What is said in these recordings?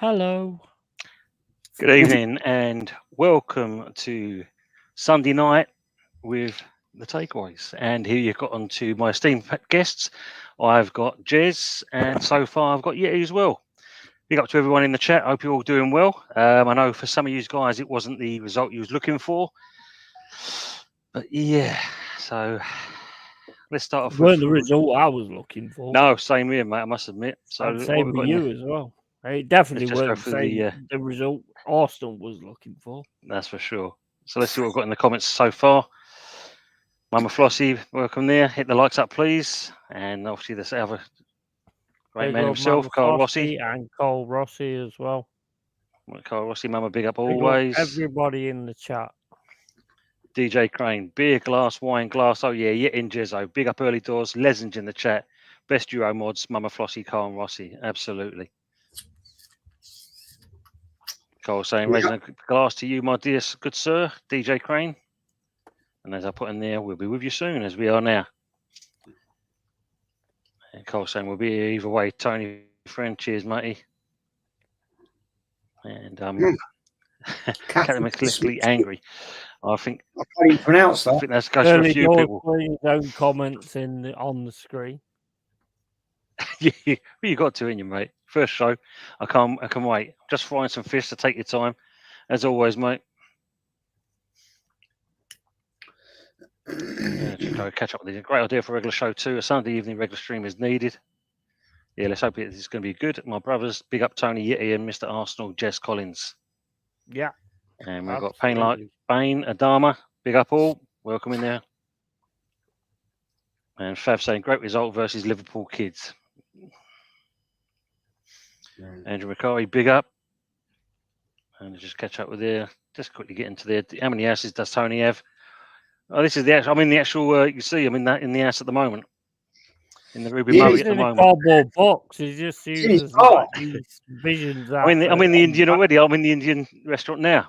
Hello. Good evening and welcome to Sunday night with the takeaways. And here you've got on to my esteemed guests. I've got Jez and so far I've got Yeti as well. Big up to everyone in the chat. Hope you're all doing well. I know for some of you guys it wasn't the result you was looking for. But yeah, so let's start off Weren't the result I was looking for. No, same here, mate, I must admit. So I'd say with you as well. It definitely Let's just go weren't through the result Arsenal was looking for. That's for sure. So let's see what we've got in the comments so far. Mama Flossie, welcome there. Hit the likes up, please. And obviously, this other great man himself, Carl Rossi. And Cole Rossi as well. Carl Rossi, Mama, big up always. Everybody in the chat. DJ Crane, beer glass, wine glass. Oh, yeah, in Jezzo. Big up early doors. Legends in the chat. Best Euro mods, Mama Flossie, Carl and Rossi. Absolutely. Carl saying, raising a glass to you, my dear good sir, DJ Crane. And as I put in there, we'll be with you soon, as we are now. And Carl saying, we'll be here either way. Tony, friend, cheers, matey. And Captain McCliffley angry. I think I can't even pronounce that. I think that's goes for a few people. His own comments on the screen. What you got to in you, mate? First show. I can wait. Just frying some fish, to take your time. As always, mate. Catch up with this. Great idea for a regular show too. A Sunday evening regular stream is needed. Yeah, let's hope it's going to be good. My brothers, big up Tony Yeti and Mr. Arsenal, Jess Collins. Yeah. And we've got Payne Adama, big up all. Welcome in there. And Fav saying, great result versus Liverpool kids. Andrew McCarry, big up. And just catch up with there. Just quickly get into there. How many houses does Tony have? Oh, this is the actual. I'm in the actual. You see, I'm in the house at the moment. In the Ruby Murray at the moment. Cardboard box. He just uses visions. I'm in the Indian already. I'm in the Indian restaurant now.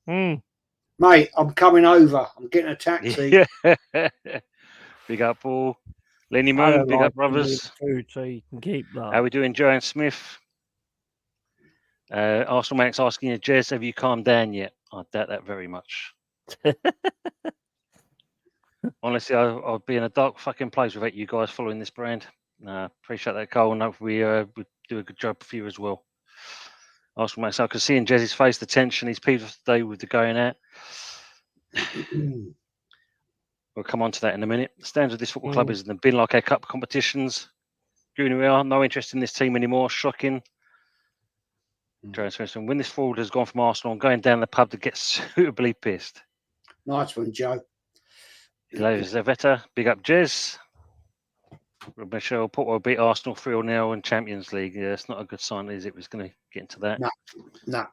Mate, I'm coming over. I'm getting a taxi. Yeah. Big up, Paul. Lenny Moon, big up, brothers. Food, so you can keep that. How we doing, Joanne Smith? Arsenal Max asking you, Jez, have you calmed down yet? I doubt that very much. Honestly, I'll be in a dark fucking place without you guys following this brand. Appreciate that, Cole, and hopefully we do a good job for you as well. Arsenal Max, I can see in Jez's face the tension. He's peeved today with the going out. We'll come on to that in a minute. The standard of this football club is in the bin like our cup competitions. Gooner, no interest in this team anymore. Shocking. When this forward has gone from Arsenal, I'm going down the pub to get suitably pissed. Nice one, Joe. Ladies Zavetta, big up Jez. Michelle Porto beat Arsenal 3-0 in Champions League. Yeah, it's not a good sign, is it? We're going to get into that. No.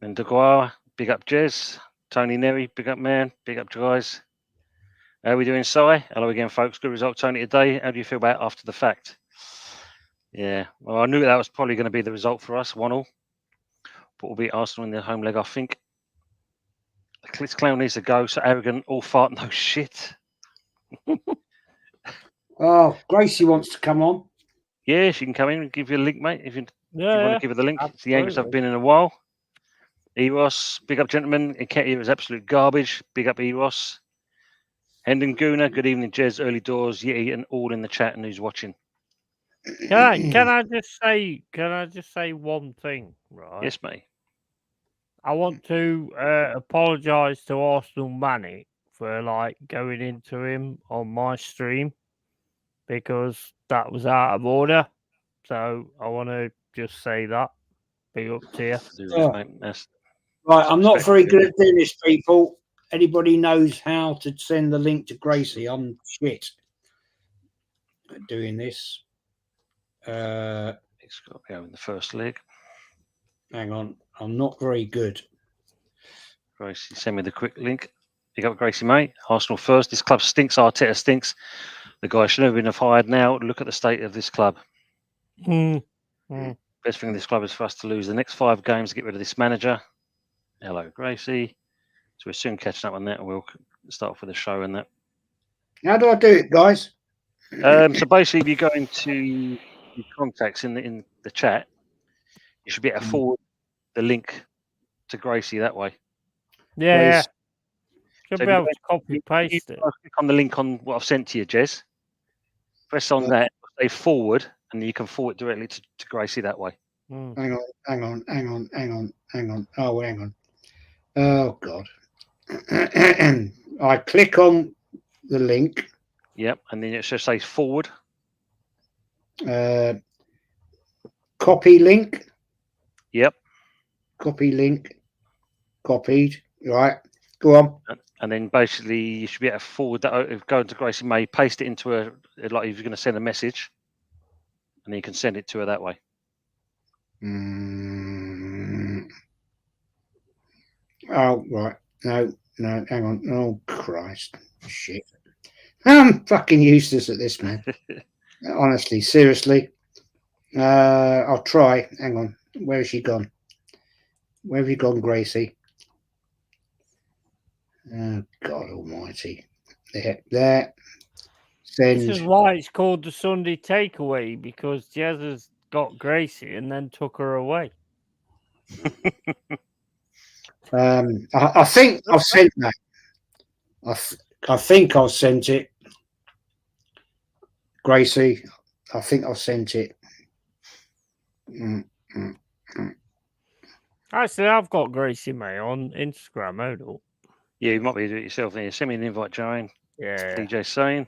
And Deguara, big up Jez. Tony Neri, big up man. Big up guys. How are we doing, Si? Hello again, folks. Good result, Tony, today. How do you feel about it after the fact? Yeah, well, I knew that was probably going to be the result for us, 1-1. But we'll beat Arsenal in their home leg, I think. This clown needs to go. So arrogant, all fart, no shit. Oh, Gracie wants to come on. Yeah, she can come in and give you a link, mate. If you want to give her the link. Absolutely. It's the youngest I've been in a while. Eros, big up, gentlemen. Nketiah is absolute garbage. Big up, Eros. Hendon Guna, good evening, Jez. Early doors, Yeti, and all in the chat and who's watching. Can I just say one thing, right? Yes, mate. I want to apologise to Arsenal Manic for going into him on my stream because that was out of order. So I want to just say that. Big up to you. Right, I'm not very good at doing this, people. Anybody knows how to send the link to Gracie? I'm shit at doing this. It's got to go in the first leg. Hang on, I'm not very good. Gracie, send me the quick link. You got Gracie, mate. Arsenal first. This club stinks. Arteta stinks. The guy should have been fired now. Look at the state of this club. Best thing in this club is for us to lose the next 5 games to get rid of this manager. Hello, Gracie. So we're soon catching up on that. We'll start off with the show and that. How do I do it, guys? So basically, if you go into your contacts in the chat, you should be able to forward the link to Gracie that way. Yeah. Please. Should So be if able to copy paste it. click on the link on what I've sent to you, Jez. Press on that, say forward, and you can forward directly to Gracie that way. Mm. Hang on. Oh, hang on. Oh, God. I click on the link. Yep, and then it should say forward. Copy link. Yep. Copy link. Copied. Right. Go on. And then basically you should be able to forward that, go into Gracie May, paste it into like if you're going to send a message, and then you can send it to her that way. Oh, right. No, hang on. Oh, Christ. Shit. I'm fucking useless at this, man. Honestly, seriously. I'll try. Hang on. Where has she gone? Where have you gone, Gracie? Oh, God almighty. There. Send. This is why it's called the Sunday takeaway, because Jez has got Gracie and then took her away. I think I've sent that. I think I've sent it. Gracie, I think I've sent it. Actually, I've got Gracie May on Instagram. Hold up. Yeah, you might be able to do it yourself. Then send me an invite, Joanne. Yeah, DJ saying.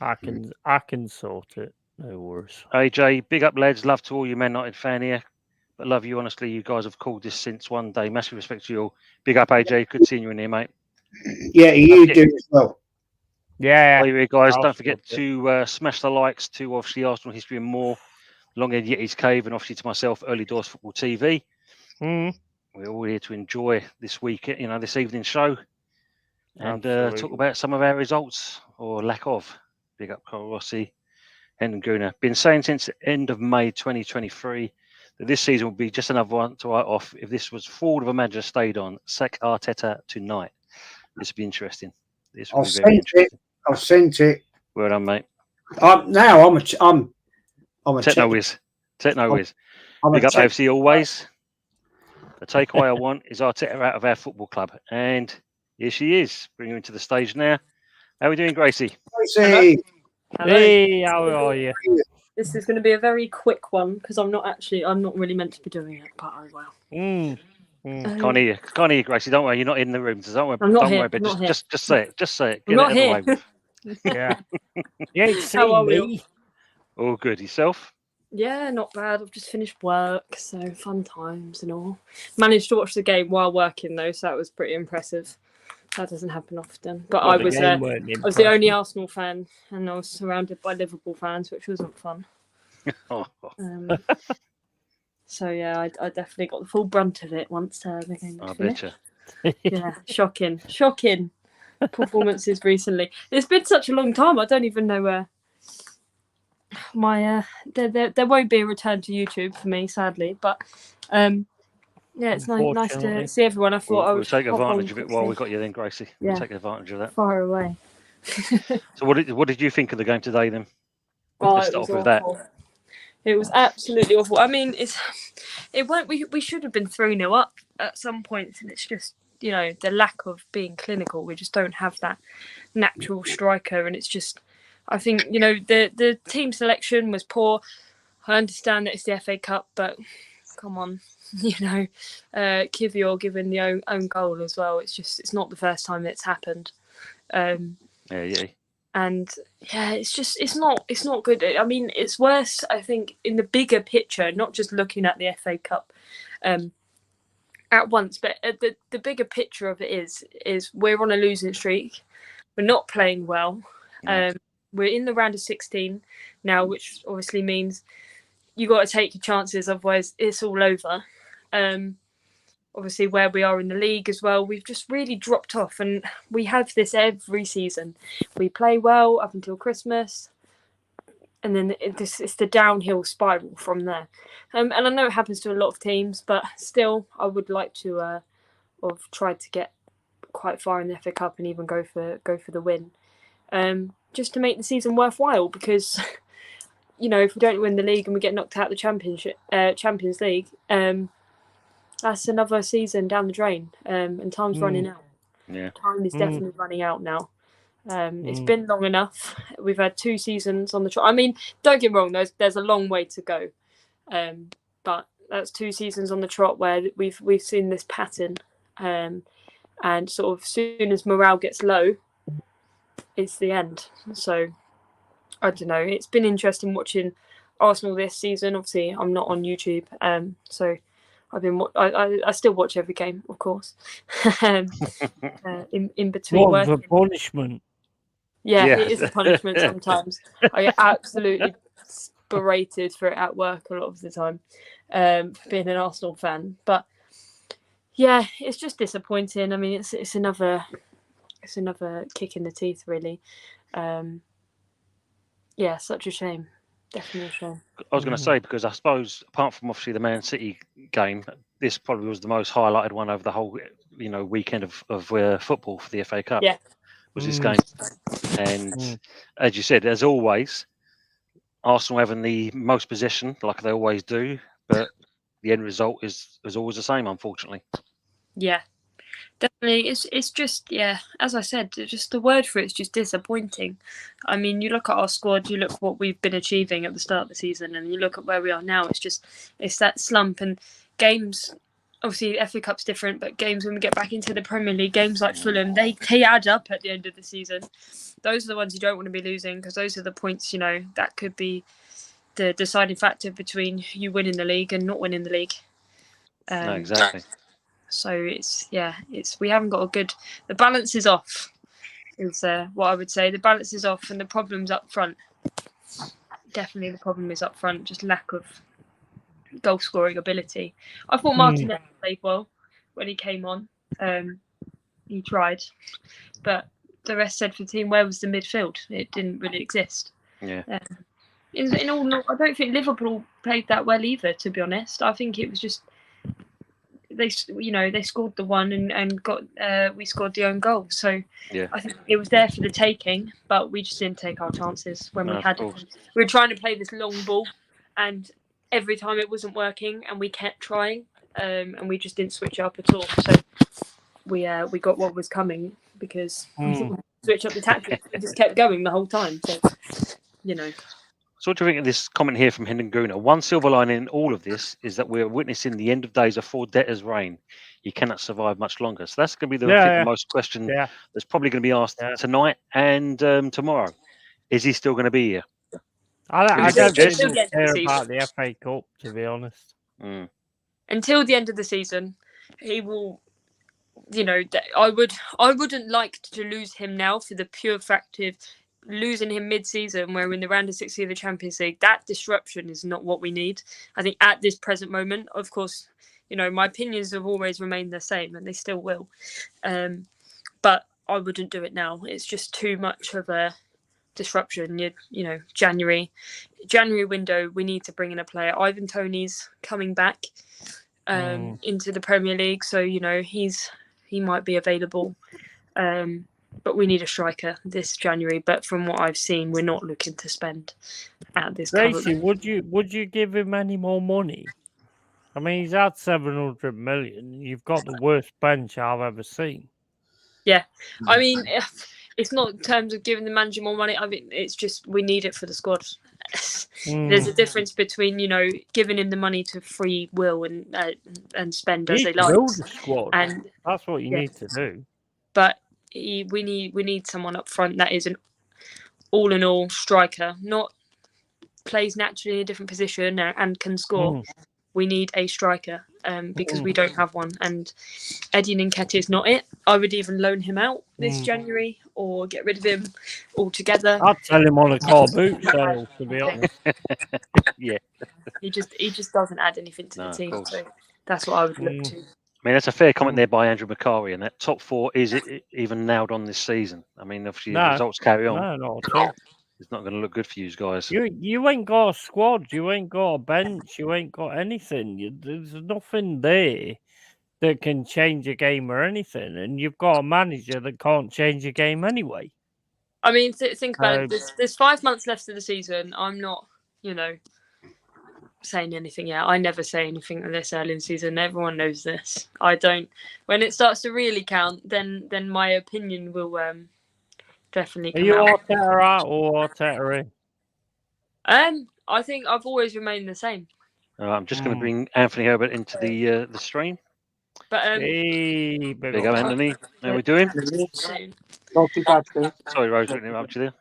I can sort it. No worries. AJ, big up, lads. Love to all you Man United fan here. But love you, honestly. You guys have called this since one day. Massive respect to you all. Big up, AJ. Good seeing you in here, mate. Yeah, you do as well. Yeah. Anyway, guys, I'll don't forget sort to smash the likes to obviously Arsenal History and More, Long End Yeti's Cave, and obviously to myself, Early Doors Football TV. Mm. We're all here to enjoy this week, this evening show, and Absolutely. talk about some of our results or lack of. Big up, Carl Rossi, Hendon Guna. Been saying since the end of May 2023 that this season will be just another one to write off. If this was forward of a manager stayed on, sack Arteta tonight. This would be interesting. This will be very interesting. I've sent it. Well done, mate. Now I'm a Techno whiz. Techno whiz. I'm Big a up AFC always. The takeaway I want is Arteta out of our football club. And here she is. Bring her into the stage now. How are we doing, Gracie? Gracie. Hello. Hey, how are you? This is going to be a very quick one because I'm not really meant to be doing it, but I will. Can't hear you, Gracie. Don't worry, you're not in the room. So don't worry. I'm not don't here. worry about I'm not just say it. Just say it. I'm Get not it out of the here. way. Yeah. You ain't How are seen we me. All good. Yourself? Yeah, not bad. I've just finished work, so fun times and all. Managed to watch the game while working though, so that was pretty impressive. That doesn't happen often. But Well, I the was game weren't I was the only impressive. Arsenal fan, and I was surrounded by Liverpool fans, which wasn't fun. Oh. So yeah, I definitely got the full brunt of it once the game was I finished. betcha. Yeah, shocking performances recently. It's been such a long time. I don't even know where my there won't be a return to YouTube for me, sadly. But yeah, it's nice to see everyone. I thought We'll take advantage of it while we we've got you then, Gracie. Yeah. We'll take advantage of that. far away. So what did you think of the game today then? Oh, Let's it start was off with awful. that. It was absolutely awful. I mean, it won't. We should have been 3-0 up at some points, and it's just the lack of being clinical. We just don't have that natural striker, and it's just. I think the team selection was poor. I understand that it's the FA Cup, but come on, Kivior giving the own goal as well. It's not the first time it's happened. Yeah. And yeah, it's not good. I mean, it's worse, I think, in the bigger picture, not just looking at the FA Cup at once, but the bigger picture of it is we're on a losing streak. We're not playing well. No. We're in the round of 16 now, which obviously means you got to take your chances, otherwise it's all over. Obviously, where we are in the league as well, we've just really dropped off, and we have this every season. We play well up until Christmas, and then it's the downhill spiral from there. And I know it happens to a lot of teams, but still, I would like to have tried to get quite far in the FA Cup and even go for the win, just to make the season worthwhile. Because if we don't win the league and we get knocked out of the Champions League, that's another season down the drain. And time's running out. Yeah. Time is definitely running out now. It's been long enough. We've had 2 seasons on the trot. I mean, don't get me wrong. There's a long way to go, but that's 2 seasons on the trot where we've seen this pattern, and sort of soon as morale gets low, it's the end. So I don't know. It's been interesting watching Arsenal this season. Obviously, I'm not on YouTube, so I've been. I still watch every game, of course. In between What working. a punishment! Yeah, Yeah. it is a punishment sometimes. I get absolutely berated for it at work a lot of the time, being an Arsenal fan. But yeah, it's just disappointing. I mean, it's another kick in the teeth, really. Yeah, such a shame. Definitely a shame. I was going to say, because I suppose apart from obviously the Man City game, this probably was the most highlighted one over the whole weekend of football for the FA Cup. Yeah. Was this game, and as you said, as always, Arsenal having the most possession like they always do, but the end result is always the same, unfortunately. Yeah, definitely. It's just, yeah, as I said, just the word for it's just disappointing. I mean, you look at our squad, you look at what we've been achieving at the start of the season, and you look at where we are now. It's that slump. And games, obviously the FA Cup's different, but games when we get back into the Premier League, games like Fulham, they add up at the end of the season. Those are the ones you don't want to be losing, because those are the points, that could be the deciding factor between you winning the league and not winning the league. No, exactly. So we haven't got the balance is off, is what I would say. The balance is off and the problem's up front. Definitely the problem is up front, just lack of goal scoring ability. I thought Martinez played well when he came on. He tried, but the rest said for the team, where was the midfield? It didn't really exist. Yeah. In all, I don't think Liverpool played that well either, to be honest. I think it was just they scored the one and got we scored the own goal. So yeah. I think it was there for the taking, but we just didn't take our chances when we had it. We were trying to play this long ball, and every time it wasn't working, and we kept trying, and we just didn't switch up at all. So we got what was coming because we didn't switch up the tactics. We just kept going the whole time. So So what do you think of this comment here from Hendon Guna? One silver lining in all of this is that we're witnessing the end of days of 4 debtors' reign. You cannot survive much longer. So that's going to be the most question that's probably going to be asked tonight and tomorrow. Is he still going to be here? I don't think he'll care about the FA Cup, to be honest. Until the end of the season, he will. I wouldn't like to lose him now for the pure fact of losing him mid-season, where we're in the round of 16 of the Champions League. That disruption is not what we need. I think at this present moment, of course, my opinions have always remained the same, and they still will. But I wouldn't do it now. It's just too much of a disruption. January window, we need to bring in a player. Ivan Toney's coming back into the Premier League, so he might be available. But we need a striker this January. But from what I've seen, we're not looking to spend at this time. Would you give him any more money? I mean, he's had 700 million. You've got the worst bench I've ever seen. Yeah, I mean, it's not in terms of giving the manager more money. I mean, it's just we need it for the squad. There's a difference between giving him the money to free will and spend as they like. The squad. And that's what you need to do. But we need someone up front that is an all-in-all striker, not plays naturally in a different position and can score. We need a striker because we don't have one. And Eddie Nketiah is not it. I would even loan him out this January or get rid of him altogether. I'd sell him on a car boot sale, to be honest. Yeah. He just doesn't add anything to the team. So that's what I would look to. I mean, that's a fair comment there by Andrew Macari, and that top 4 is even nailed on this season. I mean, obviously, the results carry on. No, not at all. It's not going to look good for you guys. You ain't got a squad. You ain't got a bench. You ain't got anything. There's nothing there that can change a game or anything. And you've got a manager that can't change a game anyway. I mean, think about it. There's 5 months left of the season. I'm not saying anything yet. I never say anything like this early in the season. Everyone knows this. I don't. When it starts to really count, then my opinion will definitely Are come you out. Arteta out or Arteta in? I think I've always remained the same. I'm just going to bring Anthony Herbert into the stream. But Hey, There you go, Anthony. How we doing? soon. Not too bad, Steve. Sorry, Rose, we interrupted you there.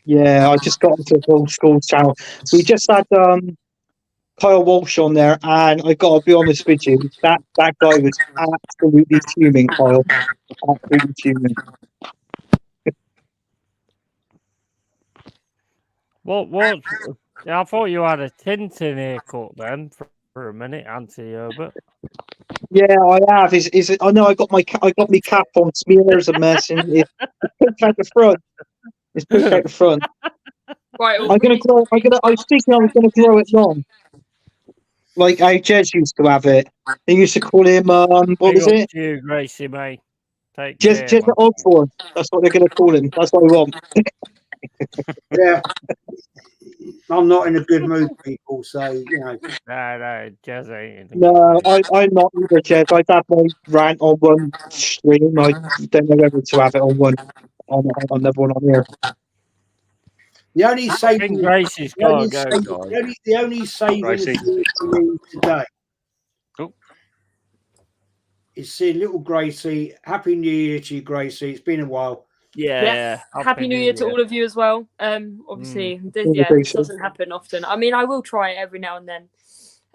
Yeah, I just got into the old school channel. We just had Kyle Walsh on there, and I got to be honest with you, that guy was absolutely fuming, Kyle. Absolutely fuming. What? I thought you had a Tintin haircut then for a minute, Anthony Herbert. Yeah, I have. Is it? I know I got my cap on. Smears a mess, and it's pushed out the front. It's pushed out the front. Right. I'm gonna grow. I was thinking I was gonna grow it long, like how Jez used to have it. They used to call him what Big was up it? to you, Gracie, mate. Take Jez care, the Oddform. That's what they're gonna call him. That's what I want. Yeah. I'm not in a good mood, people. So, No, Jez ain't. No, I'm not either, Jez. I've had my rant on one stream. I don't know whether to have it on another one on here. the only I saving, think Gracie's the only got to saving, go, guys. the only saving Gracie. for me today Oh. is seeing little Gracie. Happy New Year to you, Gracie. It's been a while. Yeah. Yes. Happy New Year to all of you as well. Obviously, this doesn't happen often. I mean, I will try it every now and then.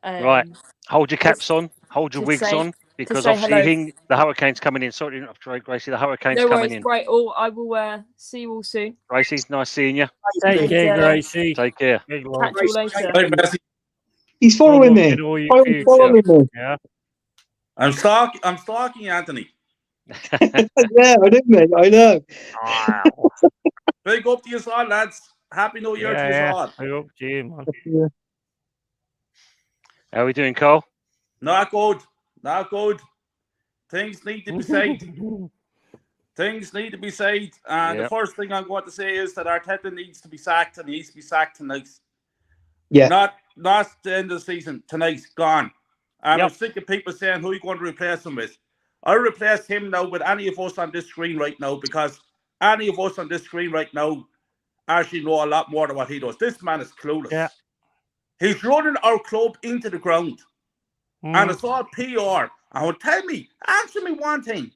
Right. Hold your caps on. Hold your to wigs say- on. Because say obviously the hurricane's coming in. Sorry, not Gracie. The hurricane's No coming worries. in. Right. Oh, I will see you all soon. Gracie, nice seeing you. Take care, Gracie. Take care. Big love. Catch you later. Hey, Messi, He's following Good luck me. in all your Kyle's future. following me. Yeah. I'm stalking Anthony. Yeah, I know, mate. I know. Wow. Big up to you all, lads. Happy New Year to you Yeah. all. Big up to you, man. Yeah. How are we doing, Cole? Not good. Not good. Things need to be said. Things need to be said. And the first thing I'm going to say is that Arteta needs to be sacked, and he needs to be sacked tonight. Yeah. Not the end of the season. Tonight's gone. I'm sick of people saying who are you going to replace him with. I replace him now with any of us on this screen right now, because any of us on this screen right now actually know a lot more than what he does. This man is clueless. Yeah. He's running our club into the ground. And it's all PR. And tell me, answer me one thing.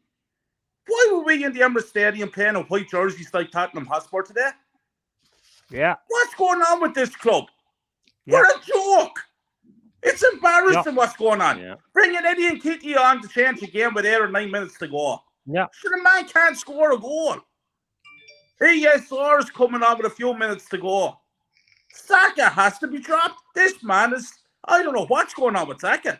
Why were we in the Emirates Stadium playing in white jerseys like Tottenham Hotspur today? Yeah. What's going on with this club? Yeah. We're a joke. It's embarrassing what's going on. Yeah. Bringing Eddie and Kitty on to change the game with 8 or 9 minutes to go. Yeah. So the man can't score a goal. ESR's coming on with a few minutes to go. Saka has to be dropped. This man is, I don't know what's going on with Saka.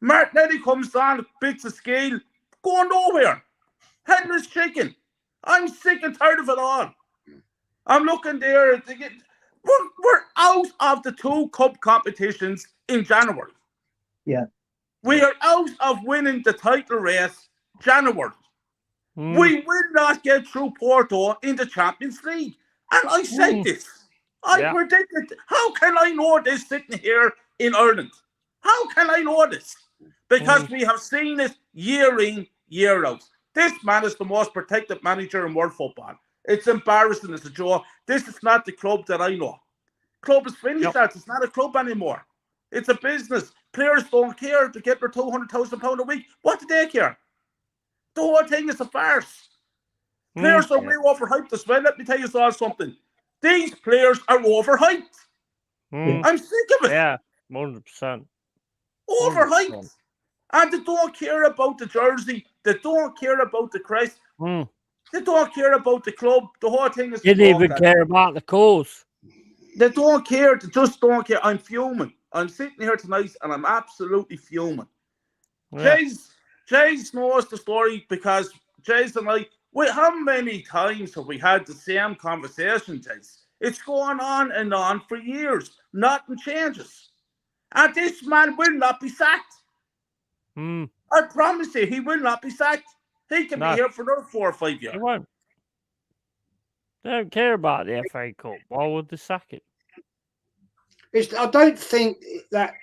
Martinelli comes on, bits of scale, going nowhere. Headless chicken. I'm sick and tired of it all. I'm looking there. We're out of the 2 cup competitions in January. Yeah. We are out of winning the title race January. We will not get through Porto in the Champions League. And I said this. I predicted. How can I know this sitting here in Ireland? How can I know this? Because we have seen it year in, year out. This man is the most protected manager in world football. It's embarrassing as a joke. This is not the club that I know. Club is finished. It's not a club anymore. It's a business. Players don't care to get their £200,000 a week. What do they care? The whole thing is a farce. Players are way overhyped as well. Let me tell you all something. These players are overhyped. I'm sick of it. Yeah, 100%. Overhyped. And they don't care about the jersey. They don't care about the crest. They don't care about the club. The whole thing is... They didn't even care about the cause. They don't care. They just don't care. I'm fuming. I'm sitting here tonight and I'm absolutely fuming. Yeah. Jays knows the story, because Jays and I, how many times have we had the same conversation, Jays? It's going on and on for years. Nothing changes. And this man will not be sacked. I promise you, he will not be sacked. He can be here for another 4 or 5 years. He won't. They don't care about the FA Cup. Why would they sack it? I don't think that,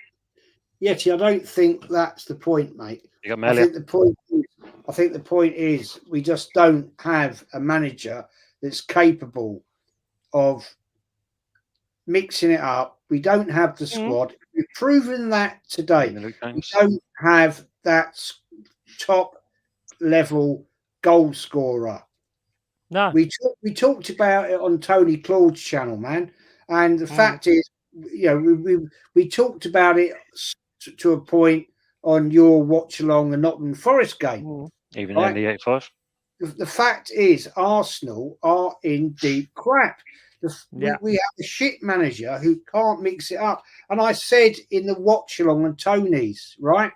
Yeti. I don't think that's the point, mate. You got I Melia. think the point is we just don't have a manager that's capable of mixing it up. We don't have the squad. We've proven that today. We don't have that top level goal scorer. No. We talked about it on Tony Claude's channel, man. And the fact is, we talked about it to a point on your watch along the Nottingham Forest game. Even in the 85. The fact is, Arsenal are in deep crap. We have a shit manager who can't mix it up. And I said in the watch along on Tony's, right?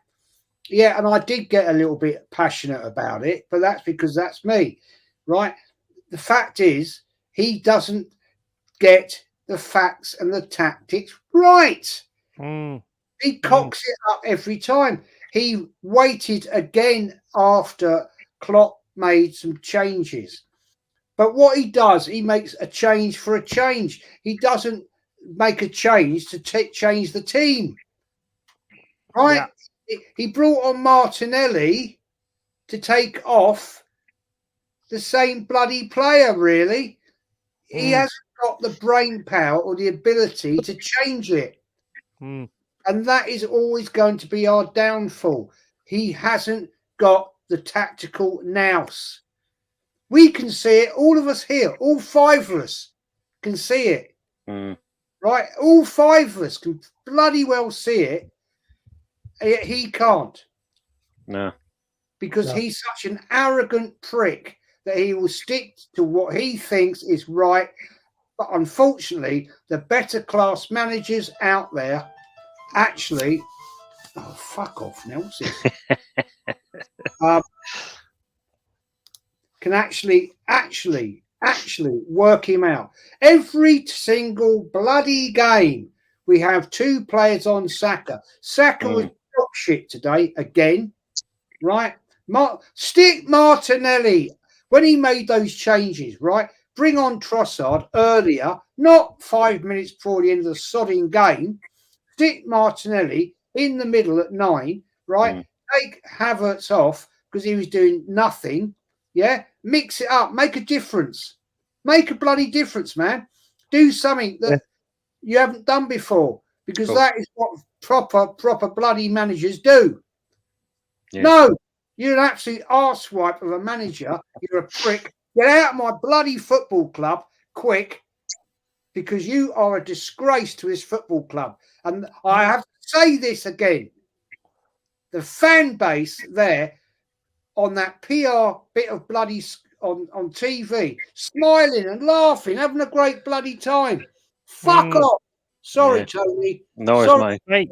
Yeah, and I did get a little bit passionate about it, but that's because that's me, right? The fact is, he doesn't get the facts and the tactics right. He cocks it up every time. He waited again after Klopp made some changes. But what he does, he makes a change for a change. He doesn't make a change to change the team. Right? Yeah. He brought on Martinelli to take off the same bloody player, really. He hasn't got the brain power or the ability to change it. And that is always going to be our downfall. He hasn't got the tactical nous. We can see it, all of us here, all five of us can see it. Right? All five of us can bloody well see it. Yet he can't. No. Because he's such an arrogant prick that he will stick to what he thinks is right. But unfortunately, the better class managers out there actually... Oh, fuck off now. What's this? Can actually work him out. Every single bloody game, we have two players on Saka. Saka was dog shit today again, right? Stick Martinelli when he made those changes, right? Bring on Trossard earlier, not 5 minutes before the end of the sodding game. Stick Martinelli in the middle at 9, right? Take Havertz off because he was doing nothing. Yeah, mix it up, make a difference, make a bloody difference, man. Do something that you haven't done before, because that is what proper bloody managers do. Yeah. No, you're an absolute arsewipe of a manager. You're a prick. Get out of my bloody football club quick, because you are a disgrace to this football club. And I have to say this again: the fan base there. On that PR bit of bloody on TV, smiling and laughing, having a great bloody time. Fuck off. Sorry, Tony. No, sorry, mate.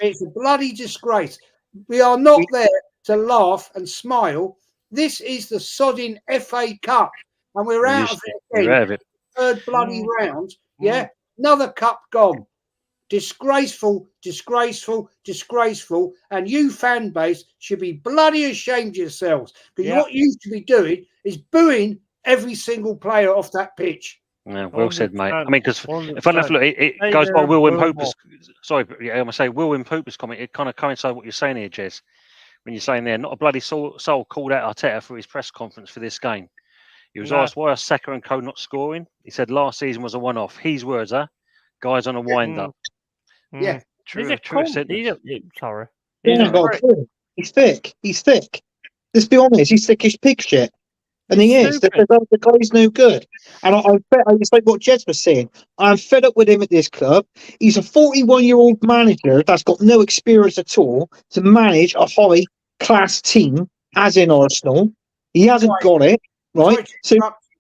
It's a bloody disgrace. We are not there to laugh and smile. This is the sodding FA Cup, and we're out of it again. Third bloody round. Yeah, another cup gone. Disgraceful, disgraceful, disgraceful. And you fan base should be bloody ashamed of yourselves, because what you should be doing is booing every single player off that pitch. Yeah, well said, mate. I mean, because if I look, it goes by Will Poper's. Sorry, I'm gonna say Will Poper's comment. It kind of coincides with what you're saying here, Jez. When you're saying there, not a bloody soul called out Arteta for his press conference for this game. He was asked why are Saka and Co not scoring. He said last season was a one-off. His words are, guys on a wind-up. Yeah, true. Sorry. He's thick. He's thick. Let's be honest. He's thick as pig shit. And he is. The guy's no good. And I bet it's like what Jez was saying. I'm fed up with him at this club. He's a 41-year-old manager that's got no experience at all to manage a high-class team, as in Arsenal. He hasn't got it, right?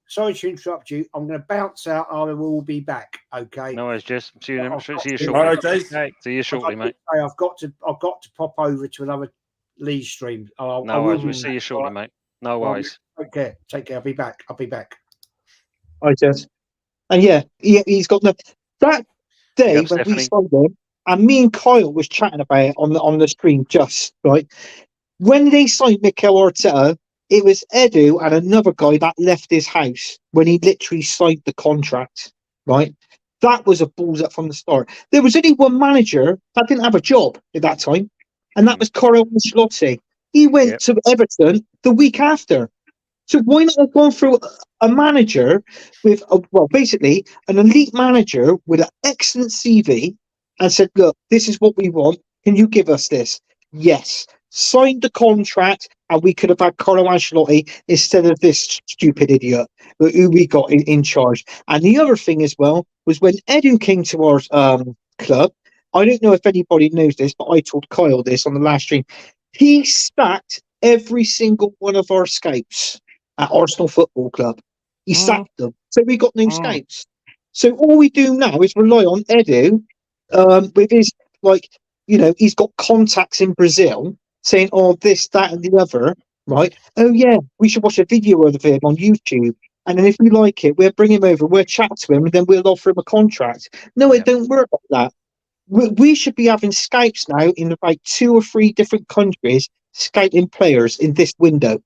Sorry to interrupt you. I'm going to bounce out. I will be back. Okay. No worries, Jez. See you shortly. All right, Jez. See you shortly, mate. I've got to pop over to another Lee stream. No worries. We'll see you shortly, mate. No worries. Take care. I'll be back. All right, Jez. And he's got that day when we signed him, and me and Kyle was chatting about it on the stream just right. When they signed Mikel Arteta, it was Edu and another guy that left his house when he literally signed the contract, right? That was a balls up from the start. There was only one manager that didn't have a job at that time, and that was Carlo Ancelotti. He went to Everton the week after. So why not have gone through a manager with, basically an elite manager with an excellent CV and said, look, this is what we want. Can you give us this? Yes. Signed the contract, and we could have had Carlo Ancelotti instead of this stupid idiot who we got in charge. And the other thing as well was when Edu came to our club, I don't know if anybody knows this, but I told Kyle this on the last stream. He sacked every single one of our scouts at Arsenal Football Club. He sacked them. So we got new scouts. So all we do now is rely on Edu with his, he's got contacts in Brazil saying, oh, this, that, and the other, right? Oh, yeah, we should watch a video of him on YouTube. And then if we like it, we'll bring him over, we'll chat to him, and then we'll offer him a contract. No, it don't work like that. We should be having scouts now in about 2 or 3 different countries scouting players in this window.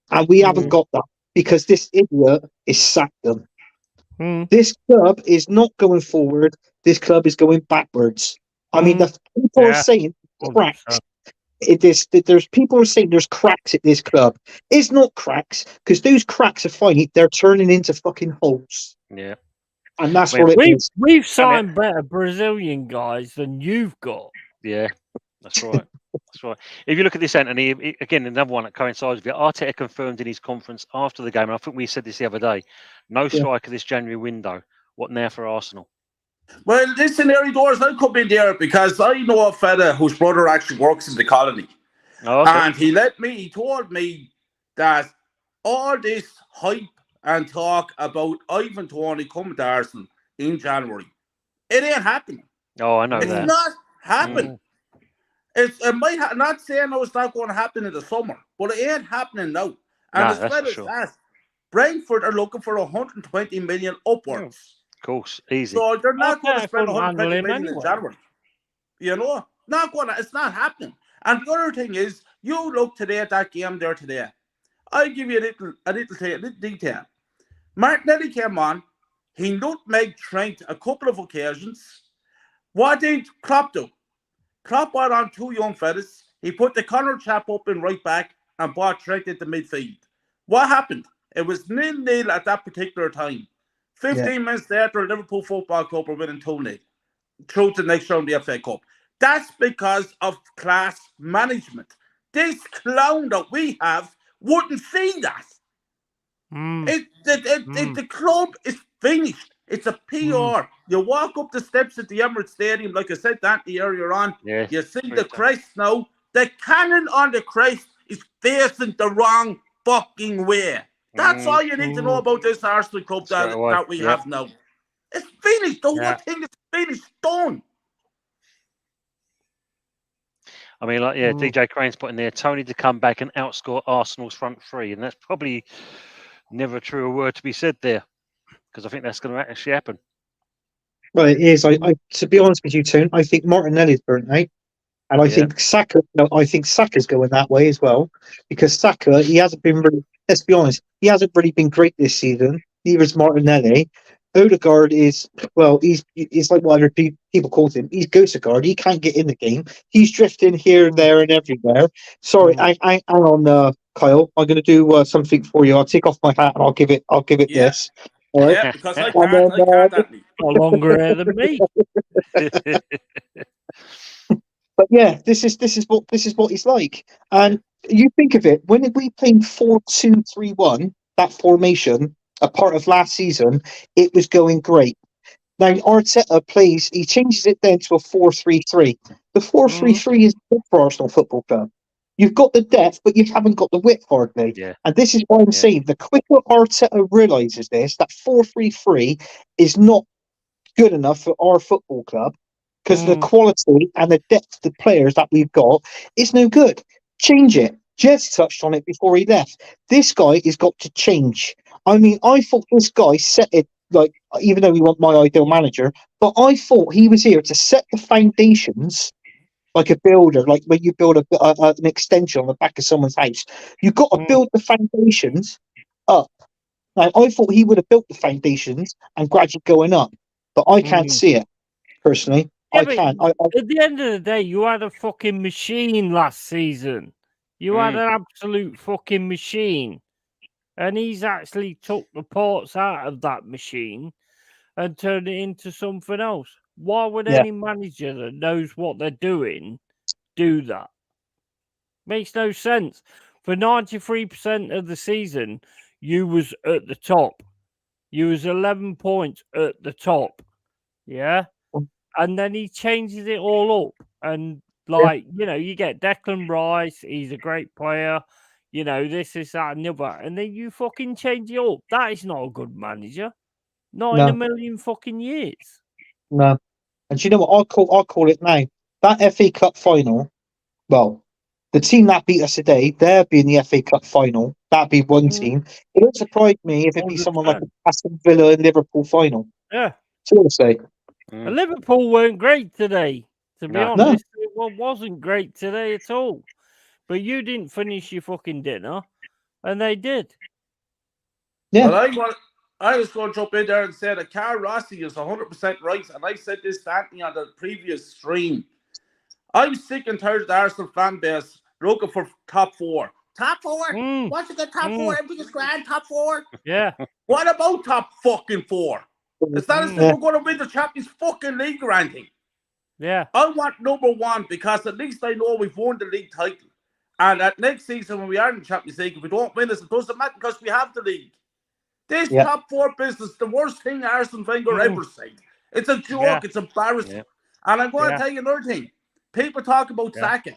And we haven't got that because this idiot is sacked them. This club is not going forward. This club is going backwards. I mean, the people are saying cracks. There's people are saying there's cracks at this club. It's not cracks because those cracks are finally they're turning into fucking holes. Yeah, and that's what it is. We've signed better Brazilian guys than you've got. Yeah, that's right. That's right. If you look at this, Anthony, again, another one that coincides with it. Arteta confirmed in his conference after the game, and I think we said this the other day, no striker this January window. What now for Arsenal? Well, listen, Harry Doors, I'll come in there because I know a fella whose brother actually works in the colony. And he told me that all this hype and talk about Ivan Toney coming to Arsenal in January, it ain't happening. Oh, I know it's that. It's not happening. It might not saying it's not going to happen in the summer, but it ain't happening now. And as well as that, Brentford are looking for 120 million upwards. Of course, easy. So they're not going to spend 120 million in January. You know, it's not happening. And the other thing is, you look today at that game there today. I'll give you a little detail. Martinelli came on. He nutmegged Trent a couple of occasions. What did Klopp do? Klopp brought on 2 young fellas. He put the Connor chap up in right back and brought Trent into midfield. What happened? It was 0-0 at that particular time. 15 minutes later, Liverpool Football Club were winning 2-0 through to the next round of the FA Cup. That's because of class management. This clown that we have wouldn't see that. The club is finished. It's a PR. You walk up the steps at the Emirates Stadium, like I said that earlier on. Yeah, you see the crest now. The cannon on the crest is facing the wrong fucking way. That's all you need to know about this Arsenal club that we have now. It's finished. The whole thing is finished. Done. I mean, DJ Crane's putting there, Tony to come back and outscore Arsenal's front 3. And that's probably never a truer word to be said there. Because I think that's going to actually happen. Well, it is. I to be honest with you, Toon, I think Martinelli's burnt out. And I think Saka, Saka's going that way as well. Because Saka, he hasn't been really, let's be honest, he hasn't really been great this season. Neither is Martinelli. Odegaard is, he's like what other people call him. He's Ghostagard. He can't get in the game. He's drifting here, there, and everywhere. Sorry, hang on, Kyle. I'm going to do something for you. I'll take off my hat and I'll give it this. All right? Yeah, because I can't. No longer hair than me. But yeah, this is what he's like. And you think of it, when we played 4-2-3-1, that formation, a part of last season, it was going great. Now Arteta he changes it then to a 4-3-3. The 4-3-3 is good for Arsenal Football Club. You've got the depth, but you haven't got the width hardly. Yeah. And this is why I'm saying the quicker Arteta realises this, that 4-3-3 is not good enough for our football club because the quality and the depth of the players that we've got is no good. Change it. Jez touched on it before he left. This guy has got to change. I mean, I thought this guy set it, like, even though he wasn't my ideal manager, but I thought he was here to set the foundations like a builder, like when you build an extension on the back of someone's house. You've got to build the foundations up. Now, I thought he would have built the foundations and gradually going up. but I can't see it personally. Yeah, I can't. At the end of the day, you had a fucking machine last season. You had an absolute fucking machine. And he's actually took the parts out of that machine and turned it into something else. Why would any manager that knows what they're doing do that? Makes no sense. For 93% of the season, you was at the top. You was 11 points at the top. Yeah? And then he changes it all up. And, like, you know, you get Declan Rice. He's a great player. You know, this, that, and the other. And then you fucking change it up. That is not a good manager. Not in a million fucking years. No. And do you know what? I'll call it now. That FA Cup final, well, the team that beat us today, they'll be in the FA Cup final. That'd be one team. It would surprise me if it'd be someone like Aston Villa and Liverpool final. Yeah. Seriously. And Liverpool weren't great today, to be honest. It wasn't great today at all. But you didn't finish your fucking dinner, and they did. Yeah. Well, I was going to jump in there and say that Carl Rossi is 100% right, and I said this to Anthony on the previous stream. I'm sick and tired of the Arsenal fan base looking for top four. Top four? What's a good top four? Everything's grand, top four? Yeah. What about top fucking four? It's not as if we're going to win the Champions fucking League or anything. Yeah. I want number one because at least I know we've won the league title. And at next season when we are in the Champions League, if we don't win it doesn't matter because we have the league. This top four business, the worst thing Arsene Wenger ever said. It's a joke. It's embarrassing. Yeah. And I'm going to tell you another thing. People talk about Saka.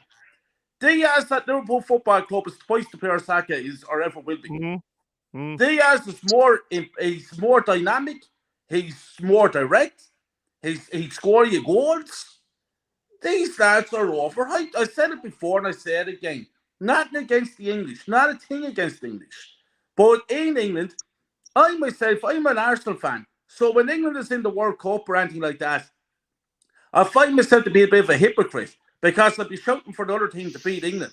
Diaz at Liverpool Football Club is twice the player Saka is or ever will be. Diaz is he's more dynamic. He's more direct. He score you goals. These lads are overhyped. I said it before and I say it again. Nothing against the English. Not a thing against the English. But in England, I'm an Arsenal fan. So when England is in the World Cup or anything like that, I find myself to be a bit of a hypocrite because I'll be shouting for the other team to beat England.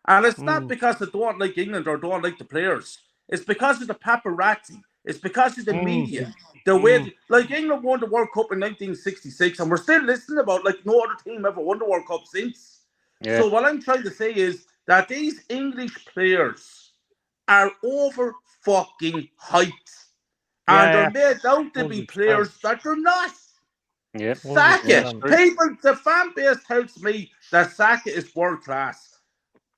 And it's not because I don't like England or don't like the players. It's because of the paparazzi. It's because of the media. The way, like England won the World Cup in 1966, and we're still listening about like no other team ever won the World Cup since. Yeah. So what I'm trying to say is that these English players are over fucking hyped. And they're made out to be players that they're not. Yeah. Saka. People, the fan base tells me that Saka is world class.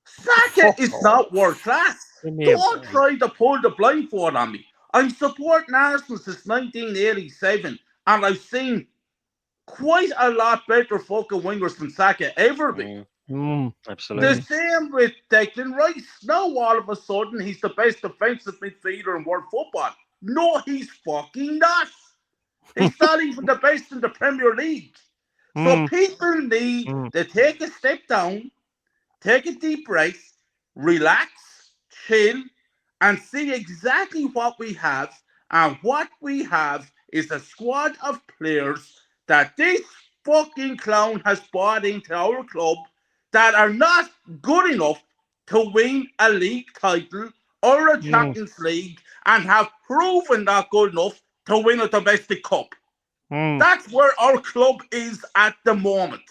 Saka is not world class. Don't try to pull the blindfold on me. I'm supporting Arsenal since 1987, and I've seen quite a lot better fucking wingers than Saka ever been. Absolutely. The same with Declan Rice. Now all of a sudden he's the best defensive midfielder in world football. No, he's fucking not. He's not even the best in the Premier League. So people need to take a step down, take a deep breath, relax, chill, and see exactly what we have. And what we have is a squad of players that this fucking clown has brought into our club that are not good enough to win a league title or a Champions League and have proven not good enough to win a domestic cup. That's where our club is at the moment.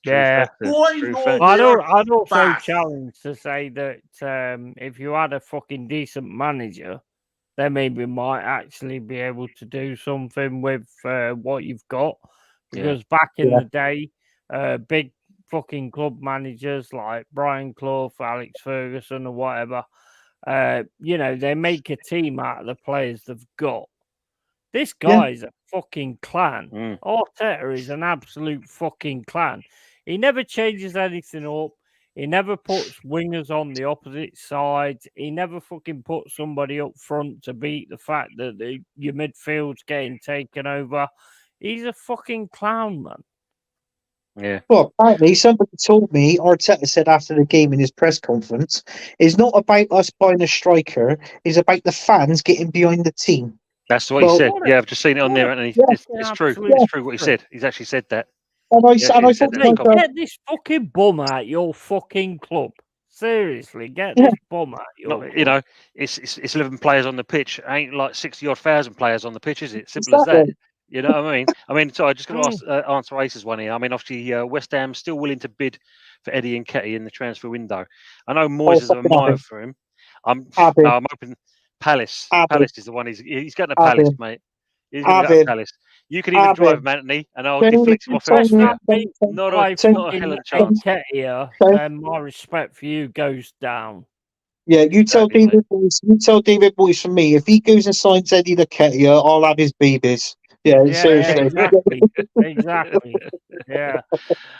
Yeah. I'd also challenge to say that if you had a fucking decent manager, then maybe might actually be able to do something with what you've got. Because back in the day, big fucking club managers like Brian Clough, Alex Ferguson, or whatever, you know, they make a team out of the players they've got. This guy's a fucking clan. Arteta is an absolute fucking clan. He never changes anything up. He never puts wingers on the opposite side. He never fucking puts somebody up front to beat the fact that your midfield's getting taken over. He's a fucking clown, man. Yeah. Well, apparently somebody told me, Arteta said after the game in his press conference, it's not about us buying a striker, it's about the fans getting behind the team. That's what he said. Yeah, I've just seen it on there, and it's true. It's true what he said. He's actually said that. And I thought, get this fucking bum out your fucking club. Seriously, get this bum out your club. You know, it's 11 players on the pitch. It ain't like 60 odd thousand players on the pitch, is it? Simple as that. You know what I mean? Sorry, just going to answer Ace's one here. I mean, obviously, West Ham still willing to bid for Eddie and Ketty in the transfer window. I know Moyes is a admirer for him. I'm hoping Palace. Palace is the one. He's getting a Palace, mate. He's going to go to Palace. You can even drive him, Anthony, and I'll flex him off elsewhere. Not a hell of a chance. Then my respect for you goes down. Yeah, you tell David Boyce from me, if he goes and signs Eddie Nketiah, I'll have his babies. Yeah, seriously. Exactly. Yeah.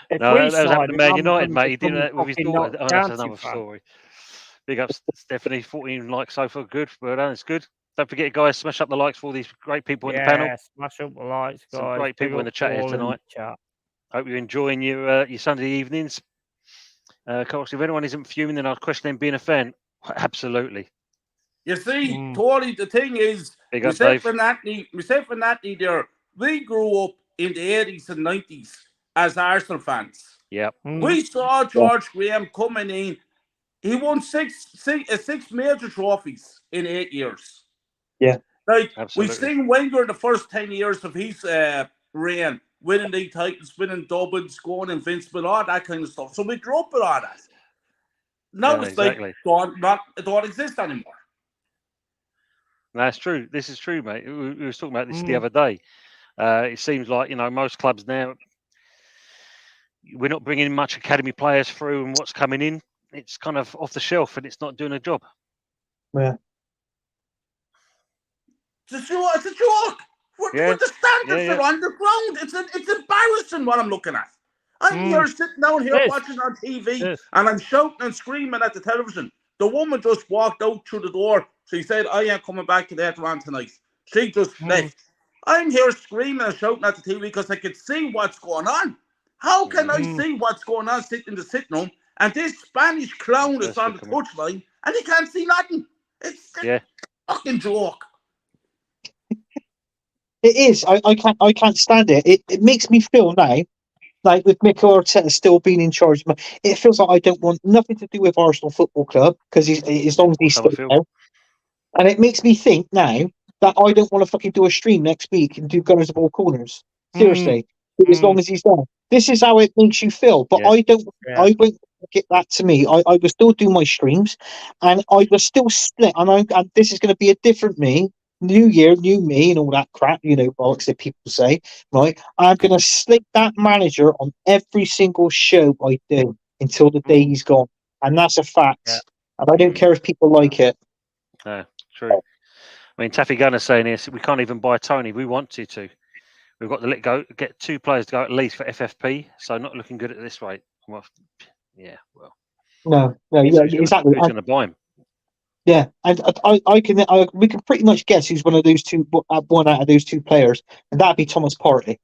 If No, we that was happening to Man United, mate. He did become that with his fucking daughter. Oh, that's another County fan. story. Big up, Stephanie. 14 likes so far. Good. Well done. It's good. Don't forget, guys, smash up the likes for all these great people in the panel. Smash up the likes, guys. Some great people in the chat here tonight. Hope you're enjoying your Sunday evenings. Coach, if anyone isn't fuming, then I'd question them being a fan. Absolutely. You see, Tori, the thing is, myself and Anthony there, we grew up in the 80s and 90s as Arsenal fans. Yeah. We saw George Graham coming in. He won six major trophies in 8 years. Yeah. Like, absolutely. We've seen Wenger the first 10 years of his reign, winning league titles, winning doubles, going invincible, all that kind of stuff. So we grew up with all that. Now it's like it don't exist anymore. That's true. This is true, mate. We were talking about this the other day. It seems like, most clubs now, we're not bringing much academy players through, and what's coming in, it's kind of off the shelf and it's not doing a job. Yeah. It's a joke. What the standards are on the ground. It's embarrassing what I'm looking at. I'm here sitting down here watching on TV and I'm shouting and screaming at the television. The woman just walked out through the door. She said, I ain't coming back to that one tonight. She just left. I'm here screaming and shouting at the TV because I could see what's going on. How can I see what's going on sitting in the sitting room and this Spanish clown is on the touchline and he can't see nothing? It's a fucking joke. It is. I can't stand it. It makes me feel now, like with Mikel Arteta still being in charge, it feels like I don't want nothing to do with Arsenal Football Club because as long as he's still there. And it makes me think now that I don't want to fucking do a stream next week and do Gunners of All Corners. Seriously, as long as he's there. This is how it makes you feel. But I won't get that to me. I will still do my streams and I will still split. And this is going to be a different me. New year, new me, and all that crap, bollocks that people say, right? I'm going to slate that manager on every single show I do until the day he's gone. And that's a fact. Yeah. And I don't care if people like it. True. I mean, Taffy Gunner's saying here, we can't even buy Tony. We want to. We've got to get 2 players to go at least for FFP. So not looking good at this rate. Well, No, exactly. Who's going to buy him? Yeah, and we can pretty much guess who's one out of those 2 players, and that'd be Thomas Partey.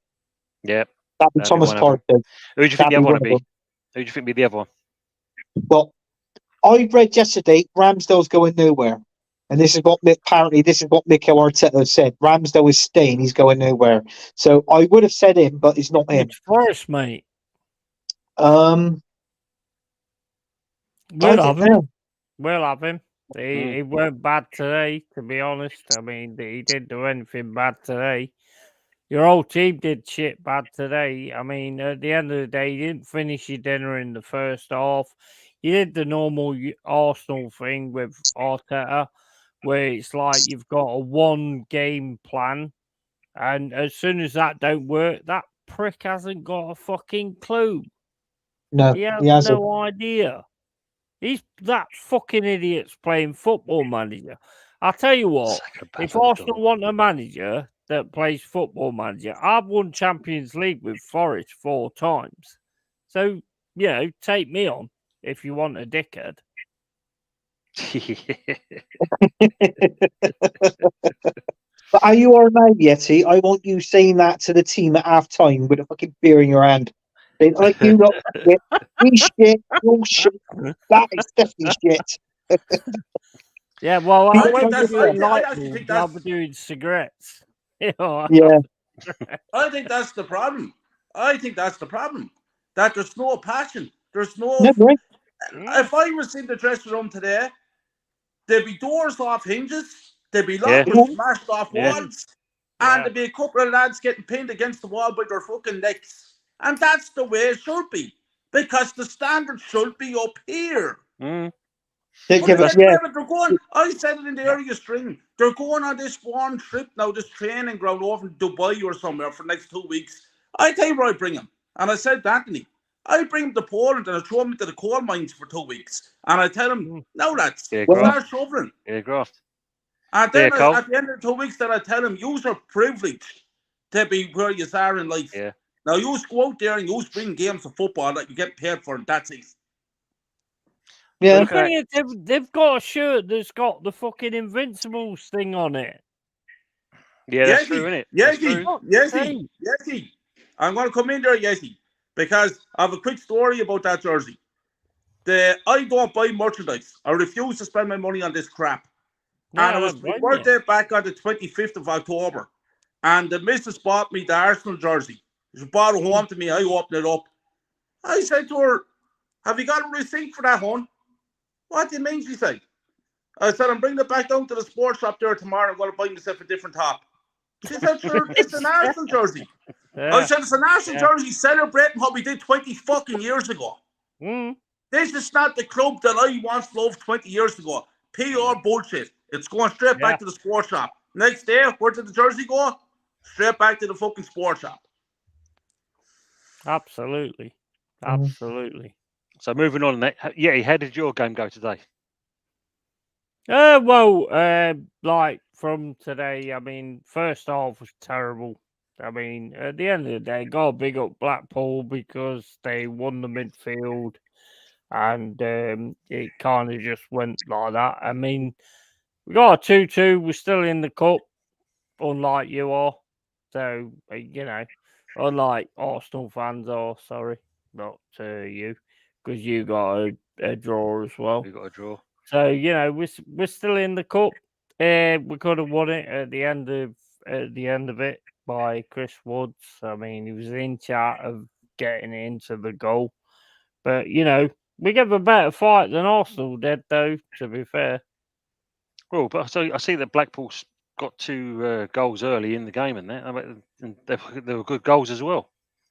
Yeah, that'd be Thomas Partey. Who do you think the other one would be? Who do you think would be the other one? Well, I read yesterday Ramsdale's going nowhere, and this is what Mikel Arteta said. Ramsdale is staying; he's going nowhere. So I would have said him, but it's not him. It's Forest, mate. We'll have him. He weren't bad today, to be honest. I mean, he didn't do anything bad today. Your whole team did shit bad today. I mean, at the end of the day, you didn't finish your dinner in the first half. You did the normal Arsenal thing with Arteta, where it's like you've got a 1-game plan, and as soon as that don't work, that prick hasn't got a fucking clue. No, he has no idea. He's that fucking idiot's playing Football Manager. I'll tell you what, if Arsenal want a manager that plays Football Manager, I've won Champions League with Forest 4 times. So, take me on if you want a dickhead. But how you are now, Yeti, I want you saying that to the team at half time with a fucking beer in your hand. They like you lot. Shit, bullshit. That is definitely shit. Yeah, well, I actually think I'll be doing cigarettes. Yeah. I think that's the problem. That there's no passion. There's no. If I was in the dressing room today, there'd be doors off hinges. There'd be lockers smashed off walls. and there'd be a couple of lads getting pinned against the wall by their fucking necks. And that's the way it should be, because the standard should be up here. Mm. But they're going, I said it in the earlier stream, they're going on this one trip now, this training ground over in Dubai or somewhere for the next 2 weeks. I tell you where I bring him. And I said to Anthony, I bring him to Poland and I throw him into the coal mines for 2 weeks. And I tell him, no, lads, start shoveling. Yeah, graft. And then at the end of the 2 weeks, then I tell him, you are privileged to be where you are in life. Yeah. Now, you go out there and you bring games of football that you get paid for, and that's it. Yeah. The thing is, they've got a shirt that's got the fucking Invincibles thing on it. Yeah, that's true, isn't it? Yesi. I'm going to come in there, Yesi, because I have a quick story about that jersey. I don't buy merchandise. I refuse to spend my money on this crap. Yeah, and it was my birthday back on the 25th of October. And the missus bought me the Arsenal jersey. She brought it home to me. I opened it up. I said to her, have you got a receipt for that, hon? What do you mean, she said? I said, I'm bringing it back down to the sports shop there tomorrow. I'm going to buy myself a different top. She said, sure, it's an Arsenal jersey. Yeah. I said, it's an Arsenal jersey celebrating what we did 20 fucking years ago. This is not the club that I once loved 20 years ago. PR bullshit. It's going straight back to the sports shop. Next day, where did the jersey go? Straight back to the fucking sports shop. Absolutely. So moving on, how did your game go today? Like from today, I mean, first half was terrible. I mean, at the end of the day, got to big up Blackpool because they won the midfield, and it kind of just went like that. I mean, we got a 2-2. We're still in the cup, unlike you are. So, unlike Arsenal fans are, sorry, not you, because you got a draw as well. We got a draw. So, we're still in the cup. We could have won it at the end of it by Chris Woods. I mean, he was in chat of getting into the goal. But, we gave a better fight than Arsenal did, though, to be fair. Well, but so I see that Blackpool's got 2 goals early in the game and that. I mean, they were good goals as well.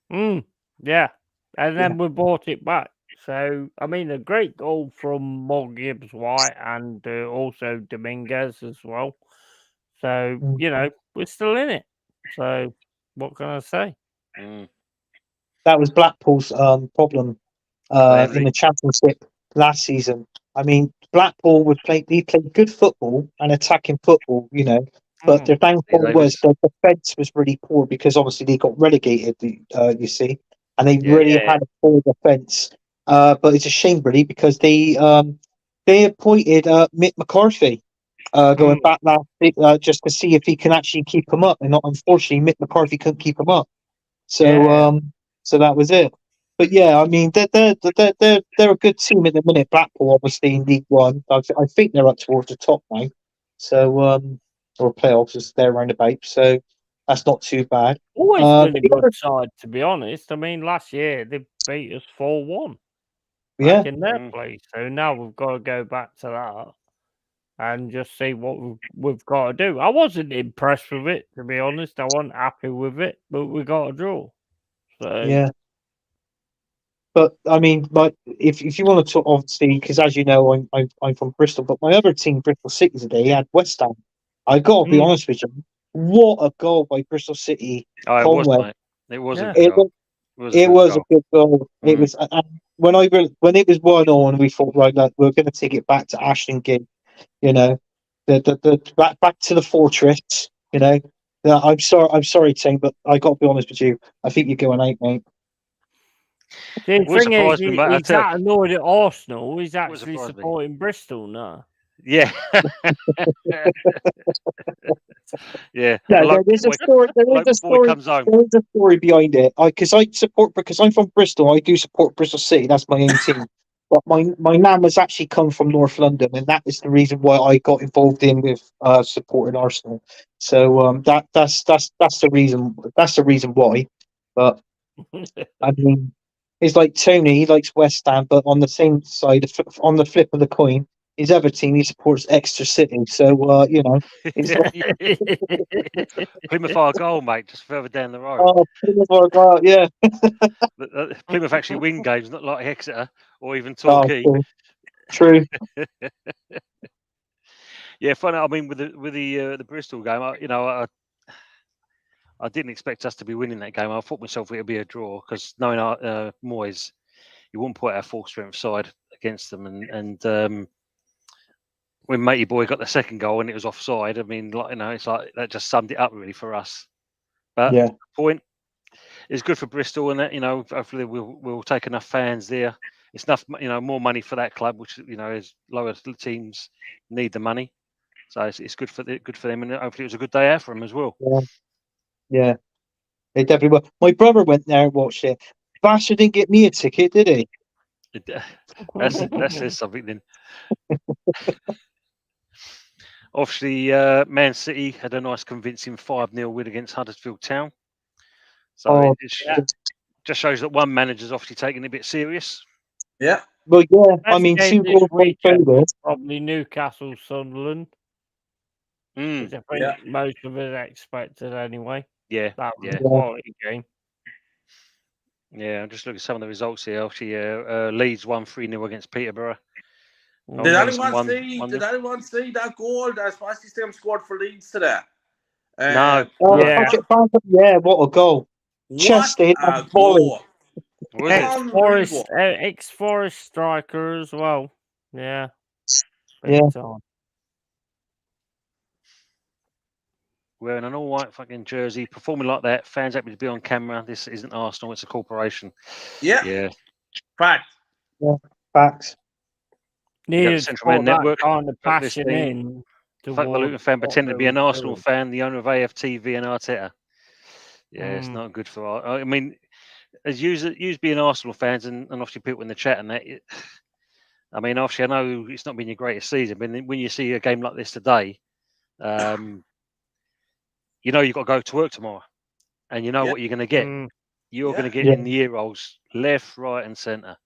Yeah. And then we brought it back. So, I mean, a great goal from Morgan Gibbs-White and also Dominguez as well. So, we're still in it. So, what can I say? That was Blackpool's problem in the Championship last season. I mean, Blackpool they played good football and attacking football, but their downfall was their defence was really poor because obviously they got relegated, you see, and they really had a poor defence. But it's a shame, really, because they appointed Mick McCarthy going back now just to see if he can actually keep them up, and not unfortunately Mick McCarthy couldn't keep them up. So so that was it. But yeah, I mean they're a good team at the minute. Blackpool, obviously in League One, I think they're up towards the top now. So or playoffs as they're around about. So that's not too bad. Always been a good side, to be honest. I mean, last year they beat us 4-1. Back in their place. So now we've got to go back to that and just see what we've got to do. I wasn't impressed with it, to be honest. I wasn't happy with it, but we got a draw. So yeah. But I mean, if you want to talk, obviously, because as you know, I'm from Bristol, but my other team, Bristol City, today had West Ham. I got to be honest with you. What a goal by Bristol City! It was, mate. It was. It was a good goal. It was. When it was 1-1, and we thought, right, look, we're going to take it back to Ashton Gate. The back to the fortress. I'm sorry, Tim, but I got to be honest with you. I think you're going out, mate. The thing is, he's that annoyed at Arsenal. He's actually supporting Bristol now. Yeah. Yeah. There's a story. There is a story behind it. Because I'm from Bristol. I do support Bristol City. That's my own team. But my nan has actually come from North London, and that is the reason why I got involved with supporting Arsenal. So that's the reason. That's the reason why. But I mean, it's like Tony. He likes West Ham, but on the same side, on the flip of the coin, his other team, he supports Exeter City. So, you know, it's Plymouth Argyle, mate, just further down the road. yeah. Plymouth actually win games, not like Exeter or even Oh, Torquay. true. Yeah, funny. I mean, with the Bristol game, I didn't expect us to be winning that game. I thought myself it would be a draw because knowing our Moyes, you wouldn't put our full strength side against them. And when Matey Boy got the second goal and it was offside, I mean, it's like that just summed it up really for us. But Yeah. point is good for Bristol, and that hopefully we'll take enough fans there. It's enough, more money for that club, which is lower teams need the money. So it's good for them, and hopefully it was a good day out for them as well. Yeah. They definitely were. My brother went there and watched it. Bastard didn't get me a ticket, did he? That says something then. Obviously, Man City had a nice convincing 5-0 win against Huddersfield Town. So it just shows that one manager's obviously taking it a bit serious. Yeah. Well, yeah. I Best mean, game 2 this goals, 1 weekend favour. was probably Newcastle Sunderland, which I think most of us expected anyway. Yeah, That was yeah. a quality game. Yeah, I'm just looking at some of the results here. Obviously, Leeds won 3-0 against Peterborough. Did anyone see that goal that Spicy Stem scored for Leeds today? No. Yeah. Yeah, what a goal. What a volley. goal. Ex-Forest striker as well. Yeah. Yeah. Big time. Wearing an all-white fucking jersey, performing like that, fans happy to be on camera. This isn't Arsenal, it's a corporation. Yeah. Fact. Yeah, facts. Needed Central Man that Network. kind of passion in. Fuck the Luton fan, pretend to be an Arsenal fan, the owner of AFTV and Arteta. Yeah, it's not good for. I mean, as you being Arsenal fans and obviously people in the chat and that. I mean, obviously, I know it's not been your greatest season, but when you see a game like this today, you know you've got to go to work tomorrow, and you know what you're going to get. You're going to get in the ear rolls left, right, and centre,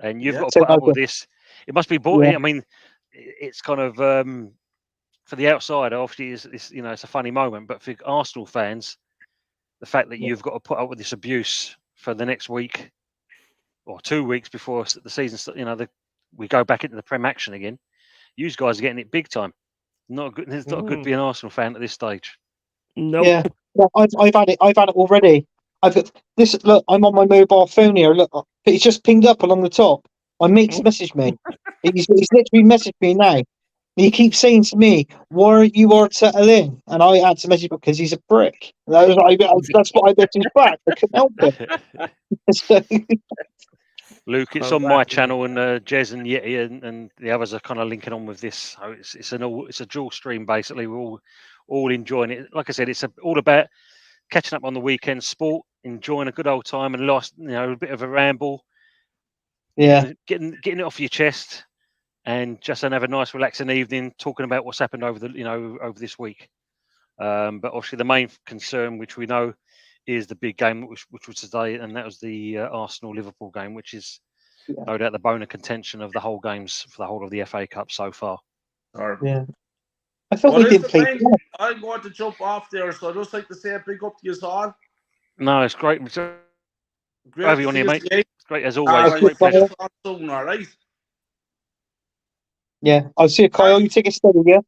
and you've got to put up with this. It must be boring. Yeah. I mean, it's kind of for the outsider. Obviously, it's a funny moment, but for Arsenal fans, the fact that you've got to put up with this abuse for the next week or 2 weeks before the season, we go back into the Prem action again. You guys are getting it big time. Not good. It's not good to be an Arsenal fan at this stage. Nope. Yeah, I've had it. I've had it already. I've got this. Look, I'm on my mobile phone here. Look, it's just pinged up along the top. My mate's messaged me. He's literally messaged me now. He keeps saying to me, "Why are you Arteta in?" And I had to message him because he's a prick. That's what I messaged back. I couldn't help it. Luke, it's on my channel, and Jez and Yeti and the others are kind of linking on with this. So it's a dual stream basically. We're all enjoying it. Like I said, it's all about catching up on the weekend, sport, enjoying a good old time, and a bit of a ramble. Yeah, getting it off your chest, and just have a nice, relaxing evening, talking about what's happened over this week. But obviously, the main concern, which we know, is the big game, which was today, and that was the Arsenal-Liverpool game, which is no doubt the bone of contention of the whole games for the whole of the FA Cup so far. Yeah. I thought we didn't play. I'm going to jump off there, so I'd just like to say a big up to you all. No, it's great. Great have you on here, mate. It's great as always. Right, great pleasure. Soon, all right. Yeah, I'll see you, Kyle. You take a steady, yeah?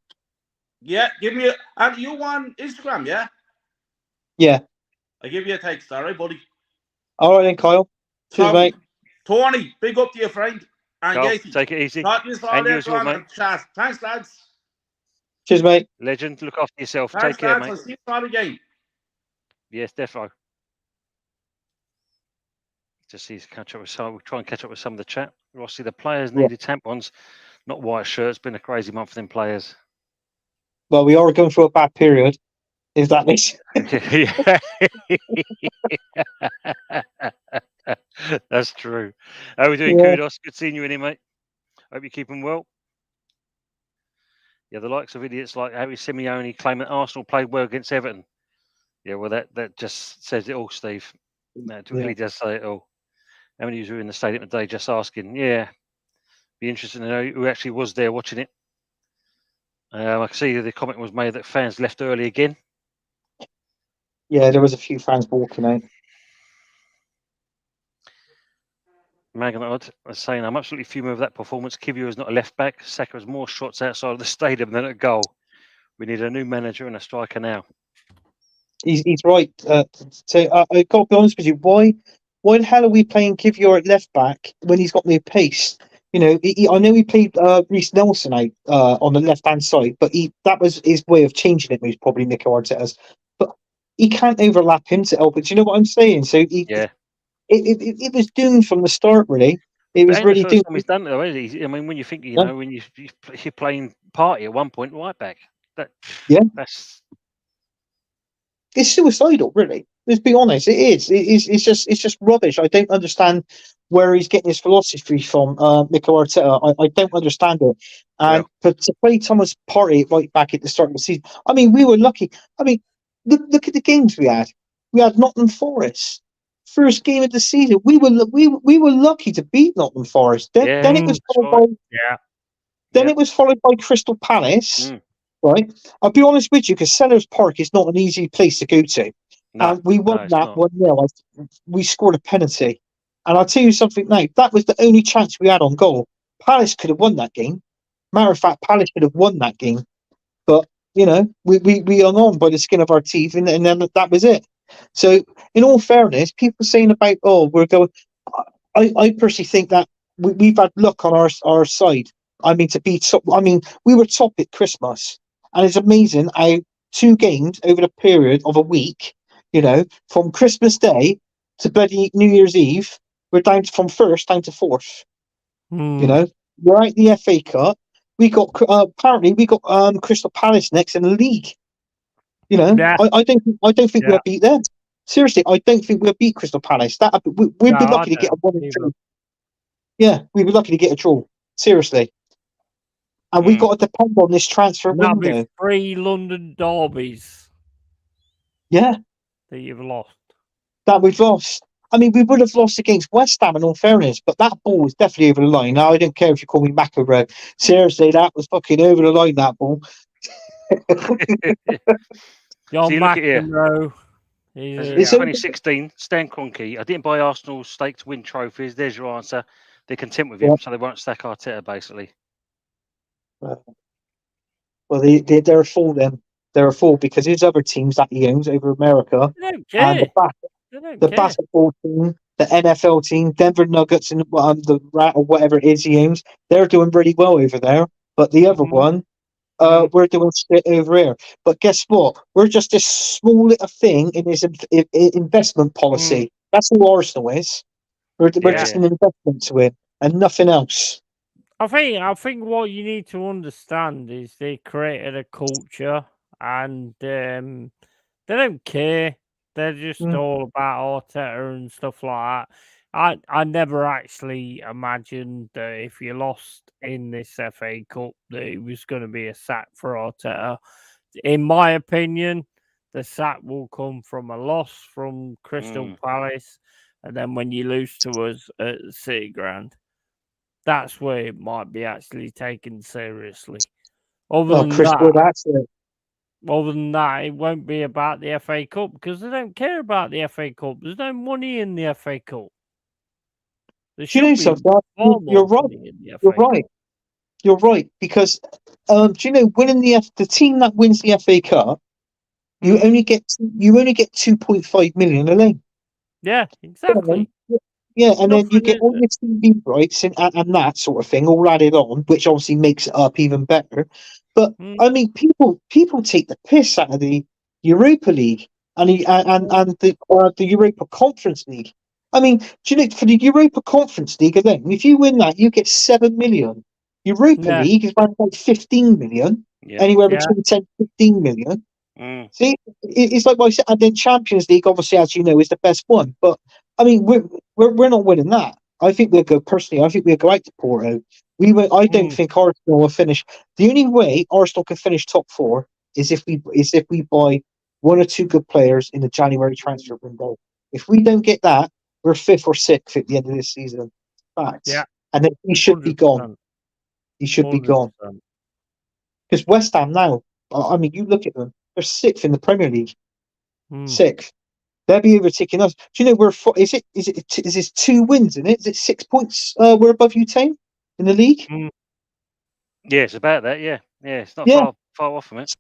Yeah, give me and you on Instagram, yeah? Yeah. I give you a text, all right, buddy? All right then, Kyle. Cheers, mate. Tony, big up to your friend. And Go, take it easy. And you as well, mate. Thanks, lads. Cheers, mate. Legend, look after yourself. Thanks, take care, lads. mate. I'll see you all again. Yes, defo. Just see catch up with some. We'll try and catch up with some of the chat. Rossi, the players needed tampons, not white shirts. Been a crazy month for them players. Well, we are going through a bad period. Is that this? That's true. How are we doing, Kudos? Good seeing you in here, mate. Hope you're keeping well. Yeah, the likes of idiots like Harry Simeone claim that Arsenal played well against Everton. Yeah, well, that just says it all, Steve. That really does say it all. How many of you were in the stadium today just asking? Yeah, Be interesting to know who actually was there watching it. I can see the comment was made that fans left early again. Yeah, there was a few fans walking out. Magnod was saying, I'm absolutely fuming with that performance. Kivio is not a left back. Saka has more shots outside of the stadium than at goal. We need a new manager and a striker now. He's right. So I got to be honest with you. Why the hell are we playing Kivio at left back when he's got no pace? You know, I know he played Reece Nelson out on the left hand side, but that was his way of changing it. Was probably Mikel Arteta's, but he can't overlap him to help it. Do you know what I'm saying? So Yeah. It was doomed from the start, really. It was ain't really the first doomed. time he's done it, though, is he? I mean, when you think, Yeah. when you're playing party at one point, right back. That's It's suicidal, really. Let's be honest. It is. It's just rubbish. I don't understand where he's getting his philosophy from, Mikel Arteta. I don't understand it. And but to play Thomas Partey right back at the start of the season, I mean, we were lucky. I mean, look at the games we had. We had Nottingham Forest. First game of the season, we were lucky to beat Nottingham Forest. Then it was followed by it was followed by Crystal Palace. Right, I'll be honest with you, because Sellers Park is not an easy place to go to. No, we won that 1-0. We scored a penalty, and I'll tell you something now. That was the only chance we had on goal. Palace could have won that game. Matter of fact, Palace could have won that game, but we hung on by the skin of our teeth, and then that was it. So, in all fairness, people saying about we're going. I personally think that we've had luck on our side. I mean, we were top at Christmas. And it's amazing how 2 games over the period of a week, from Christmas Day to bloody New Year's Eve, we're down from first down to fourth. We're out the FA Cup. We got apparently we got Crystal Palace next in the league. I don't think we'll beat them. Seriously, I don't think we'll beat Crystal Palace. We'd be lucky to get a 1-2. Yeah, we'd be lucky to get a draw. Seriously. And we've got to depend on this transfer window. Be 3 London derbies. Yeah. That you've lost. That we've lost. I mean, we would have lost against West Ham in all fairness, but that ball was definitely over the line. Now, I don't care if you call me McElroy. Seriously, that was fucking over the line, that ball. John McEnroe. It's 2016, Stan Kroenke. I didn't buy Arsenal stake to win trophies. There's your answer. They're content with him, so they won't stack Arteta, basically. Well, they're a fool then. They're a fool because his other teams that he owns over America, they don't care. And the basketball team, the NFL team, Denver Nuggets, and the Rat or whatever it is he owns, they're doing really well over there. But the other one, we're doing shit over here. But guess what? We're just this small little thing in his investment policy. That's all Arsenal is. We're just an investment to it and nothing else. I think what you need to understand is they created a culture and they don't care. They're just all about Arteta and stuff like that. I never actually imagined that if you lost in this FA Cup that it was going to be a sack for Arteta. In my opinion, the sack will come from a loss from Crystal Palace, and then when you lose to us at City Ground. That's where it might be actually taken seriously. Other than that, it won't be about the FA Cup because they don't care about the FA Cup. There's no money in the FA Cup. You're right. You're right because do you know winning the team that wins the FA Cup, you only get 2.5 million a lane. Yeah, exactly. Yeah, and then you get all your TV rights and that sort of thing all added on, which obviously makes it up even better. But I mean, people take the piss out of the Europa League and the Europa Conference League. I mean, do you know for the Europa Conference League alone, if you win that, you get 7 million. Europa League is around like 15 million, anywhere between 10 and 15 million. See, it's like what I said, and then Champions League, obviously, as you know, is the best one. But I mean, we're not winning that. I think we'll go personally. I think we'll go out to Porto. I don't think Arsenal will finish. The only way Arsenal can finish top 4 is if we buy 1 or 2 good players in the January transfer window. If we don't get that, we're 5th or 6th at the end of this season. Facts. Yeah, and then we should 100%. Be gone. He should be gone. 100%. Because West Ham now, I mean, you look at them; they're sixth in the Premier League. Mm. Sixth. They'll be overtaking us. Do you know we're? Is it 2 wins in it? Is it 6 points? We're above you, team in the league. Mm. Yeah, it's about that. Yeah, it's not Yeah. far off from it.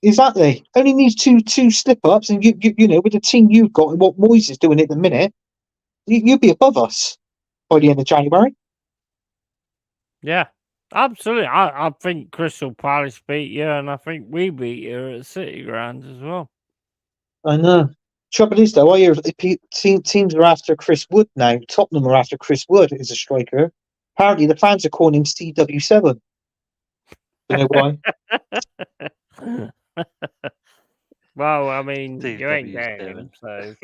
Exactly. Only needs two slip ups, and you know, with the team you've got and what Moyes is doing at the minute, you'll be above us by the end of January. Yeah, absolutely. I think Crystal Palace beat you, and I think we beat you at City Ground as well. I know. Trouble is, though, I hear teams are after Chris Wood now. Tottenham are after Chris Wood as a striker. Apparently, the fans are calling him CW7. Don't know why. Well, I mean, Steve you ain't W. getting him, so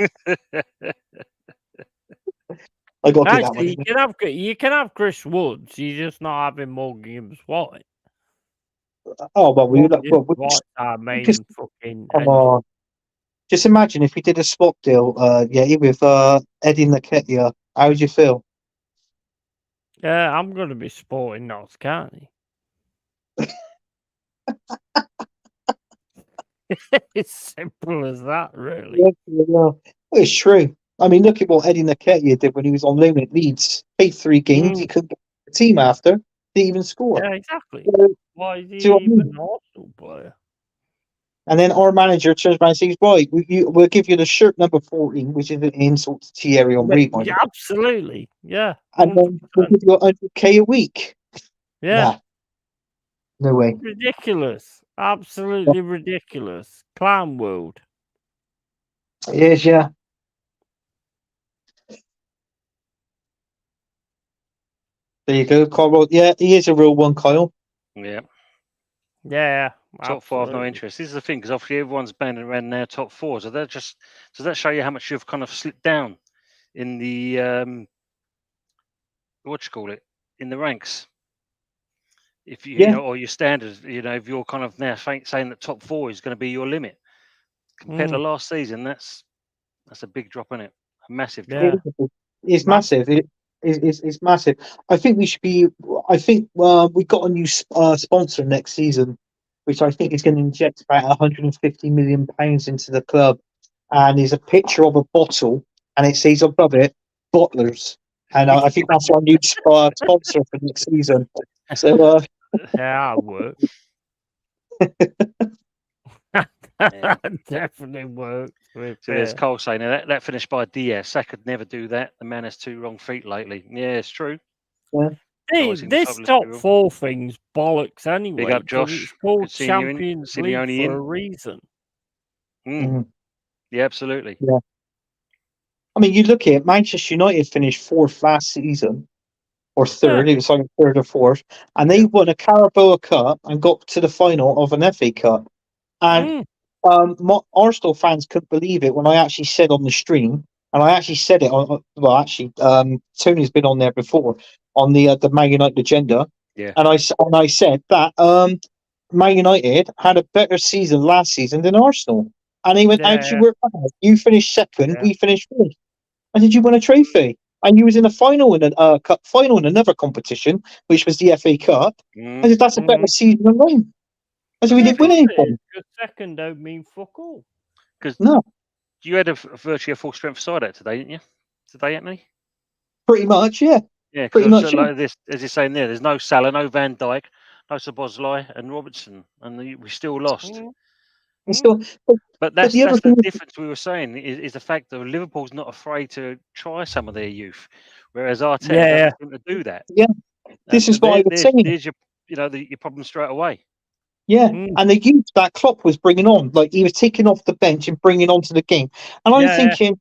I got to get that actually, one. you can have Chris Woods. You're just not having Morgan Gibbs White. Oh well, Morgan Gibbs White's our main just- fucking. come engine. on. Just imagine if we did a swap deal, with Eddie Nketiah. How would you feel? Yeah, I'm going to be supporting Notts County. It's simple as that, really. Yeah, well, it's true. I mean, look at what Eddie Nketiah did when he was on loan at Leeds. Played 3 games, he couldn't get the team after. Didn't even score. Yeah, exactly. So, Why is he do you know what I even mean? an Arsenal player? and then our manager turns around and says, "Right, we'll give you the shirt number 14, which is an insult to Thierry Henry, by the Yeah, way. absolutely. Yeah. And then we'll 100%. give you 100k a week." Yeah. Nah, no way. Ridiculous. Absolutely ridiculous. Clown world. Yes, yeah. There you go, Kyle. Yeah, he is a real one, Kyle. Yeah. Yeah. Top 4, no absolutely. interest. This is the thing, because obviously everyone's banding around now top 4. So does that show you how much you've kind of slipped down in the in the ranks? If you, Yeah. you know, or your standards, if you're kind of now saying that top 4 is going to be your limit compared to last season, that's a big drop in it, a massive drop. Yeah. It's massive. It's massive. I think we should be. I think we got a new sponsor next season, which I think is going to inject about 150 million pounds into the club. And there's a picture of a bottle, and it says above it, "Bottlers." And I think that's our new sponsor for next season. So Yeah, that works. Yeah. Definitely works. So there's Cole saying that finished by Diaz. Sack could never do that. The man has 2 wrong feet lately. Yeah, it's true. Hey, this top 4 thing's bollocks anyway. Big up, 'cause Josh. It's called Good seeing you in. Champions Simeone League for in. a reason. Yeah, absolutely. Yeah. I mean, you look at it, Manchester United finished 4th last season, or 3rd. It was like 3rd or 4th, and they won a Carabao Cup and got to the final of an FA Cup. And Arsenal fans couldn't believe it when I actually said on the stream, and I actually said it on. Well, actually, Tony's been on there before on the Man United agenda. Yeah. And I said that Man United had a better season last season than Arsenal. And he went, "How did you work that out? You finished 2nd, we finished 4th. I said, you won a trophy. And you was in a final in a cup final in another competition, which was the FA Cup. I said, that's a better season than mine. I said, we didn't win anything. Because 2nd don't mean fuck all. Because No, you had virtually a full strength side out today, didn't you? Today, Anthony? pretty much, yeah. Yeah, Pretty because much, like this, as you're saying there, there's no Salah, no Van Dijk, no Szoboszlai and Robertson, and we still lost. And still, But that's the other the thing is- difference we were saying is the fact that Liverpool's not afraid to try some of their youth, whereas Arteta doesn't seem to do that. Yeah, this is what I was saying. There's your your problem straight away. Yeah, and the youth that Klopp was bringing on, like he was taking off the bench and bringing onto the game. And I'm thinking,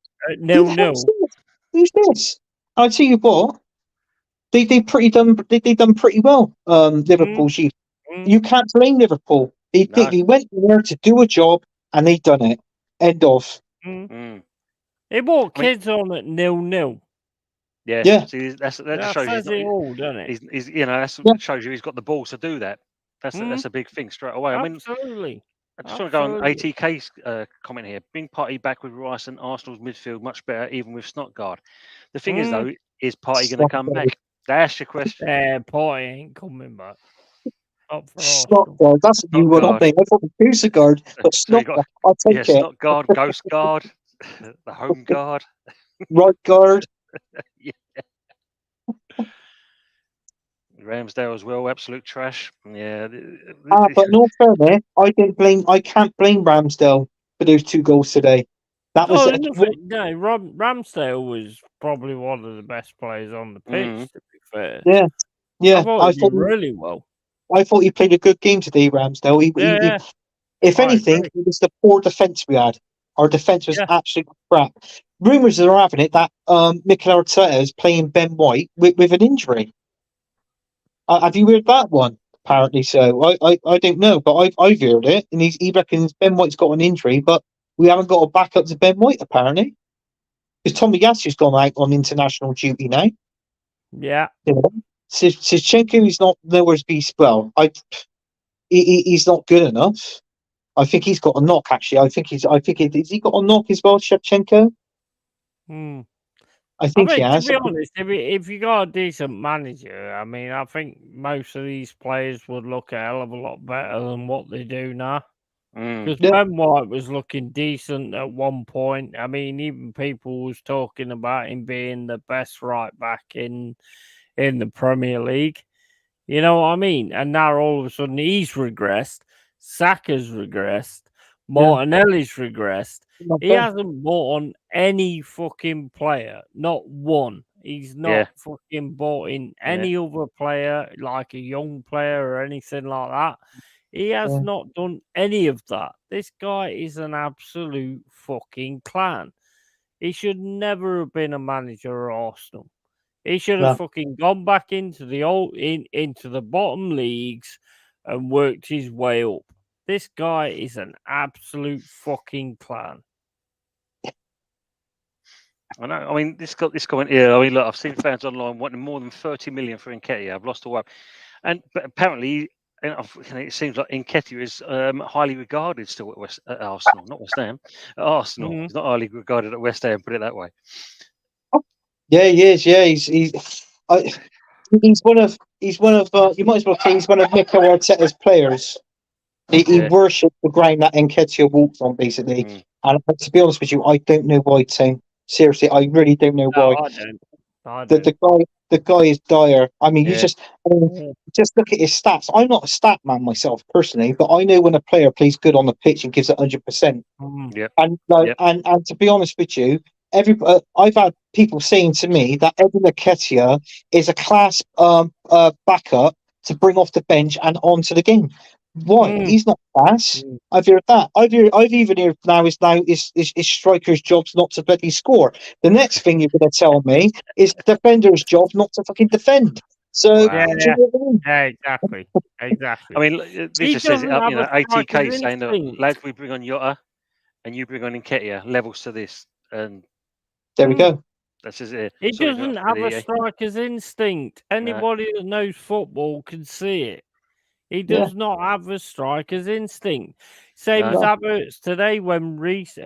who's this? I tell you what, they done pretty well. Liverpool's youth. You can't blame Liverpool. They went there to do a job and they done it. End of. He brought kids on at 0-0. Yeah. See, that just shows says you. It all, doesn't it? He's that shows you he's got the balls to do that. That's a big thing straight away. Absolutely. I just want to go on ATK's comment here. Being Partey back with Rice, and Arsenal's midfield much better, even with Snodgaard. The thing is, though, is Partey going to come back? That's your question. Party ain't coming back. Not for Snot Arsenal. guard. That's a new one, Guard. I thought it was a guard, but So you snot got guard. I'll take it. Snot guard, ghost guard, the home guard. Right guard. Ramsdale as well, absolute trash. Yeah. But in all fairness, I can't blame Ramsdale for those 2 goals today. That was No, Ramsdale was probably one of the best players on the pitch. To be fair, yeah. I thought he did really well. I thought he played a good game today, Ramsdale. If anything, it was the poor defence we had. Our defence was absolute crap. Rumours are having it that Mikel Arteta is playing Ben White with an injury. Have you heard that one? Apparently so. I don't know, but I've heard it, and he reckons Ben White's got an injury, but we haven't got a backup to Ben White apparently, because Tommy Yasu's gone out on international duty now. Yeah. You know? Zinchenko is not nowhere to be. Well, he's not good enough. I think he's got a knock. Actually, has he got a knock as well, Shevchenko? I think he has. To be honest, if you got a decent manager, I mean, I think most of these players would look a hell of a lot better than what they do now. Because Ben White was looking decent at one point. I mean, even people was talking about him being the best right back in the Premier League. You know what I mean? And now all of a sudden he's regressed. Saka's regressed. Martinelli's regressed. He hasn't bought on any fucking player. Not one. He's not fucking bought in any other player, like a young player or anything like that. He has not done any of that. This guy is an absolute fucking clown. He should never have been a manager at Arsenal. He should have fucking gone back into the bottom leagues and worked his way up. This guy is an absolute fucking clown. I know. I mean, this comment here. I mean, look, I've seen fans online wanting more than 30 million for Nketiah. I've lost a wife, but apparently, it seems like Nketiah is highly regarded still at Arsenal, not West Ham. At Arsenal, he's not highly regarded at West Ham. Put it that way. Yeah, he is. Yeah, he's one of. You might as well say he's one of Mikel Arteta's players. He worshipped the ground that Nketiah walks on, basically. And to be honest with you, I don't know why, Tim. Seriously, I really don't know why. I don't. The guy is dire. I mean, just look at his stats. I'm not a stat man myself personally, but I know when a player plays good on the pitch and gives it 100%. And to be honest with you, I've had people saying to me that Evan Nketiah is a class backup to bring off the bench and onto the game. Why? He's not class. I've heard that. I've even heard now his striker's job's not to bloody score. The next thing you're going to tell me is defender's job not to fucking defend. So exactly. I mean, this just says it up. 80k saying that lads, we bring on Jota and you bring on Nketiah, levels to this, and there we go. That's just it. He doesn't have a striker's instinct. Anybody that knows football can see it. He does not have a striker's instinct. Same as Havertz today when Reece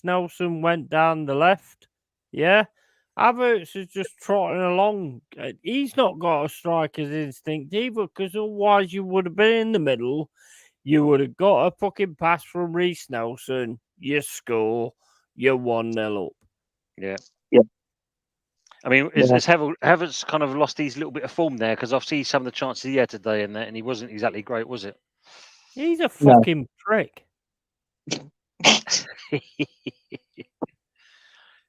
Nelson went down the left. Yeah, Havertz is just trotting along. He's not got a striker's instinct either, because otherwise you would have been in the middle. You would have got a fucking pass from Reece Nelson. You score. You're 1-0 up. Yeah. I mean, Yeah. Havertz kind of lost his little bit of form there, because I've seen some of the chances he had today and he wasn't exactly great, was it? He's a fucking prick.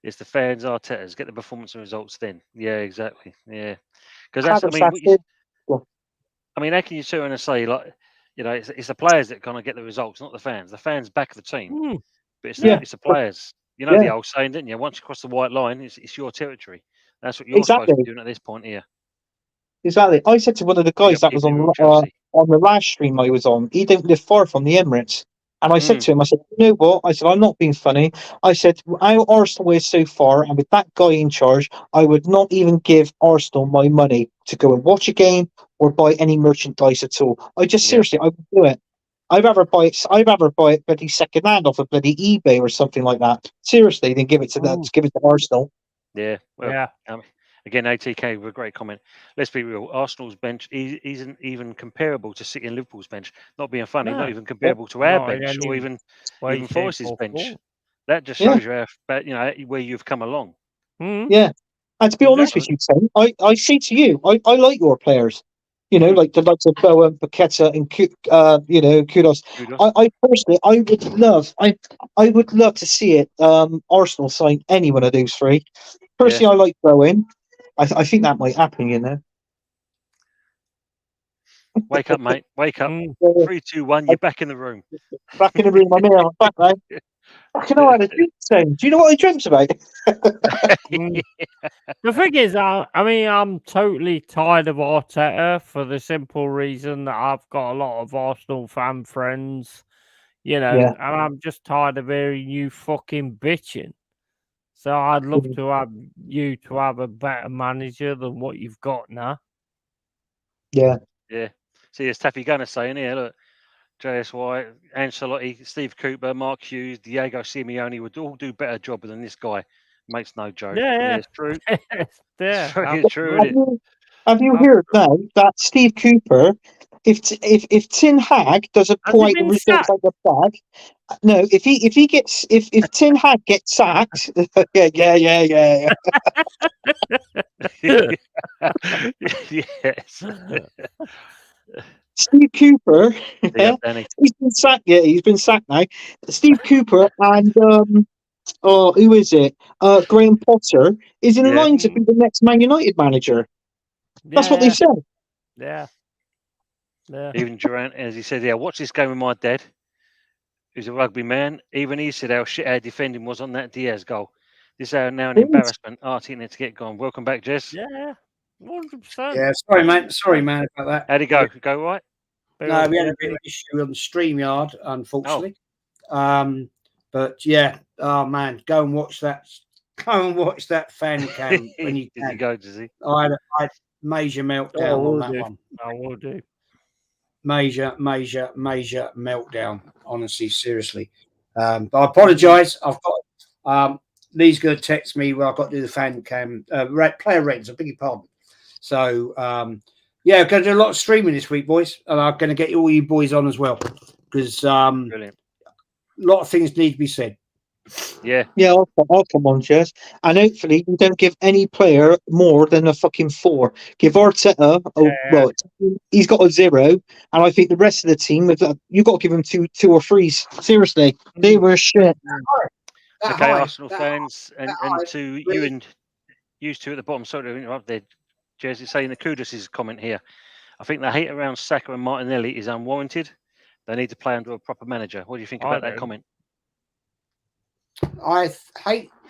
It's the fans, Arteta's get the performance and results then. Yeah, exactly. Yeah, because that's. I mean, how can you sit and say, like, you know, it's the players that kind of get the results, not the fans. The fans back the team, but it's the players. You know the old saying, didn't you? Once you cross the white line, it's your territory. That's what you're supposed to be doing at this point here. Exactly. I said to one of the guys that was on the last stream I was on, he didn't live far from the Emirates. And I said to him, I said, you know what? I said, I'm not being funny. I said, how Arsenal is so far, and with that guy in charge, I would not even give Arsenal my money to go and watch a game or buy any merchandise at all. Seriously, I would do it. I'd rather buy it bloody second hand off of bloody eBay or something like that. Seriously, than give it to Arsenal. Yeah. Well, Again, ATK with a great comment. Let's be real. Arsenal's bench isn't even comparable to City and Liverpool's bench. Not being funny, No. not even comparable to our Not in bench or any even way, shape, Forest's or bench. form. That just Yeah. shows you how, where you've come along. Mm. Yeah. And to be honest with you, Tim, I say to you, I like your players. You know, like the likes of Bowen, Paqueta, and Kudos. I personally, I would love to see it. Arsenal sign any one of those three. Personally, I like Bowen. I think that might happen. You know. Wake up, mate. Wake up. Mm. 3, 2, 1. You're back in the room. Back in the room. I'm here. I'm back now. I know how to dream. Do you know what I dreamt about? Mm. The thing is, I'm totally tired of Arteta for the simple reason that I've got a lot of Arsenal fan friends, Yeah. and I'm just tired of hearing you fucking bitching. So I'd love to have you to have a better manager than what you've got now. Yeah. Yeah. See, as Taffy Gunner saying here, look, JS White, Ancelotti, Steve Cooper, Mark Hughes, Diego Simeone would all do better job than this guy. Makes no joke. Yeah. It's true. Yeah, It's very that's true, true. isn't it? Have you heard now that Steve Cooper, if Ten Hag doesn't Has pull he out the been results sacked? out the bag, no, if Ten Hag gets sacked, yeah. Yes. Steve Cooper, Yeah, Danny. he's been sacked. Yeah, he's been sacked now. Steve Cooper and who is it? Graham Potter is in Yeah. line to be the next Man United manager. That's what they said. Yeah. Even Durant, as he said, watch this game with my dad, who's a rugby man. Even he said how shit our defending was on that Diaz goal. This is now an embarrassment. Artie needs to get gone. Welcome back, Jess. Yeah. 100%. Yeah, sorry, mate. Sorry, man, about that. How'd it go? Go right? No, we had a bit of an issue on the StreamYard, unfortunately. But yeah, oh man, go and watch that. Go and watch that fan cam when you can. Did he go? Does he? I had major meltdown on that one. I will do. Major meltdown. Honestly, seriously. But I apologise. I've got Lee's going to text me where I've got to do the fan cam player ratings. I beg your pardon. So yeah, I'm going to do a lot of streaming this week, boys, and I'm going to get all you boys on as well because Brilliant. a lot of things need to be said. Yeah. Yeah, I'll come on, Jess. And hopefully you don't give any player more than a fucking 4. Give Arteta, well, he's got a 0, and I think the rest of the team, you've got to give them 2 or 3s. Seriously, they were shit. Okay, Arsenal fans, and to you and used to at the bottom. Sorry to interrupt there, Jez. It's saying the Kudus' comment here. I think the hate around Saka and Martinelli is unwarranted. They need to play under a proper manager. What do you think about that comment? I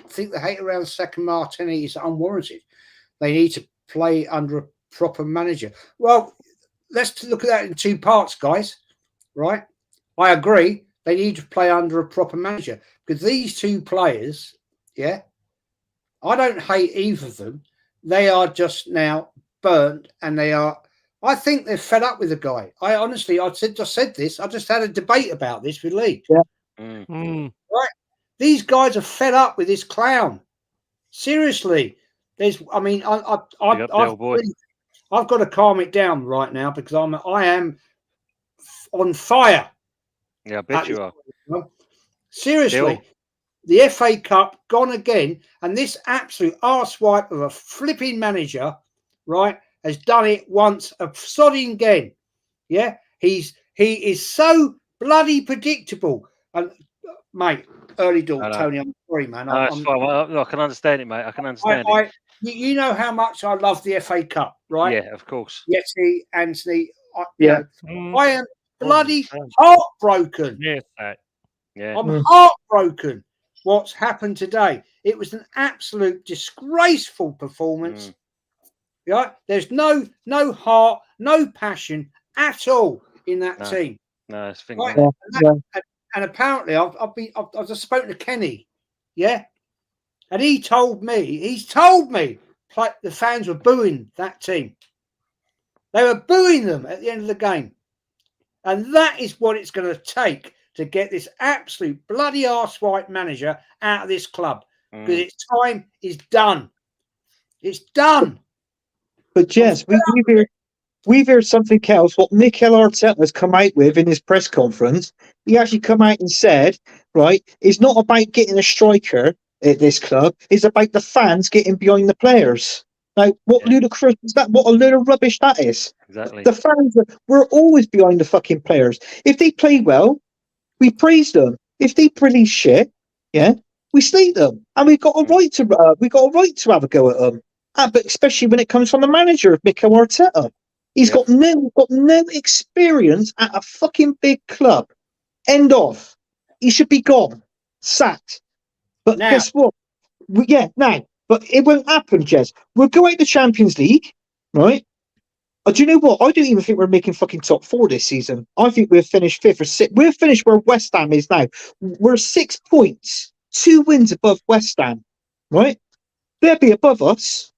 think the hate around Saka and Martinelli is unwarranted. They need to play under a proper manager. Well, let's look at that in 2 parts, guys. Right? I agree. They need to play under a proper manager because these 2 players, I don't hate either of them. They are just now burnt, and I think they're fed up with the guy. I said this. I just had a debate about this with Lee. Yeah. Right. These guys are fed up with this clown. Seriously. I've got to calm it down right now because I am on fire. Yeah, I bet you are. Seriously. The FA Cup gone again, and this absolute arsewipe of a flipping manager, right, has done it once, a sodding again. Yeah, he is so bloody predictable. And mate, early door, Tony, I'm sorry, man. It's fine. I can understand it, mate. I can understand it. You know how much I love the FA Cup, right? Yeah, of course. Yeti, Anthony, Yeah. I am bloody heartbroken. Yes, I'm heartbroken. What's happened today? It was an absolute disgraceful performance. Yeah, there's no heart, no passion at all in that team. No, it's right? And apparently, I've just spoken to Kenny, and he's told me, the fans were booing that team. They were booing them at the end of the game, and that is what it's going to take to get this absolute bloody arsewhite manager out of this club because its time is done. It's done. But Jess, we've heard something else. What Mikel Arteta has come out with in his press conference, he actually come out and said, right, it's not about getting a striker at this club. It's about the fans getting behind the players. Now, what ludicrous is that? What a load of rubbish that is. Exactly. The fans, we're always behind the fucking players. If they play well, we praise them. If they play shit, we slate them, and we've got a right to have a go at them. But especially when it comes from the manager of Mikel Arteta, he's got no experience at a fucking big club. End of. He should be gone, sacked. But Now- guess what? But it won't happen, Jez. We'll go out the Champions League, right? Do you know what? I don't even think we're making fucking top 4 this season. I think we'll finish 5th or 6th. We'll finish where West Ham is now. We're 6 points, 2 wins above West Ham, right? They'll be above us.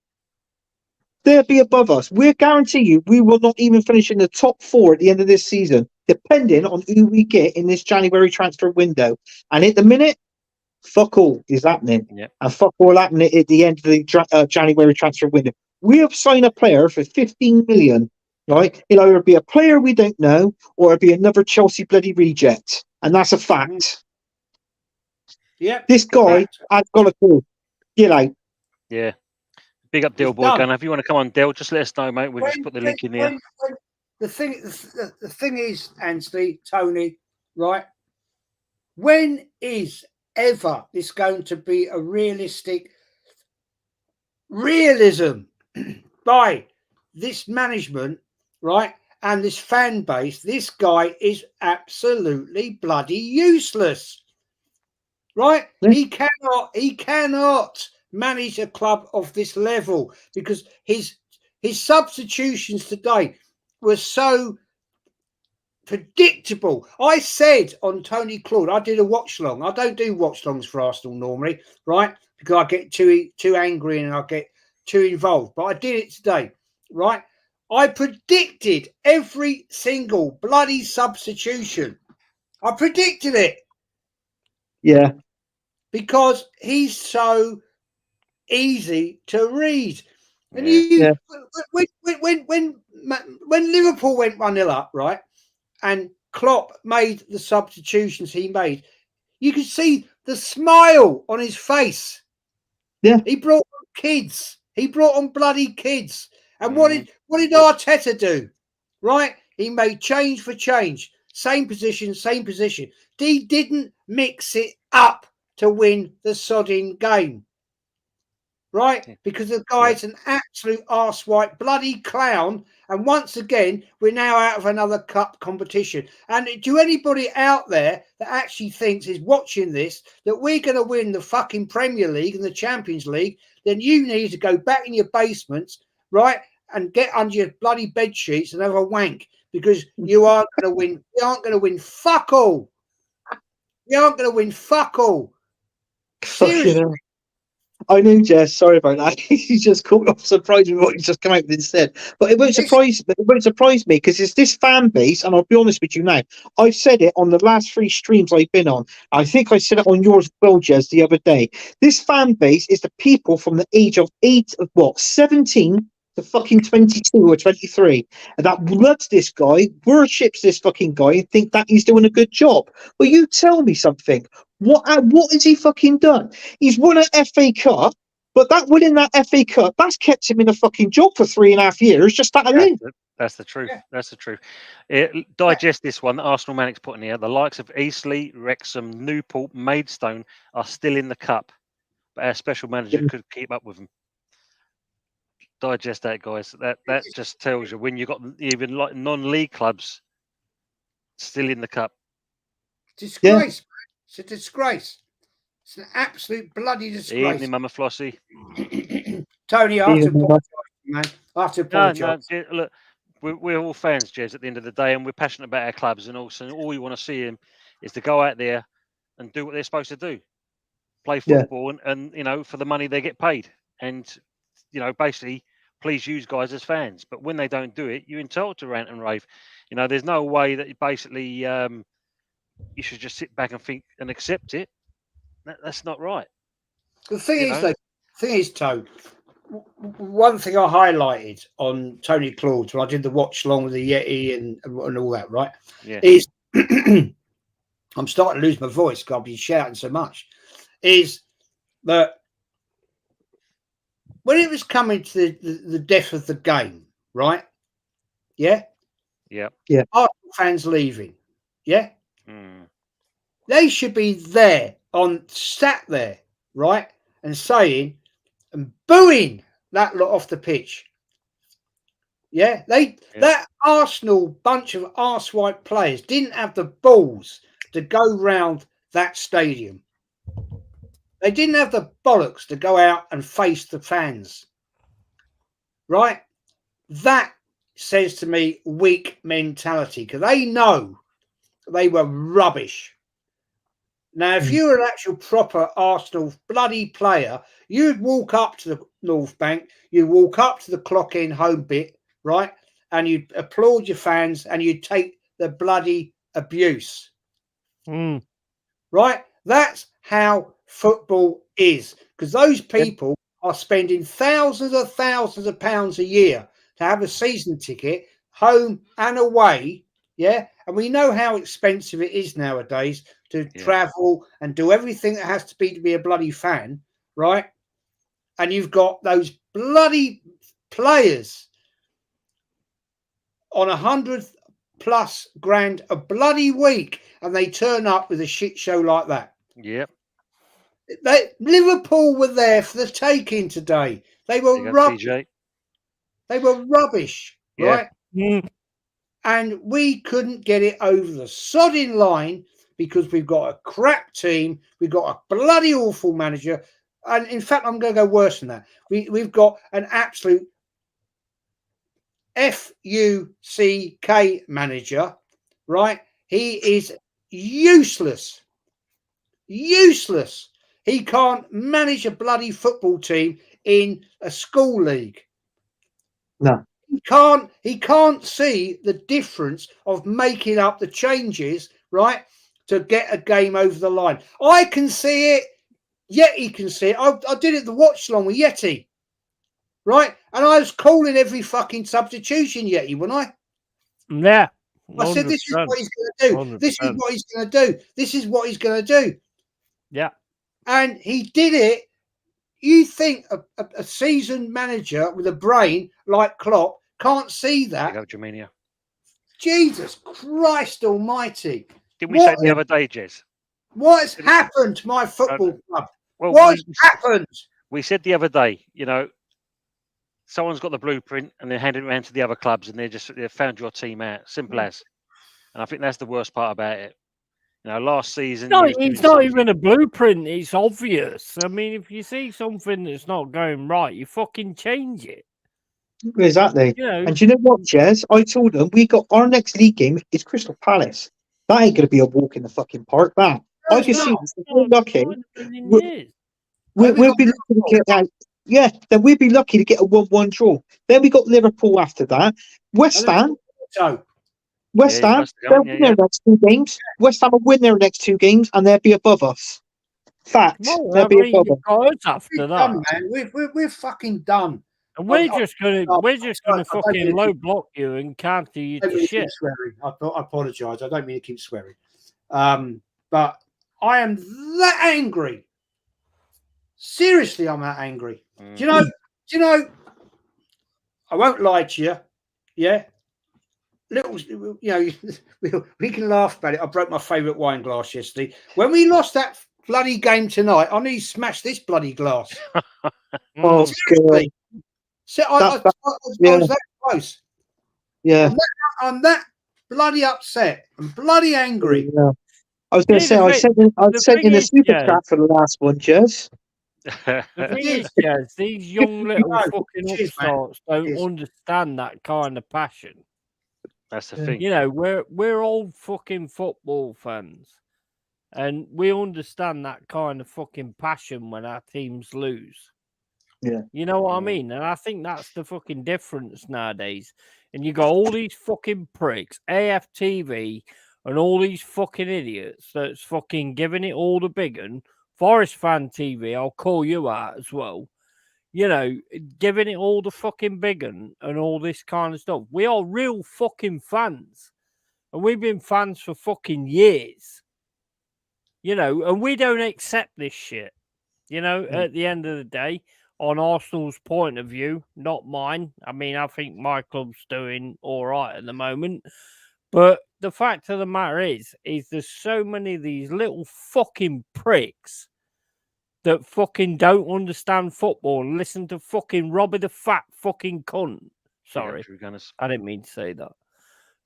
They'll be above us. We'll guarantee you we will not even finish in the top 4 at the end of this season, depending on who we get in this January transfer window. And at the minute, fuck all is happening. Yep. And fuck all happening at the end of the January transfer window. We'll sign a player for 15 million, right? It'll either be a player we don't know or it'll be another Chelsea bloody reject. And that's a fact. Yep. This guy has got a clue. Yeah. Big up Del It's Boy done. Gunner. If you want to come on, Del, just let us know, mate. We'll just put the link in there. The thing is, Ansley, Tony, right? When is ever this going to be a realistic realism by this management, right? And this fan base? This guy is absolutely bloody useless, right? Yeah. He cannot manage a club of this level because his substitutions today were so predictable. I said on Tony Claude, I did a watch long. I don't do watch longs for Arsenal normally, right? Because I get too angry and I get too involved. But I did it today, right? I predicted every single bloody substitution. I predicted it. Yeah. Because he's so easy to read. And when Liverpool went 1-0 up, right, and Klopp made the substitutions he made, you could see the smile on his face. Yeah. He brought on kids. He brought on bloody kids. And what did Arteta do? Right? He made change for change. Same position, same position. He didn't mix it up to win the sodding game. Right? Because the guy's an absolute arse-white bloody clown. And once again, we're now out of another cup competition. And to anybody out there that actually thinks is watching this, that we're going to win the fucking Premier League and the Champions League, then you need to go back in your basements, right? And get under your bloody bed sheets and have a wank. Because you aren't going to win. You aren't going to win fuck all. You aren't going to win fuck all. Seriously. I knew, Jess. Sorry about that. You just caught me off surprise with what you just come out with instead. But it won't surprise. It won't surprise me because it's this fan base, and I'll be honest with you now. I've said it on the last 3 streams I've been on. I think I said it on yours, as well, Jess, the other day. This fan base is the people from the age of 17 to fucking 22 or 23, and that loves this guy, worships this fucking guy, and think that he's doing a good job. Well, you tell me something. What has he fucking done? He's won an FA Cup, but that winning that FA Cup, that's kept him in a fucking job for 3.5 years. Just that in. That's the truth. Yeah. That's the truth. Digest this one. Arsenal Manic's putting here. The likes of Eastleigh, Wrexham, Newport, Maidstone are still in the cup, but our special manager could keep up with them. Digest that, guys. That just tells you when you got even like non-league clubs still in the cup. Disgrace. It's a disgrace. It's an absolute bloody disgrace. Evening, Mama Flossie. Tony, I have to apologise, man. I have to apologise. No, look, we're all fans, Jez, at the end of the day, and we're passionate about our clubs, and also all you want to see them is to go out there and do what they're supposed to do, play football, and for the money they get paid, and basically please use guys as fans. But when they don't do it, you're entitled to rant and rave. There's no way that basically you should just sit back and think and accept it. That's not right. The thing is, Toad, one thing I highlighted on Tony Claude when I did the watch along with the Yeti and all that, right? Yeah. Is I'm starting to lose my voice because I've been shouting so much. Is that when it was coming to the death of the game, right? Yeah. Yep. Yeah. Arsenal fans leaving. Yeah. Mm. They should be there sat there, right, and saying and booing that lot off the pitch. Yeah, that Arsenal bunch of arse-white players didn't have the balls to go round that stadium. They didn't have the bollocks to go out and face the fans. Right? That says to me weak mentality because they know they were rubbish. Now, if you were an actual proper Arsenal bloody player, you'd walk up to the North Bank, you'd walk up to the clock in home bit, right? And you'd applaud your fans and you'd take the bloody abuse. Right? That's how football is. Because those people are spending thousands of pounds a year to have a season ticket, home and away. Yeah. And we know how expensive it is nowadays to travel and do everything that has to be a bloody fan. Right. And you've got those bloody players on 100+ grand a bloody week, and they turn up with a shit show like that. Yep. Liverpool were there for the taking today. They were rubbish. They were rubbish, right? And we couldn't get it over the sodding line because we've got a crap team. We've got a bloody awful manager. And in fact, I'm going to go worse than that. We've got an absolute FUCK manager, right? He is useless. Useless. He can't manage a bloody football team in a school league. No. He can't see the difference of making up the changes, right, to get a game over the line. I can see it. Yeti can see it. I did it the watch along with Yeti. Right? And I was calling every fucking substitution, Yeti, wasn't I? Yeah. 100%. I said, this is what he's going to do. 100%. This is what he's going to do. This is what he's going to do. Yeah. And he did it. You think a seasoned manager with a brain like Klopp can't see that? Jesus Christ almighty. Didn't we say the other day, Jez? What has happened to my football club? Well, what's happened? We said the other day, you know, someone's got the blueprint and they're handing it around to the other clubs and they've found your team out. Simple as. And I think that's the worst part about it. You know, last season... No, it's not even a blueprint. It's obvious. I mean, if you see something that's not going right, you fucking change it. Exactly. You know, and do you know what, Jez? I told them we got our next league game is Crystal Palace. That ain't going to be a walk in the fucking park. That. I just see this. We're lucky. We'll be lucky to get out. Yeah, then we'd be lucky to get a 1-1 draw. Then we got Liverpool after that. West Ham. West Ham, they'll win their next 2 games. West Ham will win their next 2 games and they'll be above us. Fact. They'll be above us. After that, done, man. We're fucking done. And we're just gonna fucking low block you and counter you to shit. Swearing. I apologise. I don't mean to keep swearing. But I am that angry. Seriously, I'm that angry. Do you know? I won't lie to you. Yeah. Little, you know, we can laugh about it. I broke my favourite wine glass yesterday. When we lost that bloody game tonight, I nearly smashed this bloody glass. Oh, seriously. So I was that close. Yeah. I'm that bloody upset. I'm bloody angry. Yeah. I was going to say, I sent in the super chat for the last one, Jez. The thing is, Jez, these young little fucking upstarts don't understand that kind of passion. That's the thing. You know, we're old fucking football fans, and we understand that kind of fucking passion when our teams lose. Yeah. You know what I mean? And I think that's the fucking difference nowadays. And you got all these fucking pricks, AFTV, and all these fucking idiots that's fucking giving it all the big un. Forest Fan TV, I'll call you out as well. you know, giving it all the fucking big and all this kind of stuff. We are real fucking fans. And we've been fans for fucking years. You know, and we don't accept this shit. You know, at the end of the day, on Arsenal's point of view, not mine. I mean, I think my club's doing all right at the moment. But the fact of the matter is there's so many of these little fucking pricks that fucking don't understand football and listen to fucking Robbie the fat fucking cunt. Sorry, I didn't mean to say that.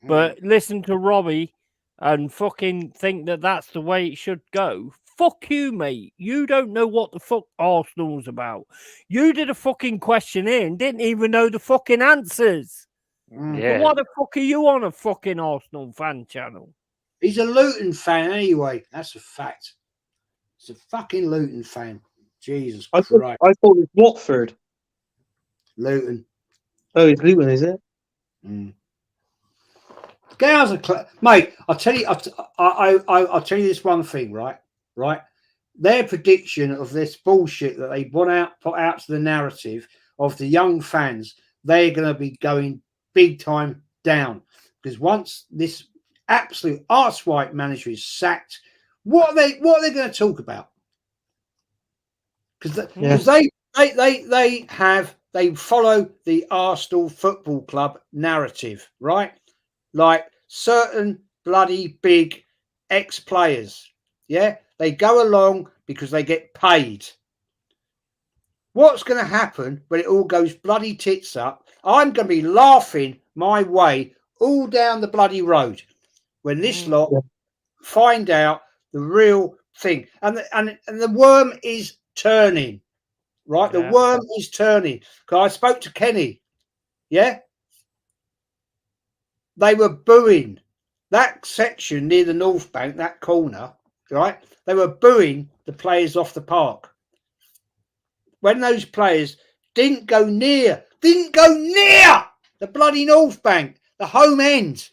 But listen to Robbie and fucking think that that's the way it should go. Fuck you, mate. You don't know what the fuck Arsenal's about. You did a fucking questionnaire and didn't even know the fucking answers. Yeah. So what the fuck are you on a fucking Arsenal fan channel? He's a Luton fan anyway. That's a fact. He's a fucking Luton fan. Jesus Christ. I thought it was Watford. Luton. Oh, it's Luton, is it? Gales are mate. I'll tell you. I'll tell you this one thing, right? Right. Their prediction of this bullshit that they put out to the narrative of the young fans, they're going to be going big time down, because once this absolute arse-white manager is sacked, what are they going to talk about? Because they follow the Arsenal Football Club narrative, right? Like certain bloody big ex-players, yeah, they go along because they get paid. What's going to happen when it all goes bloody tits up? I'm going to be laughing my way all down the bloody road when this lot find out the real thing. And the worm is turning, right? Yeah. The worm is turning. Because I spoke to Kenny, yeah? They were booing that section near the North Bank, that corner, right? They were booing the players off the park. When those players didn't go near the bloody North Bank, the home end.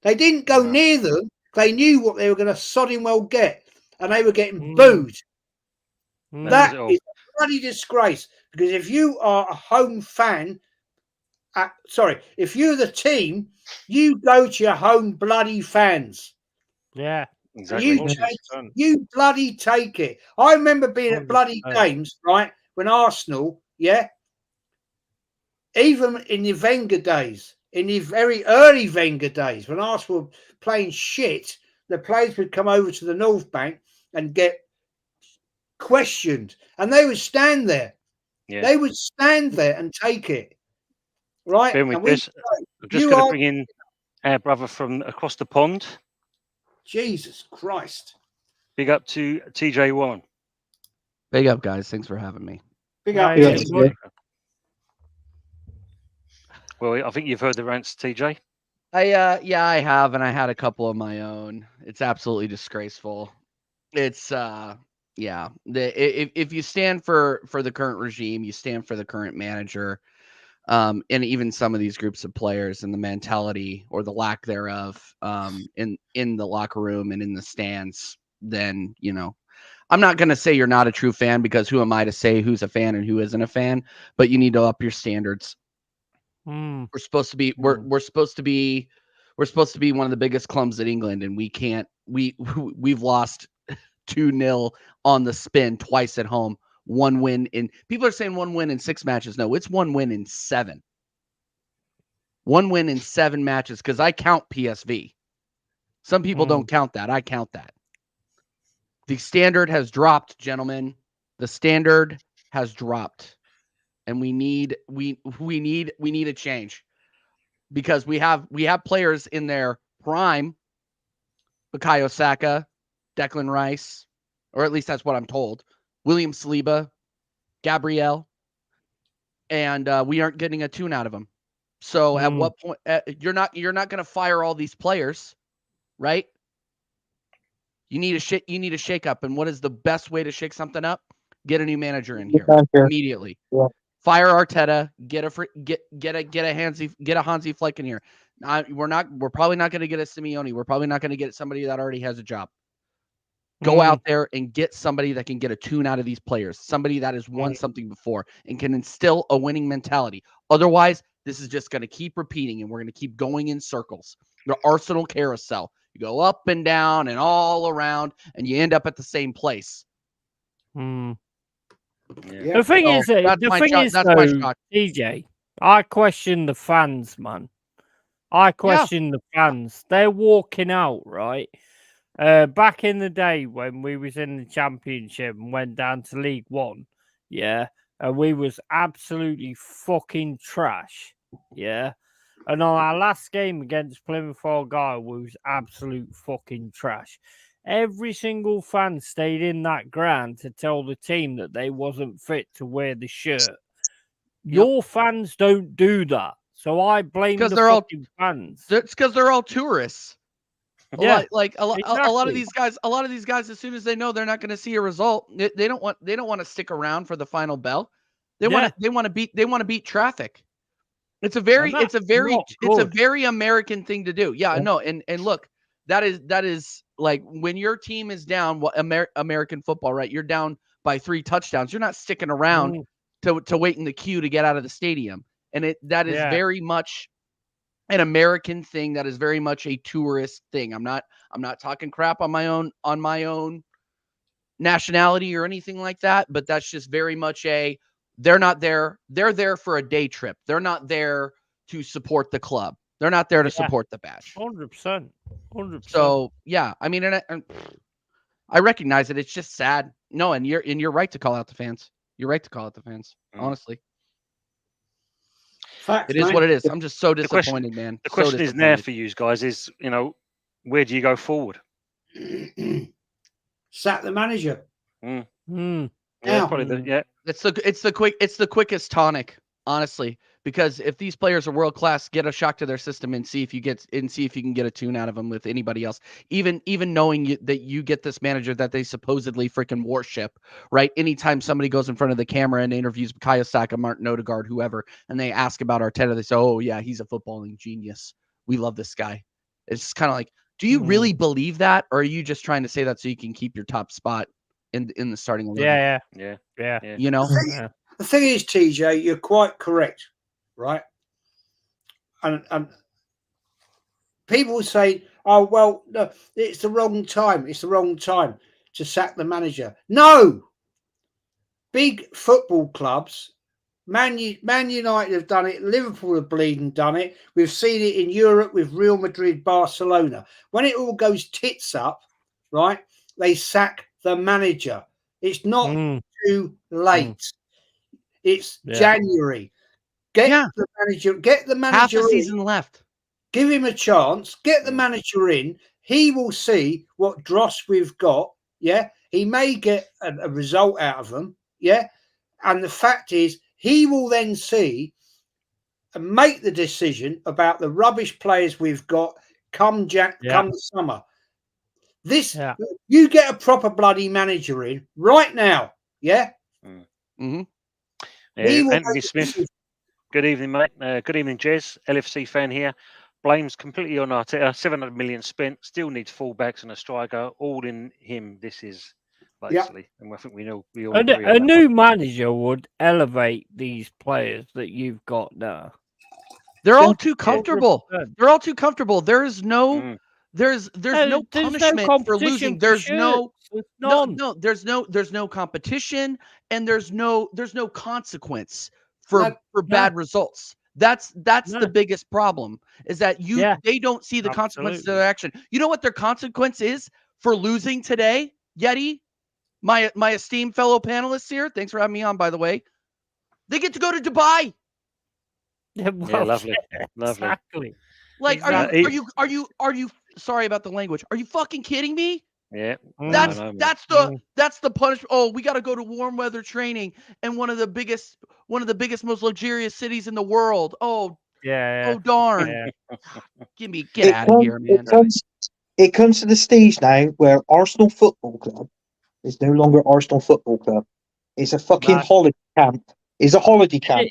They didn't go near them. They knew what they were going to sodding well get, and they were getting booed. That is a bloody disgrace, because if you are a home fan, if you're the team, you go to your home bloody fans. Yeah. Exactly. You bloody take it. I remember being at bloody games, right, when Arsenal, yeah, even in the Wenger days, in the very early Wenger days, when Arsenal were playing shit, the players would come over to the North Bank and get questioned, and they would stand there. Yeah. They would stand there and take it. Right? I'm just going to bring in our brother from across the pond. Jesus Christ. Big up to TJ1. Big up, guys. Thanks for having me. Big up. Well, I think you've heard the rants, TJ. I have, and I had a couple of my own. It's absolutely disgraceful. It's if you stand for the current regime, you stand for the current manager, and even some of these groups of players and the mentality or the lack thereof in the locker room and in the stands, then I'm not going to say you're not a true fan, because who am I to say who's a fan and who isn't a fan? But you need to up your standards. We're supposed to be we're supposed to be one of the biggest clubs in England, and we can't. We've lost 2-0 on the spin twice at home. One win in, people are saying 1 win in 6 matches. No, it's 1 win in 7. 1 win in 7 matches, because I count PSV. Some people don't count that. I count that. The standard has dropped, gentlemen. The standard has dropped, and we need a change, because we have players in their prime. Bukayo Saka, Declan Rice, or at least that's what I'm told. William Saliba, Gabriel, and we aren't getting a tune out of them. So at what point you're not going to fire all these players, right? You need a shake up, and what is the best way to shake something up? Get a new manager in here immediately. Yeah. Fire Arteta. Get a Hansi Flick in here. We're probably not going to get a Simeone. We're probably not going to get somebody that already has a job. Go out there and get somebody that can get a tune out of these players, somebody that has won something before and can instill a winning mentality. Otherwise, this is just going to keep repeating and we're going to keep going in circles. The Arsenal carousel. You go up and down and all around and you end up at the same place. Yeah. Yeah. The thing is, that's my shot. TJ, I question the fans, man. I question the fans. They're walking out, right? Back in the day when we was in the Championship and went down to League One, we was absolutely fucking trash, and on our last game against Plymouth Argyle, we was absolute fucking trash. Every single fan stayed in that ground to tell the team that they wasn't fit to wear the shirt. Your fans don't do that, so I blame the fucking fans. It's because they're all tourists. Yeah, like a lot of these guys. A lot of these guys, as soon as they know they're not going to see a result, they don't want to stick around for the final bell. They want to beat traffic. It's a very American thing to do. Yeah, I know. And look, that is like when your team is down, American football, right? You're down by 3 touchdowns. You're not sticking around to wait in the queue to get out of the stadium. And that is very much an American thing. That is very much a tourist thing. I'm not talking crap on my own nationality or anything like that, but that's just very much they're not there. They're there for a day trip. They're not there to support the club. They're not there to support the badge. 100%. So yeah, I mean, and I recognize it. It's just sad. No, and you're right to call out the fans. You're right to call out the fans. Honestly, Facts, it is what it is. I'm just so disappointed, man. The question is now for you guys is, where do you go forward? Sack the manager. Yeah, probably. It's the quickest tonic, honestly. Because if these players are world class, get a shock to their system and see if you can get a tune out of them with anybody else. Even knowing that you get this manager that they supposedly freaking worship, right? Anytime somebody goes in front of the camera and interviews Kaya Saka, Martin Odegaard, whoever, and they ask about Arteta, they say, "Oh yeah, he's a footballing genius. We love this guy." It's kind of like, do you really believe that, or are you just trying to say that so you can keep your top spot in the starting 11? Yeah. You know, the thing is, TJ, you're quite correct. Right, and people say, "Oh well, no, it's the wrong time. It's the wrong time to sack the manager." No, big football clubs, Man United have done it. Liverpool have bleeding done it. We've seen it in Europe with Real Madrid, Barcelona. When it all goes tits up, right, they sack the manager. It's not too late. It's January. Get the manager. Half the season left. Give him a chance. Get the manager in. He will see what dross we've got. Yeah, he may get a result out of them. Yeah, and the fact is, he will then see and make the decision about the rubbish players we've got come the summer. You get a proper bloody manager in right now. Yeah. Anthony Smith. Good evening, mate. Good evening, Jez. LFC fan here. Blames completely on Arteta. 700 million spent. Still needs fullbacks and a striker. All in him. This is basically, and I think we all agree a new manager would elevate these players that you've got now. They're all too comfortable. They're all too comfortable. There's no punishment for losing. There's no competition, and there's no consequence for bad results. That's the biggest problem, is that they don't see the consequences of their action. You know what their consequence is for losing today, Yeti? My esteemed fellow panelists here. Thanks for having me on, by the way. They get to go to Dubai. Lovely. Exactly. Like, are you sorry about the language? Are you fucking kidding me? Yeah. That's the punishment. Oh, we got to go to warm weather training and one of the biggest, most luxurious cities in the world. Oh, oh darn. Get out of here, man. It comes to the stage now where Arsenal Football Club is no longer Arsenal Football Club. It's a fucking holiday camp. It's a holiday camp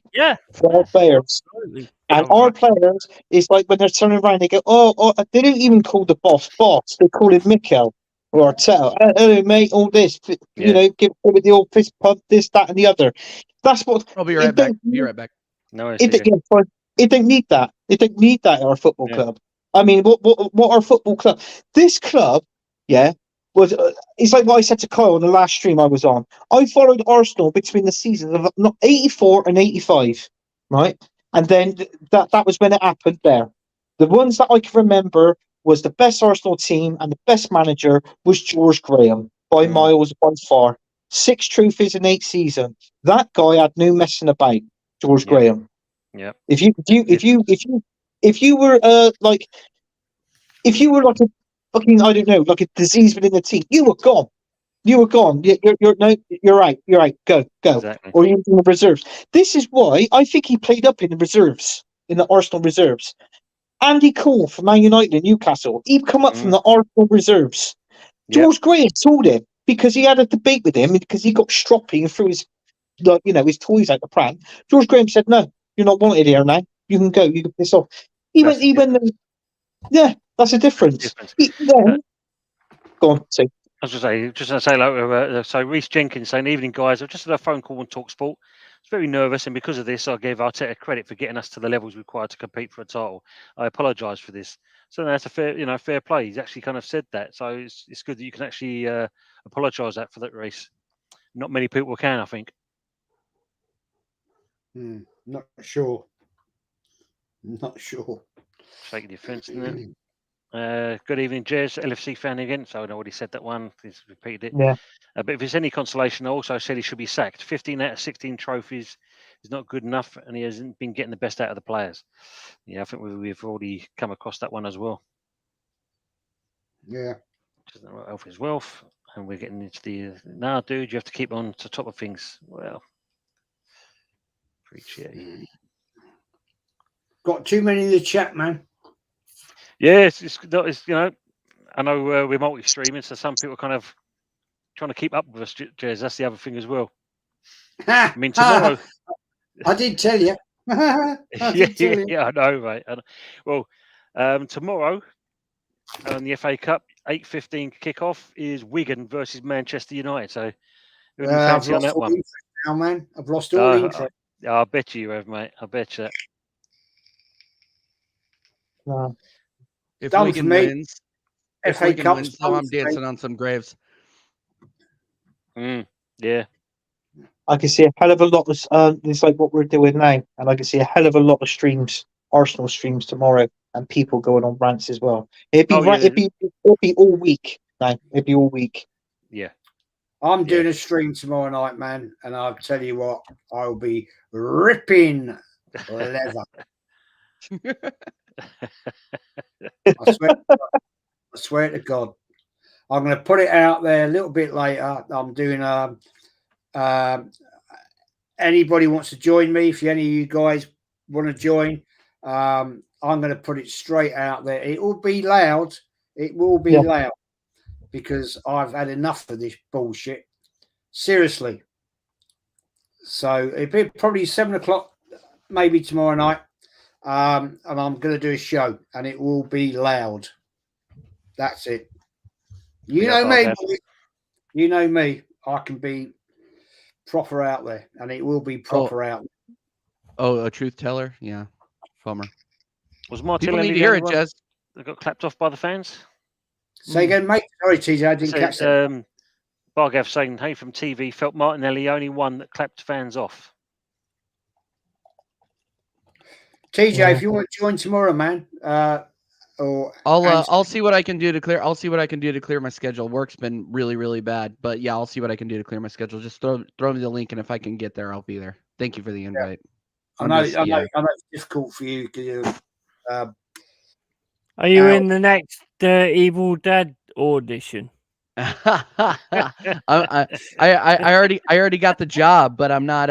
for our players. Absolutely. And our players, it's like when they're turning around, they go, oh, they don't even call the boss. They call him Mikkel. Or tell, hello, mate, all this, you Yeah. know, give with the old fist pump, this, that, and the other. That's what. I'll be right back. Be right back. No, It don't need that. It don't need that at our football Yeah. club. I mean, what our football club? This club, yeah, was. It's like what I said to Kyle on the last stream I was on. I followed Arsenal between the seasons of not 84 and 85, right? And then that was when it happened there. The ones that I can remember was the best Arsenal team and the best manager was George Graham by miles, by far. 6 trophies in 8 seasons. That guy had no messing about. George Graham. Yeah. If you were like a fucking, I don't know, like a disease within the team, you were gone. You're right. Go. Exactly. Or even in the reserves. This is why I think he played up in the reserves, in the Arsenal reserves. Andy Cole from Man United and Newcastle, he'd come up from the Arsenal reserves. George Graham told him because he had a debate with him because he got stroppy and threw his, like, you know, his toys out the pram. George Graham said, "No, you're not wanted here now. You can go. You can piss off." He went. Yeah, that's a difference. Go on, say. I was just gonna say, like, so Reece Jenkins saying, "Evening, guys. I've just had a phone call on TalkSport. I was very nervous, and because of this, I gave Arteta credit for getting us to the levels required to compete for a title. I apologise for this." So that's a fair play. He's actually kind of said that, so it's good that you can actually apologise for that, Reece. Not many people can, I think. Not sure. Taking the offence, isn't it? Good evening, Jez, LFC fan again. So I already said that one. He's repeated it. Yeah. But if it's any consolation, I also said he should be sacked. 15 out of 16 trophies is not good enough, and he hasn't been getting the best out of the players. Yeah, I think we've already come across that one as well. Yeah. Health is wealth, and we're getting into the dude. You have to keep on to top of things. Well, appreciate. Got too many in the chat, man. Yeah, it's you know, I know we're multi-streaming, so some people are kind of trying to keep up with us, Jez. That's the other thing as well. I mean, tomorrow. I did tell you. Yeah, I know, mate. Well, tomorrow on the FA Cup, 8:15 kickoff is Wigan versus Manchester United. So, who do you fancy on that one? Now, man, I've lost all interest. I bet you have, mate. I bet you. If Done Wigan for me. wins, FA Cup, wins, so I'm dancing on some graves. Yeah. I can see a hell of a lot of it's like what we're doing now, and I can see a hell of a lot of streams, Arsenal streams tomorrow, and people going on rants as well. It'd be it'd be all week now. It'd be all week. Yeah. I'm doing a stream tomorrow night, man, and I'll tell you what, I'll be ripping leather. I swear to God. I'm going to put it out there a little bit later. I'm doing anybody wants to join me, if any of you guys want to join, I'm going to put it straight out there. It will be loud. It will be loud because I've had enough of this bullshit. Seriously. So it'll be probably 7 o'clock, maybe tomorrow night. And I'm going to do a show and it will be loud. That's it. You know me. You know me. I can be proper out there and it will be proper out there. Oh, a truth teller? Yeah. Bummer. Was Martinelli people need to hear it, Jez? They got clapped off by the fans? Say again, mate. Sorry, TJ, I didn't catch that. Bargav saying, hey, from TV, felt Martinelli only one that clapped fans off. TJ, if you want to join tomorrow, man, I'll see what I can do to clear. I'll see what I can do to clear my schedule. Work's been really, really bad, but yeah, I'll see what I can do to clear my schedule. Just throw me the link, and if I can get there, I'll be there. Thank you for the invite. I know it's difficult for you because are you in the next Evil Dead audition? I already got the job, but I'm not.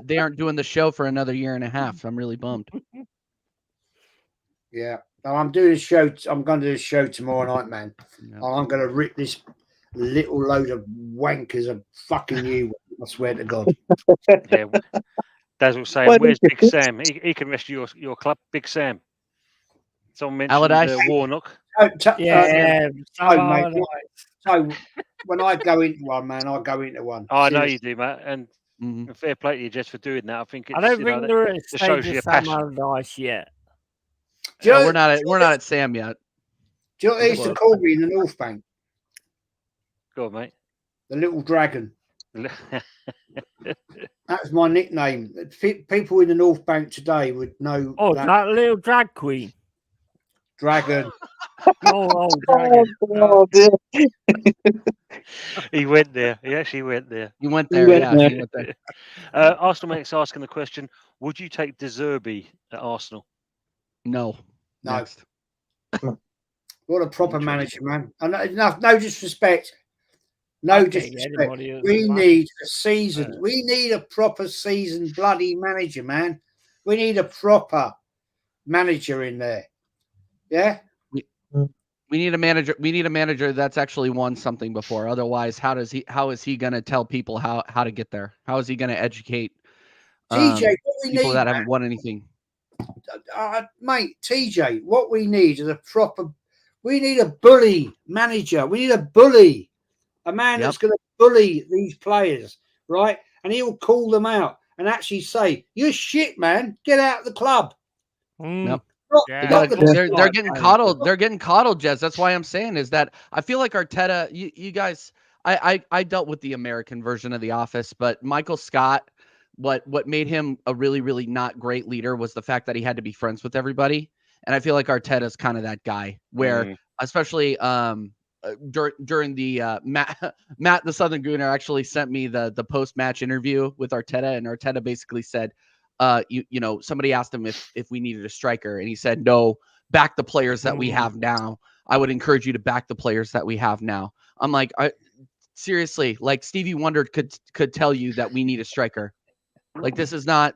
They aren't doing the show for another year and a half. I'm really bummed. Yeah, no, I'm doing a show. I'm going to do a show tomorrow night, man. Yeah. I'm going to rip this little load of wankers of fucking you. I swear to God. Yeah, Dazzle saying, "Where's Big Sam? He can rescue your club, Big Sam." Someone mentioned Warnock. Yeah, so, mate, so when I go into one, man, I go into one. Oh, I know you do, Matt, and fair play to you just for doing that. I think it's, I don't think they're at it the shows stage your of Sam passion. Allardyce yet. We're not at Sam yet. Do you know what they used to call me in the North Bank? Go on, mate. The Little Dragon. That's my nickname. People in the North Bank today would know. Oh, that little drag queen. Dragon. Dragon. Oh, dear. He went there. He actually went there. He went there. He went there. Arsenal Max asking the question: would you take De Zerbi at Arsenal? No. Next. What a proper manager, man. And no disrespect. No disrespect. We need a season. We need a proper season bloody manager, man. We need a proper manager in there. Yeah. We need a manager. We need a manager that's actually won something before. Otherwise, how is he going to tell people how to get there? How is he going to educate TJ, people that haven't won anything? Mate, TJ, what we need is we need a bully manager. We need a bully, a man that's going to bully these players, right? And he'll call them out and actually say, "You're shit, man. Get out of the club." Nope. Yeah. They're getting coddled. They're getting coddled, Jez. That's why I'm saying is that I feel like Arteta, you guys, I dealt with the American version of The Office, but Michael Scott, what made him a really, really not great leader was the fact that he had to be friends with everybody. And I feel like Arteta's kind of that guy where, especially during the Matt the Southern Gooner actually sent me the post-match interview with Arteta, and Arteta basically said, you know, somebody asked him if we needed a striker, and he said, no, back the players that we have now. I would encourage you to back the players that we have now. I'm like, seriously, like Stevie Wonder could tell you that we need a striker. Like this is not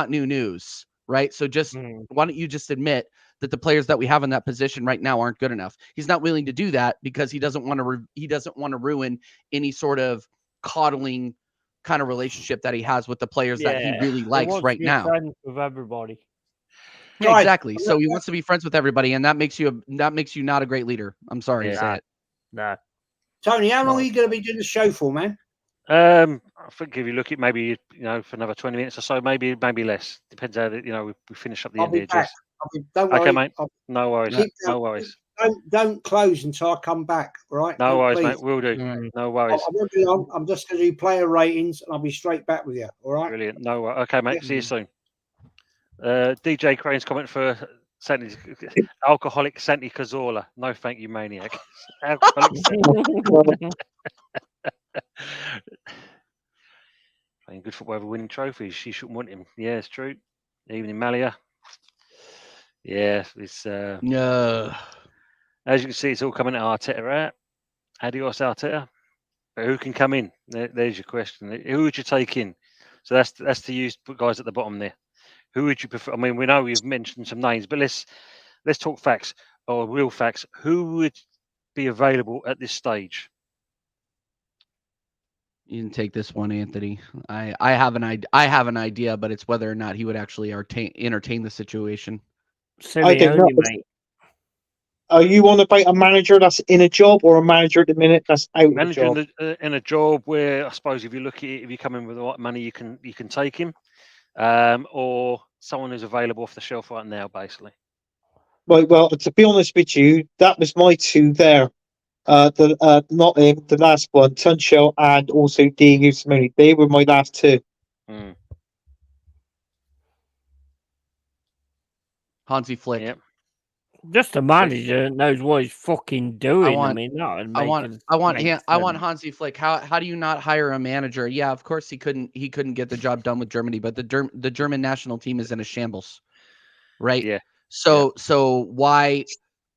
new news, right? So just why don't you just admit that the players that we have in that position right now aren't good enough? He's not willing to do that because he doesn't want to ruin any sort of coddling kind of relationship that he has with the players that he really likes right now. Friends with everybody. Yeah, exactly. So he wants to be friends with everybody, and that makes you not a great leader. I'm sorry to say it. No. Tony, how long are you going to be doing the show for, man? I think if you look at maybe for another 20 minutes or so, maybe less. Depends how we finish up the end here. Don't worry, okay, mate. No worries. No worries. Don't close until I come back, right? No worries, mate. We'll do. No worries. I won't be long. I'm just going to do player ratings, and I'll be straight back with you. All right? Brilliant. No worries. Okay, mate. See you soon. DJ Crane's comment for alcoholic Santi Cazorla. No, thank you, maniac. Alcoholic playing good football over winning trophies. She shouldn't want him. Yeah, it's true. Evening, Malia. Yeah, it's no. As you can see, it's all coming at Arteta out. Adios, Arteta. But who can come in? There's your question. Who would you take in? So that's to use guys at the bottom there. Who would you prefer? I mean, we know we've mentioned some names, but let's talk facts or real facts. Who would be available at this stage? You can take this one, Anthony. I have an idea, but it's whether or not he would actually entertain the situation. I don't know. Are you on about a manager that's in a job or a manager at the minute that's out of a job? In a job where I suppose if you look at it, if you come in with the right money, you can take him, or someone who's available off the shelf right now, basically. Right. Well, to be honest with you, that was my two there. Not him, the last one, Tunchel and also Diego Simeone. They were my last two. Hansi Flick. Yep. Just a manager that knows what he's fucking doing. I want Hansi Flick. How do you not hire a manager? Yeah, of course he couldn't get the job done with Germany, but the German national team is in a shambles, right? Yeah. So why?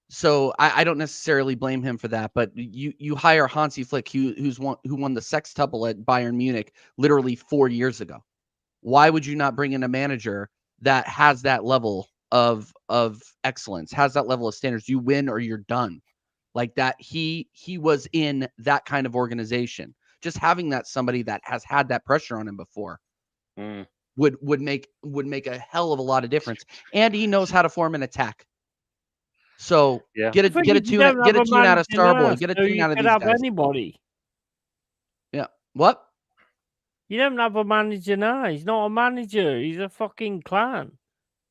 So I don't necessarily blame him for that, but you hire Hansi Flick, who won the sextuple at Bayern Munich literally 4 years ago. Why would you not bring in a manager that has that level of excellence, has that level of standards? You win or you're done. Like that, he was in that kind of organization. Just having that somebody that has had that pressure on him before would make a hell of a lot of difference. And he knows how to form an attack. So Yeah. get a The thing get a is, you tune don't have a out of manager now, Starboy. Get a so tune you out of could these have guys. anybody. Yeah. What? You don't have a manager now. He's not a manager. He's a fucking clown.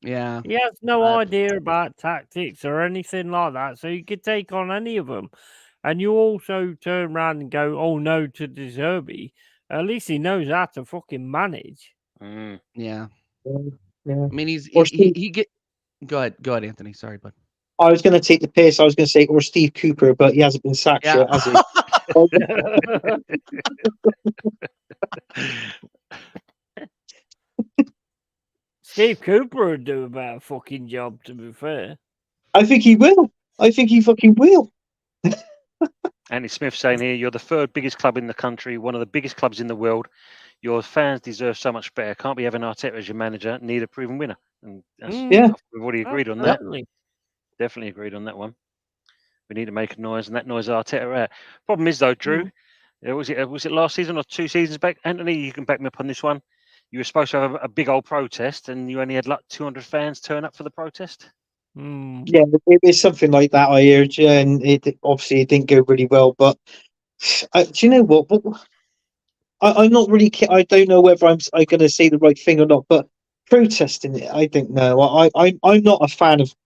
Yeah. He has no idea about tactics or anything like that. So you could take on any of them. And you also turn around and go, oh no, to De Zerbi. At least he knows how to fucking manage. Mm. Yeah. Yeah. I mean, Or he get. Go ahead, Anthony. Sorry, bud. I was going to take the piss. I was going to say, or Steve Cooper, but he hasn't been sacked Yeah. yet, has he? Steve Cooper would do a better fucking job, to be fair. I think he will. I think he fucking will. Andy Smith saying here, you're the third biggest club in the country, one of the biggest clubs in the world. Your fans deserve so much better. Can't be having Arteta as your manager. Need a proven winner. And Yeah. we've already agreed on that. Absolutely. Definitely agreed on that one. We need to make a noise, and that noise Arteta out. Problem is though, Drew, was it last season or 2 seasons back? Anthony, you can back me up on this one. You were supposed to have a big old protest, and you only had like 200 fans turn up for the protest. Yeah, it was something like that. I heard, and it obviously it didn't go really well. But do you know what? I'm not really. I don't know whether I'm going to say the right thing or not. But protesting it, I don't know. I'm not a fan of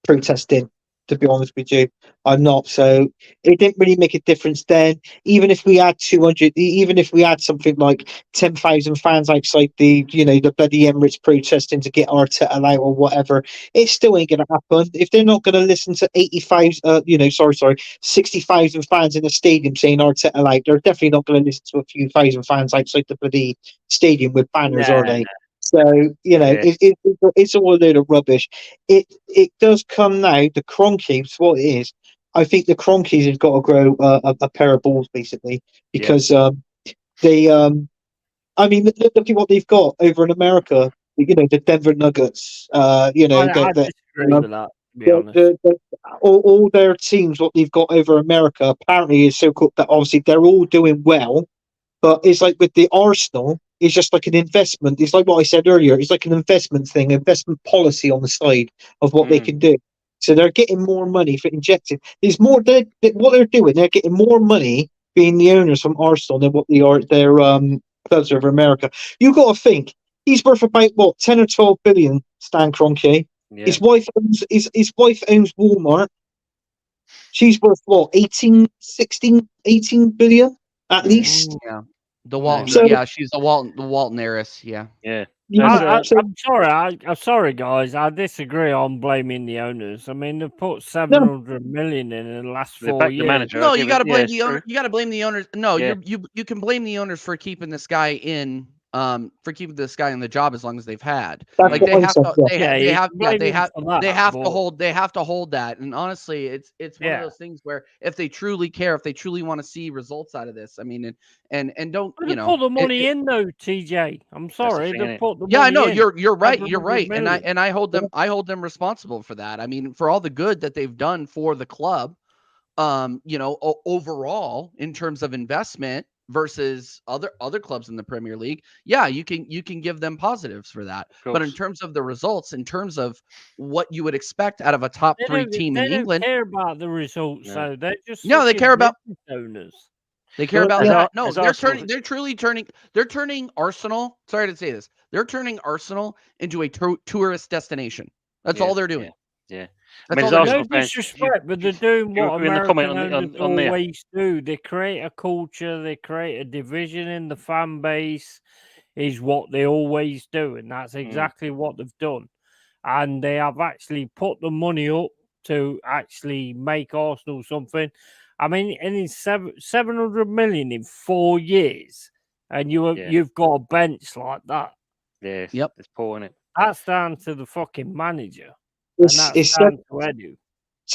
protesting. To be honest with you, I'm not. So it didn't really make a difference then. Even if we had 200, even if we had something like 10,000 fans outside the bloody Emirates protesting to get Arteta out or whatever, it still ain't going to happen. If they're not going to listen to 60,000 fans in the stadium saying Arteta out, they're definitely not going to listen to a few thousand fans outside the bloody stadium with banners, are they? So it's all a load of rubbish. It does come now. The Cronkies, what it is, I think the Cronkies have got to grow a pair of balls basically because they I mean look at what they've got over in America. The Denver Nuggets. I disagree with that. To be honest, all their teams, what they've got over America, apparently is so cool that obviously they're all doing well. But it's like with the Arsenal, it's just like an investment. It's like what I said earlier. It's like an investment thing, investment policy on the side of what they can do. So they're getting more money for injecting. There's more. What they're doing, they're getting more money being the owners from Arsenal than what they are their clubs over America. You got to think he's worth about what 10 or 12 billion. Stan Kroenke. Yeah. His wife owns Walmart. She's worth what 18 billion at least. Yeah. The Walton, she's the Walton heiress. Yeah. Yeah. I'm sorry. I'm sorry, guys. I disagree on blaming the owners. I mean, they've put 700 million in the last 4 years. The manager. No, you got to blame the owner. You got to blame the owners. No, Yeah. you can blame the owners for keeping this guy in. For keeping this guy in the job as long as they've had. Like they have to hold that. And honestly, it's one of those things where if they truly care, if they truly want to see results out of this, I mean, and don't put the money in though, TJ. I'm sorry, they put the money I know in. You're right, and I hold them responsible for that. I mean, for all the good that they've done for the club, overall in terms of investment versus other clubs in the Premier League, you can give them positives for that. But in terms of the results, in terms of what you would expect out of a top 3 team in England, they don't care about the results. So they're just they care about owners. They care about that. No, they're turning Arsenal. Sorry to say this, they're turning Arsenal into a tourist destination. That's all they're doing. Yeah. That's all no disrespect, but they're doing what American owners always do. They create a culture, they create a division in the fan base, is what they always do, and that's exactly what they've done. And they have actually put the money up to actually make Arsenal something. I mean, and in 700 million in 4 years, and you've got a bench like that. Yeah, yep, it's poor, isn't it? That's down to the fucking manager. To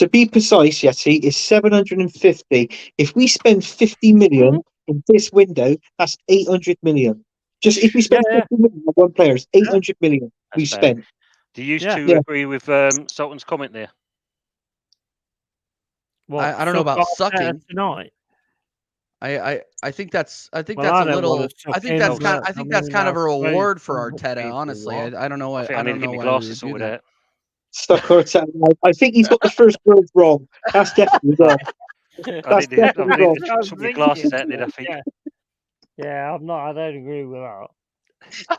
be precise, Yeti, is 750. If we spend 50 million in this window, that's 800 million. Just if we spend 50 million on one player, it's 800 million we spent. Do you two agree with Sultan's comment there? Well, I don't know about sucking tonight. I think that's a little. I think that's kind of a reward for Arteta. Honestly, I don't know what. I don't know glasses sorted out. Stuck Arteta. I think he's got the first word wrong. That's definitely wrong. That's definitely wrong. Sort your glasses out, did I think? Yeah, I'm not. I don't agree with that.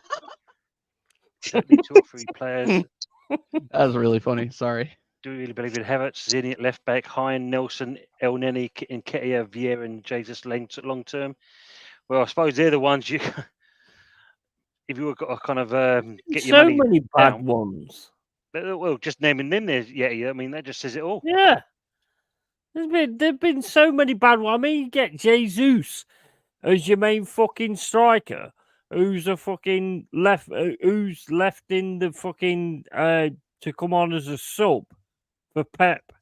Certainly 2 or 3 players. That was really funny. Sorry. Do you really believe in Havertz, Zinni at left back, Hine, Nelson, El Neni, Nketiah, Vieira, and Jesus long term? Well, I suppose they're the ones you. If you were got to kind of get your So money many bad down, ones. well, just naming them there, yeah. I mean, that just says it all. Yeah. There've been so many bad ones. I mean, you get Jesus as your main fucking striker, who's a fucking who's left in the fucking to come on as a sub for Pep,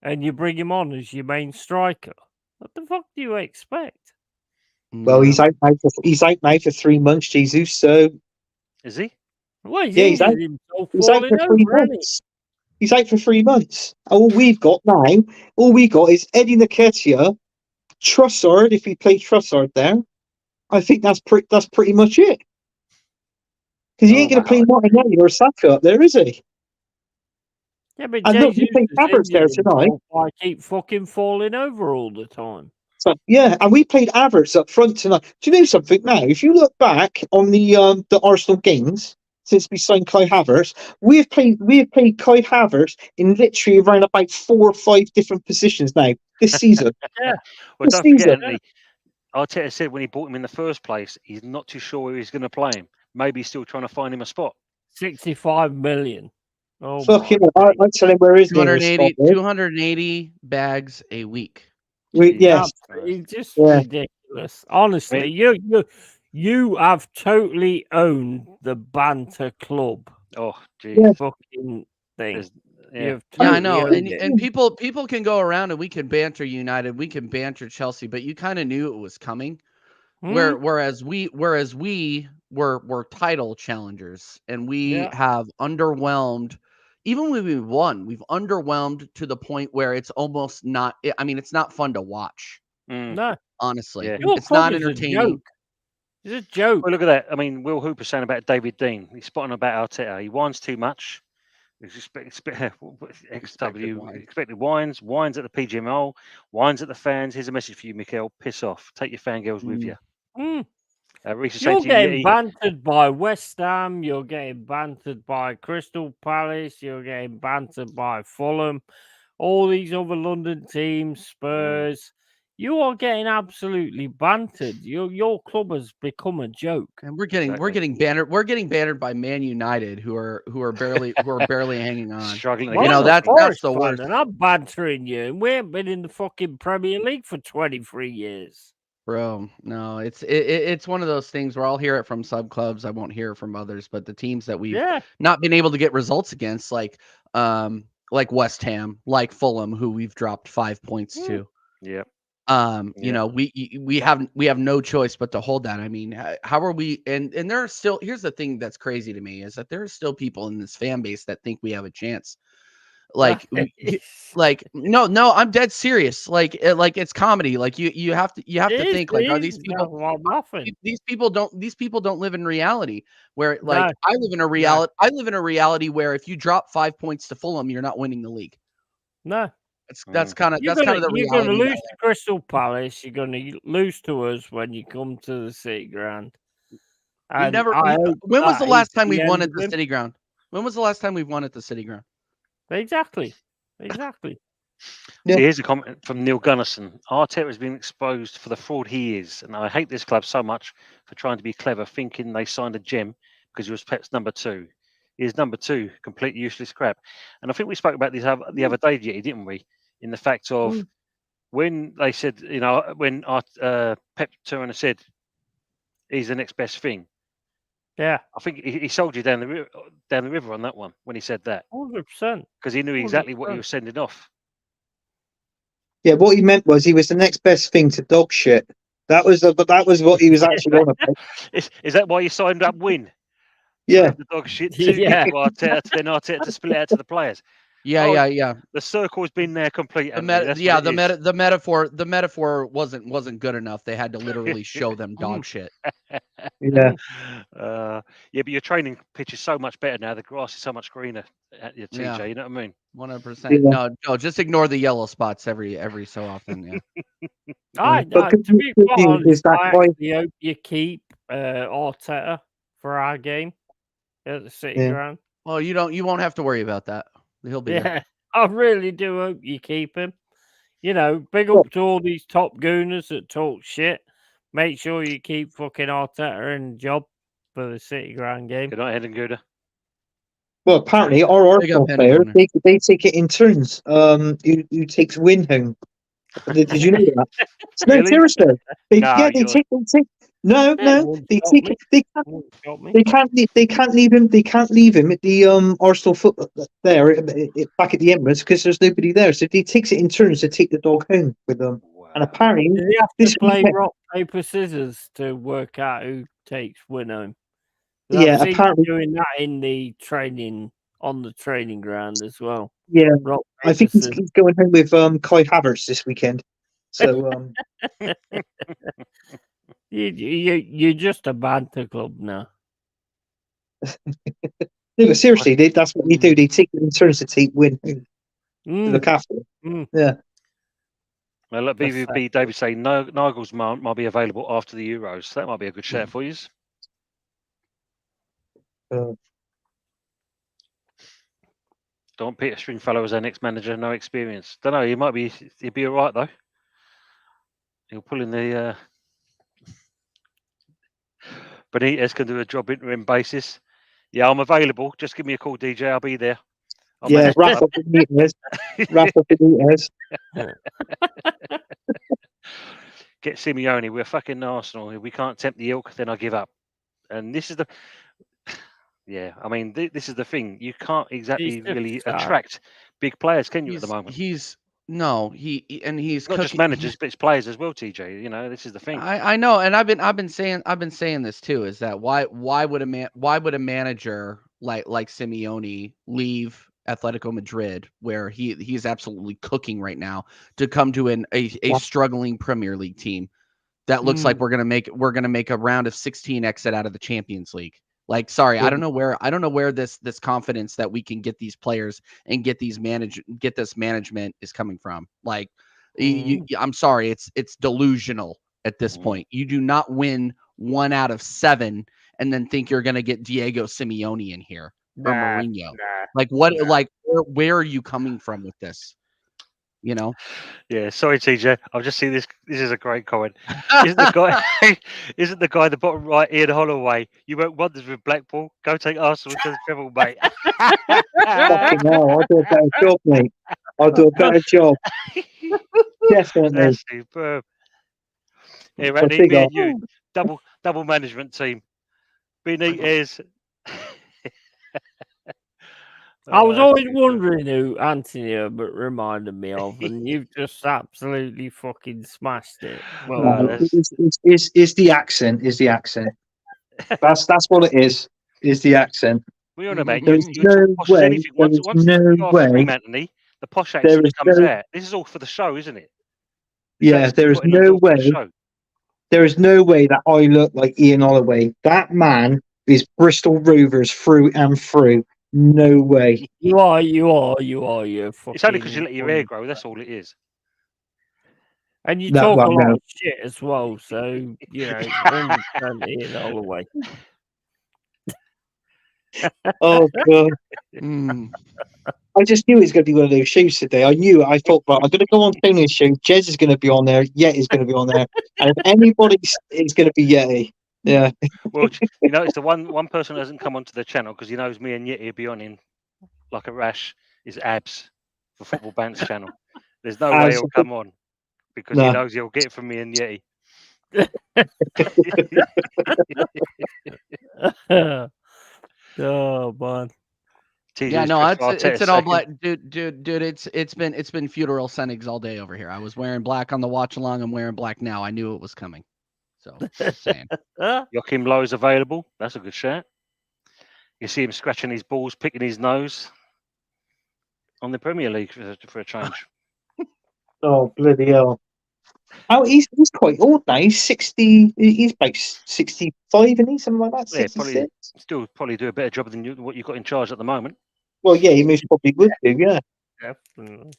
and you bring him on as your main striker. What the fuck do you expect? Well, he's out now for 3 months, Jesus. So Is he? Well, he's yeah, he's out. injured himself He's out falling for 3 over, isn't he? months. He's out for 3 months. All we got is Eddie Nketiah, Trossard. If he plays Trossard there, I think that's pretty much it. Because he ain't going to play Martinelli or Saka up there, is he? Yeah, but And look, he Jesus played is Havertz there injured tonight. himself. I keep fucking falling over all the time. So yeah, and we played Havertz up front tonight. Do you know something now? If you look back on the Arsenal games since we signed Kai Havertz, we have played Kai Havertz in literally around about 4 or 5 different positions now this season. Yeah. Well, don't forget, Anthony, Arteta said when he bought him in the first place, he's not too sure where he's going to play him. Maybe he's still trying to find him a spot. 65 million. Oh, fucking! I tell him where is 280 bags a week. Yes, it's just ridiculous. Honestly, you have totally owned the banter club. Oh, geez. Fucking thing. Yeah, I know. And people can go around and we can banter United, we can banter Chelsea, but you kind of knew it was coming. Whereas we were title challengers, and we have underwhelmed. Even when we won, we've underwhelmed to the point where it's almost not. I mean, it's not fun to watch. No, honestly, Your it's not club is a entertaining. joke. It's a joke. Well, look at that. I mean, Will Hooper saying about David Dean. He's spotting about Arteta. He whines too much. Expected wines at the PGMO, wines at the fans. Here's a message for you, Mikel. Piss off. Take your fangirls with you. You're getting bantered by West Ham. You're getting bantered by Crystal Palace. You're getting bantered by Fulham. All these other London teams, Spurs. You are getting absolutely bantered. Your club has become a joke. And we're getting bantered. We're getting bantered by Man United, who are barely hanging on. Struggling. That's the worst. And I'm bantering you. And we haven't been in the fucking Premier League for 23 years. Bro, no, it's one of those things where I'll hear it from sub clubs. I won't hear it from others, but the teams that we've not been able to get results against, like West Ham, like Fulham, who we've dropped 5 points to. Yeah. You know, we have no choice but to hold that. I mean, how are we? And there are still. Here's the thing that's crazy to me is that there are still people in this fan base that think we have a chance. Like no, I'm dead serious. Like it's comedy. Like you have to think like, are these people? These people don't live in reality. Where like I live in a reality where if you drop 5 points to Fulham, you're not winning the league. No. That's kind of the reality. You're going to lose to Crystal Palace. You're going to lose to us when you come to the City Ground. When was the last time we won at the City Ground? When was the last time we've won at the City Ground? Exactly. Yeah. Here's a comment from Neil Gunnison. Arteta has been exposed for the fraud he is, and I hate this club so much for trying to be clever, thinking they signed a gem because he was Pep's number 2. He is number 2, complete useless crap. And I think we spoke about this the other day, didn't we? In the fact of when they said, when Pep Turner said he's the next best thing. Yeah, I think he sold you down the river on that one when he said that. 100%. Because he knew exactly what he was sending off. Yeah, what he meant was he was the next best thing to dog shit. That was what he was actually on about. Is that why you signed up Win? Yeah, the dog shit too. Yeah, Arteta to split it out to the players. Yeah. The circle's been there complete. The Anthony, that's what it is. the metaphor wasn't good enough. They had to literally show them dog shit. Yeah. Yeah, but your training pitch is so much better now. The grass is so much greener at your TJ. Yeah. You know what I mean? 100%. Yeah. No, just ignore the yellow spots every so often. Yeah. But good To be good quite news honest, is that I guy. actually hope you keep Arteta for our game at the City Yeah. Ground. Well, you won't have to worry about that. He'll be there. Yeah, I really do hope you keep him. You know, big Well- up to all these top gooners that talk shit. Make sure you keep fucking Arteta in the job for the City Ground game. Good night, Eden Gooder. Well, apparently our Big up, Arsenal Henry players Gunner. they take it in turns. Who takes win home? Did you know that? No, Really? seriously. They No, yeah, they you're- take no, Won't they stop take me. they can't Won't stop me. they can't leave him at the Arsenal foot there back at the Emirates because there's nobody there. So he takes it in turns to take the dog home with them. And Wow. apparently Do they have this to play weekend- rock, paper, scissors to work out who takes win home? 'Cause Yeah, I've seen apparently- you doing that in the training on the training ground as well. yeah, Rock, I paper, think he's scissors. going home with Kai Havertz this weekend. So You're just a banter club now. no, but seriously, that's what they do. They take it in turns to take win home, to Mm, look after it. mm. Yeah. Well, look, That's BVB David saying Nigels might be available after the Euros. That might be a good Mm. shout for you. Don't want Peter Stringfellow as our next manager, no experience. Don't know. He'd be all right though. He'll pull in the. Benitez can do a job interim basis. Yeah, I'm available. Just give me a call, DJ. I'll be there. I'll Yeah, manage- Rafa Benitez. Rafa Benitez. Get Simeone. We're fucking Arsenal. If we can't tempt the ilk, then I give up. And this is the. Yeah, I mean, this is the thing. You can't exactly just really sad. attract big players, can you, at the moment? He's It's not just managers, but it's players as well, TJ. You know, this is the thing. I know, and I've been saying this too. Is that why would a manager like Simeone leave Atletico Madrid, where he's absolutely cooking right now, to come to a struggling Premier League team that looks like we're gonna make a round of 16 exit out of the Champions League. Like, sorry, I don't know where this confidence that we can get these players and get this management is coming from. Like, I'm sorry, it's delusional at this point. You do not win 1 out of 7 and then think you're gonna get Diego Simeone in here or Mourinho. Like, what? Like, where are you coming from with this? You know? Yeah, sorry, TJ. I've just seen this. This is a great comment. Isn't the guy the bottom right, Ian Holloway? You work wonders with Blackpool. Go take Arsenal to the treble, mate. Fucking hell, I'll do a better job, mate. I'll do a better job. Definitely. That's superb. Yeah, A Randy, big me up. and you, double management team. Benitez. I was Oh, always that's wondering who Anthony Herbert reminded me of, and you've just absolutely fucking smashed it. Well No, done. it's the accent. Is the accent. That's what it is. Is the accent. We all know, mate. There's You're as no posh as way. anything. There Once is no you are stream, way. Anthony, the posh There accent is comes no. out. This is all for the show, isn't it? Yeah, there is no way. There is no way that I look like Ian Holloway. That man is Bristol Rovers through and through. No way. You are. You're fucking. It's only because you let your hair grow. That's all it is. And you No, talk well, a lot no. of shit as well, so you know, 100% Ian Holloway. Oh god. Mm. I just knew it was going to be one of those shows today. I knew it. I thought, right, I'm going to go on Tony's show. Jez is going to be on there. Yeti's going to be on there. And if anybody, it's going to be Yeti. Yeah. Well, you know, it's the one person who hasn't come onto the channel because he knows me and Yeti will be on him like a rash. Is Abs for Football Bants channel. There's no way he'll come on because he knows he'll get it from me and Yeti. Oh man. Yeah, no, it's an all black dude. It's been funeral Senegs all day over here. I was wearing black on the watch along. I'm wearing black now. I knew it was coming. So just saying. Joachim Low is available. That's a good shout. You see him scratching his balls, picking his nose. on the Premier League for a change. Oh, bloody hell. Oh, he's quite old now. He's 60. He's about 65, isn't he? Something like that. Yeah, 66. still probably do a better job than what you've got in charge at the moment. Well, yeah, he most probably would do. Yeah. Definitely.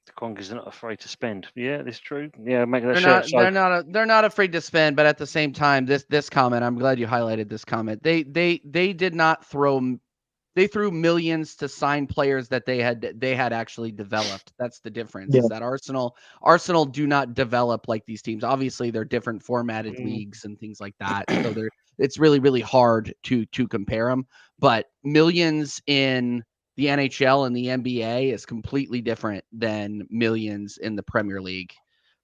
The Congas are not afraid to spend. Yeah, that's true. Yeah, make that They're shirt. not. They're not afraid to spend, but at the same time, this comment. I'm glad you highlighted this comment. They did not throw. They threw millions to sign players that they had actually developed. That's the difference. Yeah. Is that Arsenal do not develop like these teams. Obviously, they're different formatted leagues and things like that. So it's really hard to compare them. But millions in the NHL and the NBA is completely different than millions in the Premier League.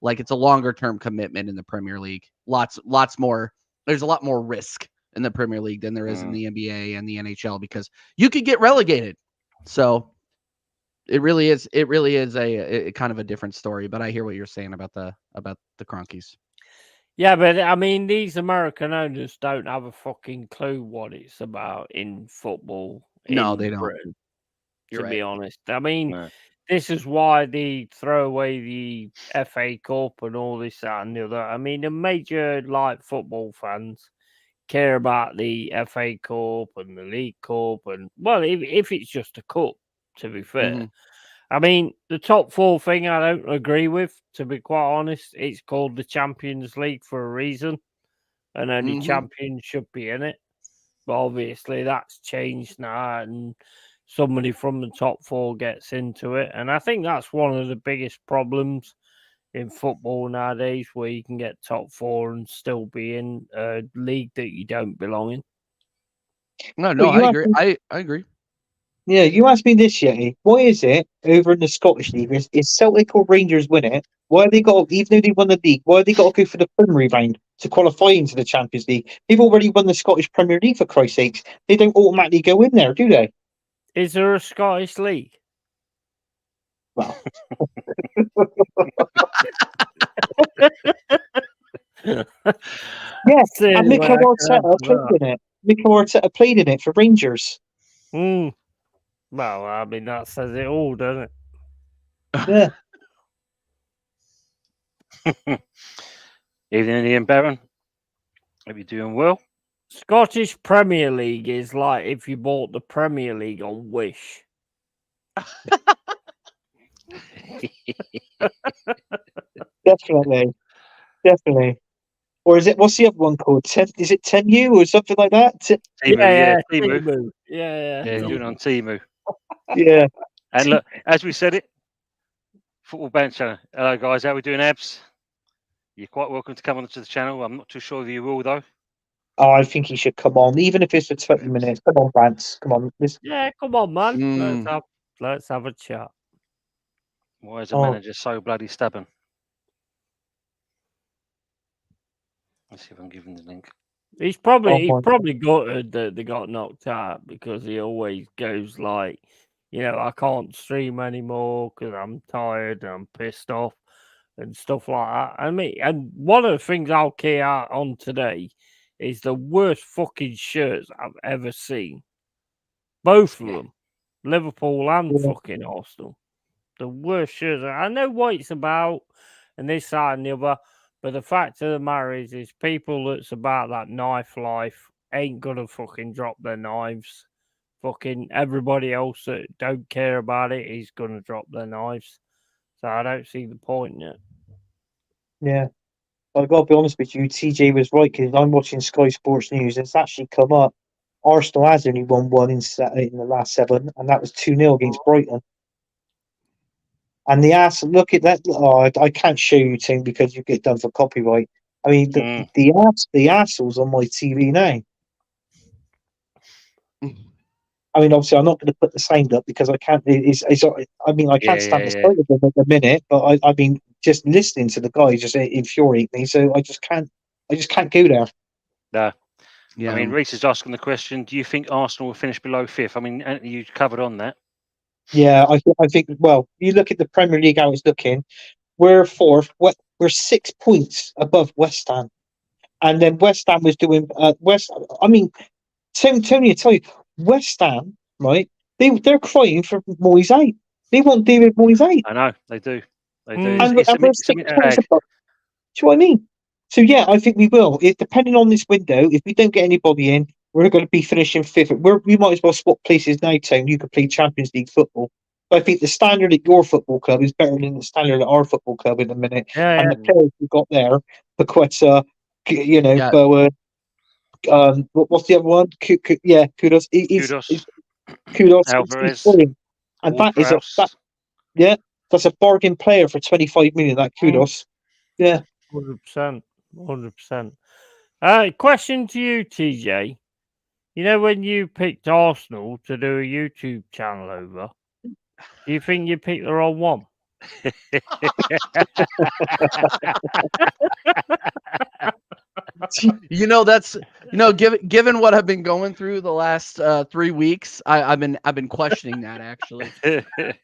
Like, it's a longer term commitment in the Premier League. Lots more. There's a lot more risk in the Premier League than there is in the NBA and the NHL because you could get relegated. So it really is a kind of a different story, but I hear what you're saying about the Cronkies. Yeah, but I mean, these American owners don't have a fucking clue what it's about in football. No, in they don't. Britain, You're to be right. honest. I mean, No. this is why they throw away the FA Cup and all this, that, and the other. I mean, the major football fans care about the FA Cup and the League Cup, and well, if it's just a cup, to be fair. Mm-hmm. I mean, the top four thing I don't agree with, to be quite honest. It's called the Champions League for a reason, and only champions should be in it. But obviously, that's changed now, and somebody from the top four gets into it. And I think that's one of the biggest problems in football nowadays, where you can get top four and still be in a league that you don't belong in. No, Well, I agree. I agree. Yeah, you asked me this, Yeti. Why is it over in the Scottish League? Is Celtic or Rangers win it? Why have they got, even though they won the league, why have they got to go for the Premier round to qualify into the Champions League? They've already won the Scottish Premier League, for Christ's sakes. They don't automatically go in there, do they? Is there a Scottish league? Well, yeah, and Mikel Arteta played in it. Mikel Arteta played in it for Rangers. Well, I mean, that says it all, doesn't it? Yeah. Evening, Ian Barron. Hope you're doing well. Scottish Premier League is like if you bought the Premier League on Wish. Definitely. Or is it, what's the other one called? Is it 10U or something like that? Temu, Temu. Temu. Yeah, doing it on Temu. Yeah. And look, as we said it, Football Band Channel. Hello, guys. How are we doing, Abs? You're quite welcome to come onto the channel. I'm not too sure if you will, though. Oh, I think he should come on, even if it's for 20 minutes. Come on, Vance. Come on. Yeah, come on, man. Let's have a chat. Why is the manager so bloody stubborn? Let's see if I'm giving the link. He's probably gutted that they got knocked out, because he always goes like, I can't stream anymore because I'm tired and I'm pissed off and stuff like that. I mean, and one of the things I'll key out on today is the worst fucking shirts I've ever seen. Both of them, Liverpool and fucking Arsenal. The worst shirts. I know what it's about and this, that, and the other. But the fact of the matter is people that's about that knife life ain't gonna fucking drop their knives. Fucking everybody else that don't care about it is gonna drop their knives. So I don't see the point in it. Yeah. I've got to be honest with you, TJ was right, because I'm watching Sky Sports News. It's actually come up. Arsenal has only won one in the last 7, and that was 2-0 against Brighton. And look at that. Oh, I can't show you, Tim, because you get done for copyright. I mean, the assholes on my TV now. I mean, obviously, I'm not going to put the sound up because I can't. I can't stand the sight of them at the minute. But I mean, just listening to the guy just infuriate me. So I just can't go there. No. Yeah. I mean, Reese is asking the question: do you think Arsenal will finish below 5th? I mean, Anthony, you covered on that. Yeah, I think. Well, you look at the Premier League, how it's looking. We're 4th. We're 6 points above West Ham, and then West Ham was doing I mean, Tony, I tell you, West Ham, right? They're crying for Moyes out. They want David Moyes out. I know they do. They do. Mm. It's a we're mixed 6 points bag. above. Do you know what I mean? So yeah, I think we will. Depending on this window, if we don't get anybody in, we're going to be finishing 5th. We might as well swap places now, Tone. You could play Champions League football. But I think the standard at your football club is better than the standard at our football club in a minute. Yeah, And the players we got there, Paqueta, Yeah. Bowen. What's the other one? Kudos. Kudos. Kudos. Alvarez. He's brilliant. And Ward-Prowse. that's a bargain player for 25 million. That Kudos. Yeah. 100%. 100%. Question to you, TJ. You know, when you picked Arsenal to do a YouTube channel over, do you think you picked the wrong one? That's given what I've been going through the last 3 weeks, I've been questioning that actually.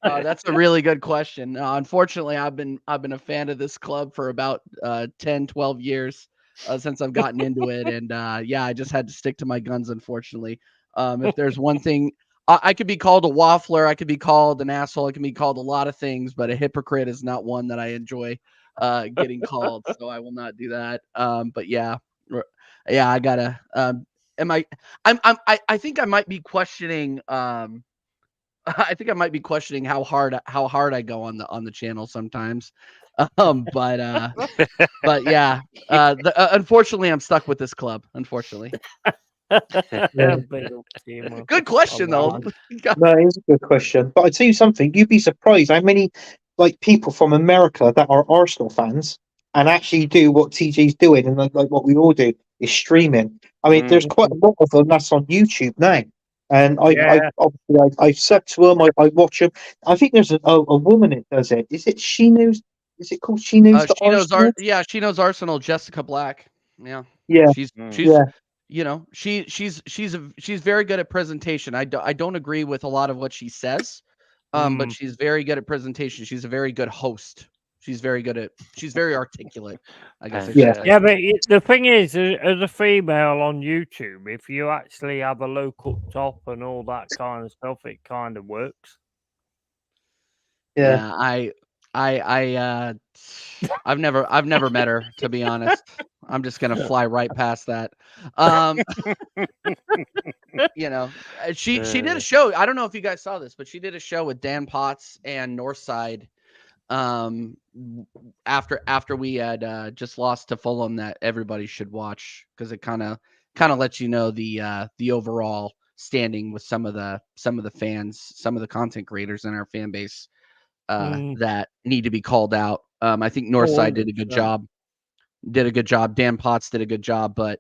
That's a really good question. Unfortunately, I've been a fan of this club for about 10, 12 years since I've gotten into it, and I just had to stick to my guns. Unfortunately, if there's one thing, I could be called a waffler, I could be called an asshole, I can be called a lot of things, but a hypocrite is not one that I enjoy getting called, so I will not do that. But I gotta. I think I might be questioning. I think I might be questioning how hard I go on the channel sometimes. Unfortunately, I'm stuck with this club. Unfortunately. Good question though. No, it is a good question. But I tell you something, you'd be surprised how many people from America that are Arsenal fans and actually do what TJ's doing, and like what we all do is streaming. I mean, there's quite a lot of them that's on YouTube now. And I've said to them, I watch them. I think there's a woman that does it. Is it She Knows? Is it called She Knows? She knows Arsenal. Jessica Black. Yeah. Yeah. She's she's very good at presentation. I don't agree with a lot of what she says, but she's very good at presentation. She's a very good host. She's very articulate, I guess. Yeah, but the thing is, as a female on YouTube, if you actually have a low cut top and all that kind of stuff, it kind of works. Yeah, I've never met her, to be honest. I'm just gonna fly right past that. She did a show. I don't know if you guys saw this, but she did a show with Dan Potts and Northside after we had just lost to Fulham, that everybody should watch, because it kind of lets you know the overall standing with some of the fans, some of the content creators in our fan base that need to be called out. I think Northside did a good job. Dan Potts did a good job, but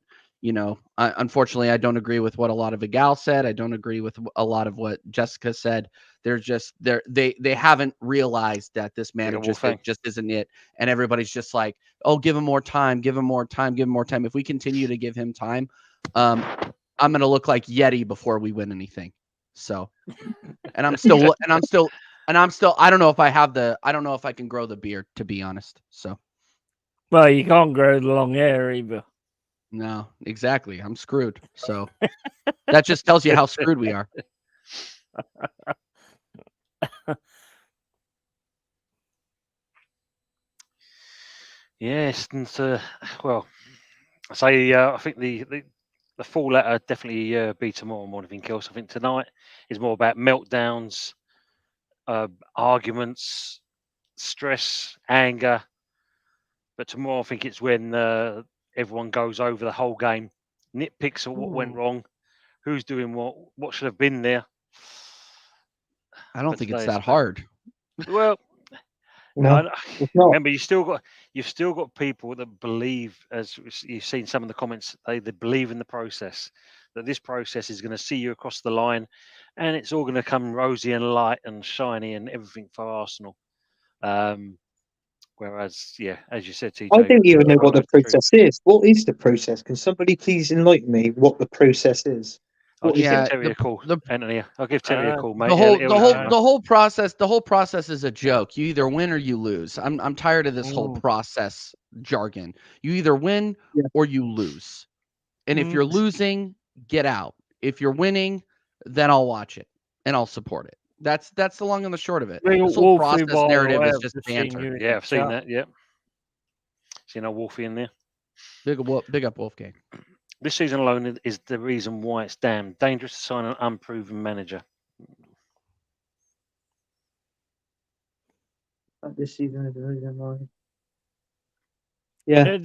unfortunately, I don't agree with what a lot of Vigal said. I don't agree with a lot of what Jessica said. They're just they haven't realized that this manager just isn't it, and everybody's just like, oh, give him more time, give him more time, give him more time. If we continue to give him time, I'm gonna look like Yeti before we win anything. So, and I'm still I don't know if I can grow the beard, to be honest. So, well, you can't grow the long hair either. No, exactly. I'm screwed. So that just tells you how screwed we are. Yes, and I think the full letter definitely be tomorrow more than anything else. I think tonight is more about meltdowns, arguments, stress, anger. But tomorrow, I think it's when everyone goes over the whole game, nitpicks at what went wrong, who's doing what should have been there. I don't think it's that hard. Well, no, it's not. Remember, you've still got people that believe, as you've seen some of the comments, they believe in the process, that this process is going to see you across the line, and it's all going to come rosy and light and shiny and everything for Arsenal. Whereas, as you said, TJ, I don't even know what the process is. What is the process? Can somebody please enlighten me what the process is? I'll give Terry a call, Anthony. I'll give Terry a call, mate. The whole process is a joke. You either win or you lose. I'm tired of this whole process jargon. You either win or you lose. And if you're losing, get out. If you're winning, then I'll watch it and I'll support it. That's the long and the short of it. Big This whole Wolfie, process by the narrative way, is I've just just seen you banter. in Yeah, the I've seen chat. that. Yep. Seen old Wolfie in there. Big up Wolfgang. This season alone is the reason why it's damn dangerous to sign an unproven manager. This season is the reason why. Yeah.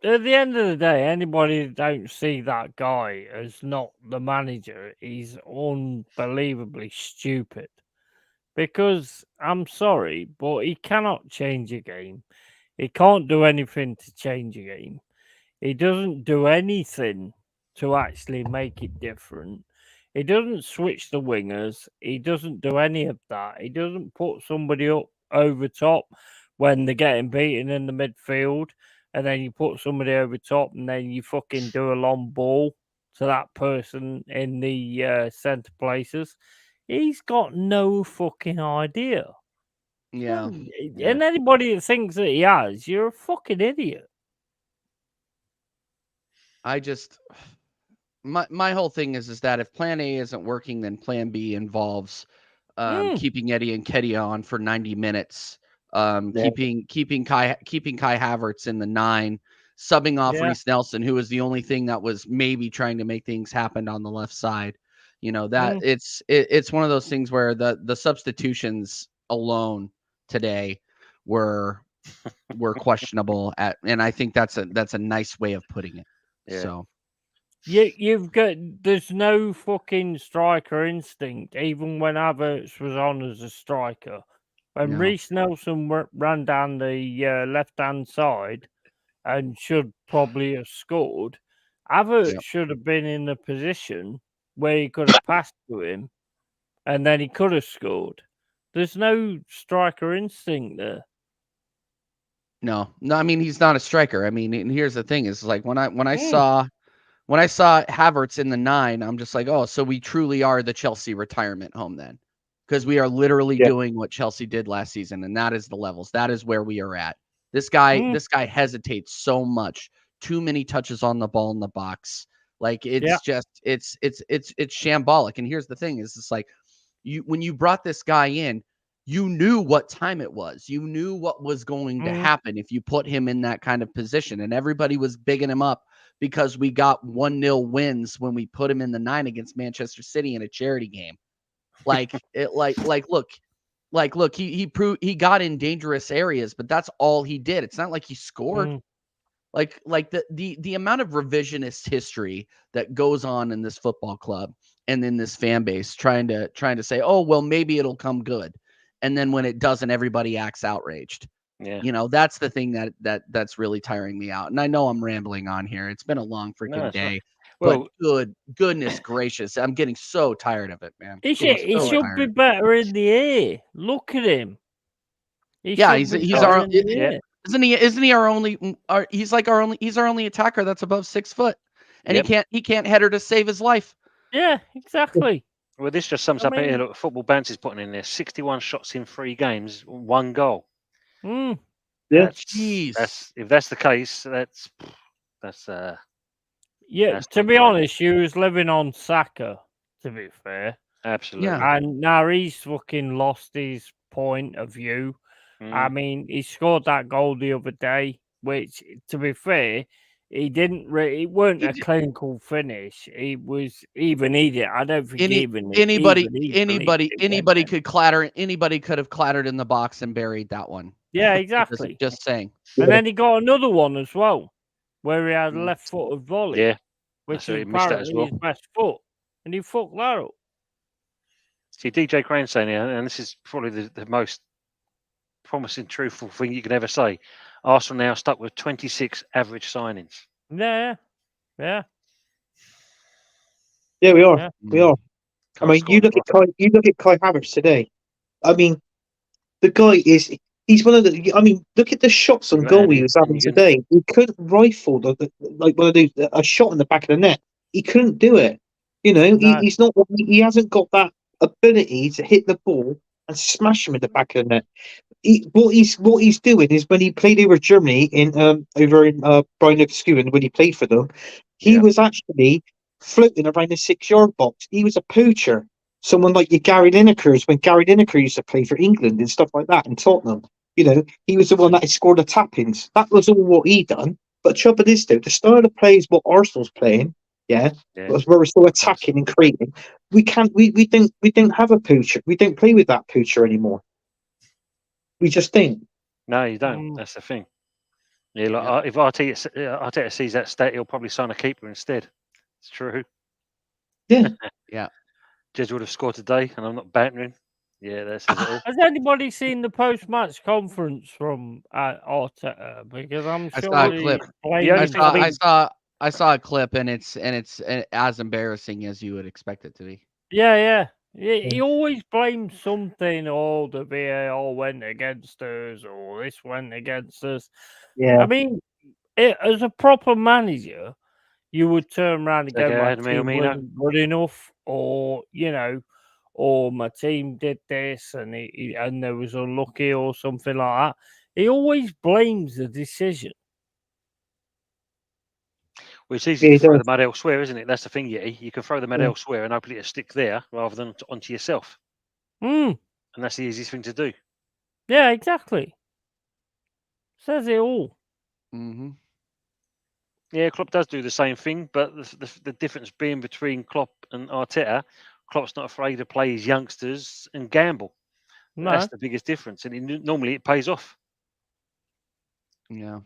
At the end of the day, anybody that don't see that guy as not the manager is unbelievably stupid. Because I'm sorry, but he cannot change a game. He can't do anything to change a game. He doesn't do anything to actually make it different. He doesn't switch the wingers. He doesn't do any of that. He doesn't put somebody up over top when they're getting beaten in the midfield, and then you put somebody over top, and then you fucking do a long ball to that person in the centre places. He's got no fucking idea. Yeah. And anybody that thinks that he has, you're a fucking idiot. I just my whole thing is that if plan A isn't working, then plan B involves keeping Eddie and Nketiah on for 90 minutes, keeping Kai Havertz in the 9, subbing off Reece Nelson, who was the only thing that was maybe trying to make things happen on the left side. You know, that it's one of those things where the substitutions alone today were questionable and I think that's a nice way of putting it. Yeah. So you've got there's no fucking striker instinct, even when Havertz was on as a striker. When Reece Nelson ran down the left-hand side and should probably have scored, Havertz should have been in a position where he could have passed to him and then he could have scored. There's no striker instinct there. No, I mean he's not a striker. I mean, and here's the thing: is like when I saw Havertz in the 9, I'm just like, oh, so we truly are the Chelsea retirement home then, because we are literally doing what Chelsea did last season, and that is the levels. That is where we are at. This guy hesitates so much, too many touches on the ball in the box. Like it's just it's shambolic. And here's the thing: is it's like when you brought this guy in, you knew what time it was. You knew what was going to happen if you put him in that kind of position. And everybody was bigging him up because we got 1-0 wins when we put him in the 9 against Manchester City in a charity game. Look, he got in dangerous areas, but that's all he did. It's not like he scored. Like the amount of revisionist history that goes on in this football club and in this fan base trying to say, oh, well, maybe it'll come good. And then when it doesn't, everybody acts outraged. Yeah. You know, that's the thing that's really tiring me out. And I know I'm rambling on here. It's been a long freaking day. But goodness gracious, I'm getting so tired of it, man. He should be better in the air. Look at him. He's our isn't he our only he's our only attacker that's above 6 foot. And he can't header to save his life. Yeah, exactly. Well, this just sums up here. Look, Football Bounty's putting in there 61 shots in 3 games, 1 goal. Yeah, that's if that's the case, that's to be honest, you was living on Saka, to be fair. Absolutely. Yeah. And now he's fucking lost his point of view. I mean, he scored that goal the other day, which, to be fair, he didn't. It weren't a clinical finish. It was even idiot. I don't think anybody could clatter. Anybody could have clattered in the box and buried that one. Yeah, exactly. Just saying. And then he got another one as well, where he had a left-footed volley. Yeah, which is apparently his best foot, and he fucked that up. See, DJ Crane saying here, and this is probably the most promising, truthful thing you can ever say. Arsenal now stuck with 26 average signings. Yeah. Yeah, we are. Yeah. We are. I mean, you look at Kai Havertz today. I mean, the guy he's one of the. I mean, look at the shots on goal he was having today. He could rifle a shot in the back of the net. He couldn't do it. You know, he's not. He hasn't got that ability to hit the ball and smash him in the back of the net. What he's doing is when he played over Germany over in Brian Lukaskuen, when he played for them, he was actually floating around the 6-yard box. He was a poocher. Someone like your Gary Lineker's, when Gary Lineker used to play for England and stuff like that in Tottenham. You know, he was the one that had scored the tap-ins. That was all what he done. But trouble is, though, the style of play is what Arsenal's playing. Yeah, where we're still attacking and creating. We can't. We don't have a poocher. We don't play with that poocher anymore. We just don't. No, you don't. That's the thing. Yeah, like if Arteta sees that stat, he'll probably sign a keeper instead. It's true. Yeah. Yeah. Jez would have scored today, and I'm not bantering. Yeah, that's it all. Has anybody seen the post-match conference from Arteta? Because I'm I sure saw a clip. I saw a clip, and it's as embarrassing as you would expect it to be. Yeah. He always blames something. Oh, the VAR went against us, or this went against us. Yeah. I mean, as a proper manager, you would turn around and go, "My team wasn't good enough," or or my team did this and and there was unlucky or something like that. He always blames the decision. Well, it's easy to throw the mud elsewhere, isn't it? That's the thing, you can throw the mud elsewhere and hopefully it'll stick there rather than onto yourself. And that's the easiest thing to do. Yeah, exactly. Says it all. Mm-hmm. Yeah, Klopp does do the same thing, but the difference being between Klopp and Arteta, Klopp's not afraid to play his youngsters and gamble. No. That's the biggest difference, and normally it pays off. Yeah.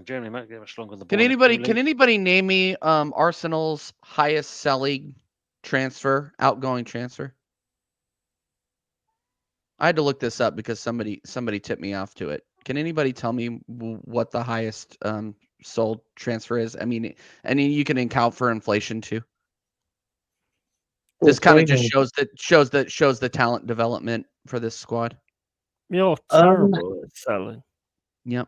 Generally, might get much longer on the board. Can anybody name me Arsenal's highest selling outgoing transfer? I had to look this up because somebody tipped me off to it. Can anybody tell me what the highest sold transfer is? I mean, you can account for inflation too. This kind of just shows the talent development for this squad. You're terrible at selling. Yep.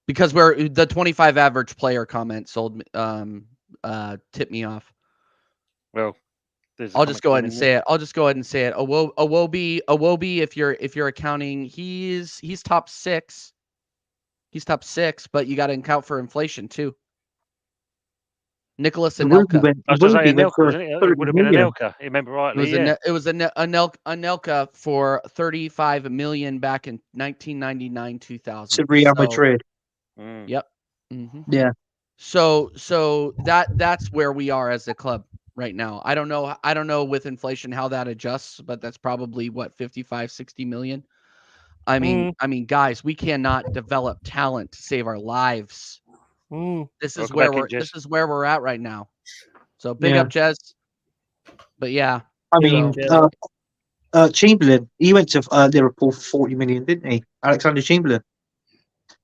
Because we're the 25 average player comment tipped me off. Well, I'll just go ahead and say it. Awobi, if you're accounting, he's top 6. He's top 6, but you got to account for inflation too. Nicholas Anelka. I was going to say Anelka, wasn't it? It would have been Anelka. Remember rightly? It was Anelka for 35 million back in 1999-2000. To Real Madrid. Yep. Mm-hmm. Yeah. So that's where we are as a club right now. I don't know with inflation how that adjusts, but that's probably what 55-60 million. I mean, guys, we cannot develop talent to save our lives. This is where we're at right now. So big up, Jez. But yeah, I mean, Chamberlain, he went to Liverpool for 40 million, didn't he? Alexander Chamberlain,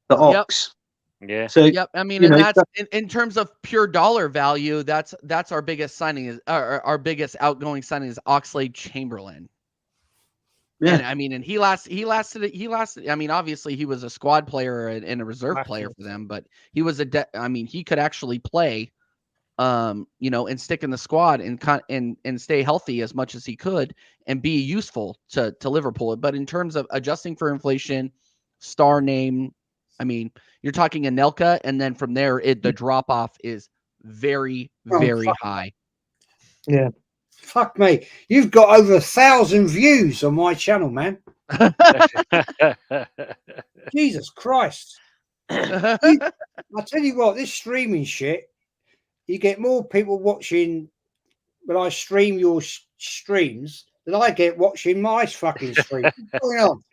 the Ox. Yeah. So yep. I mean, and that's in terms of pure dollar value. That's our biggest signing is our biggest outgoing signing is Oxlade-Chamberlain. Yeah. And I mean, and he lasted. I mean, obviously he was a squad player and a reserve player for them, but he was he could actually play, and stick in the squad and stay healthy as much as he could and be useful to Liverpool. But in terms of adjusting for inflation, star name, I mean, you're talking Anelka, and then from there, the drop off is very, very high. Yeah. Fuck me. You've got over 1,000 views on my channel, man. Jesus Christ. I tell you what, this streaming shit, you get more people watching when I stream your streams than I get watching my fucking stream. What's going on?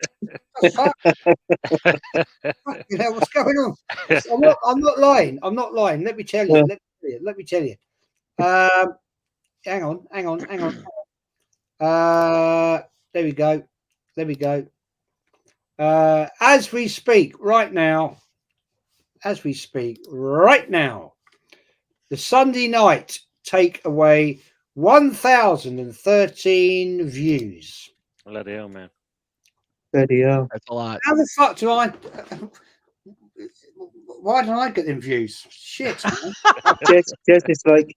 Fucking hell, what's going on? I'm not lying. I'm not lying. Let me tell you. Let me tell you. Hang on. There we go. As we speak right now, the Sunday night takeaway 1,013 views. Bloody hell, man. Bloody hell. That's a lot. How the fuck do I... Why don't I get them views? Shit. Jez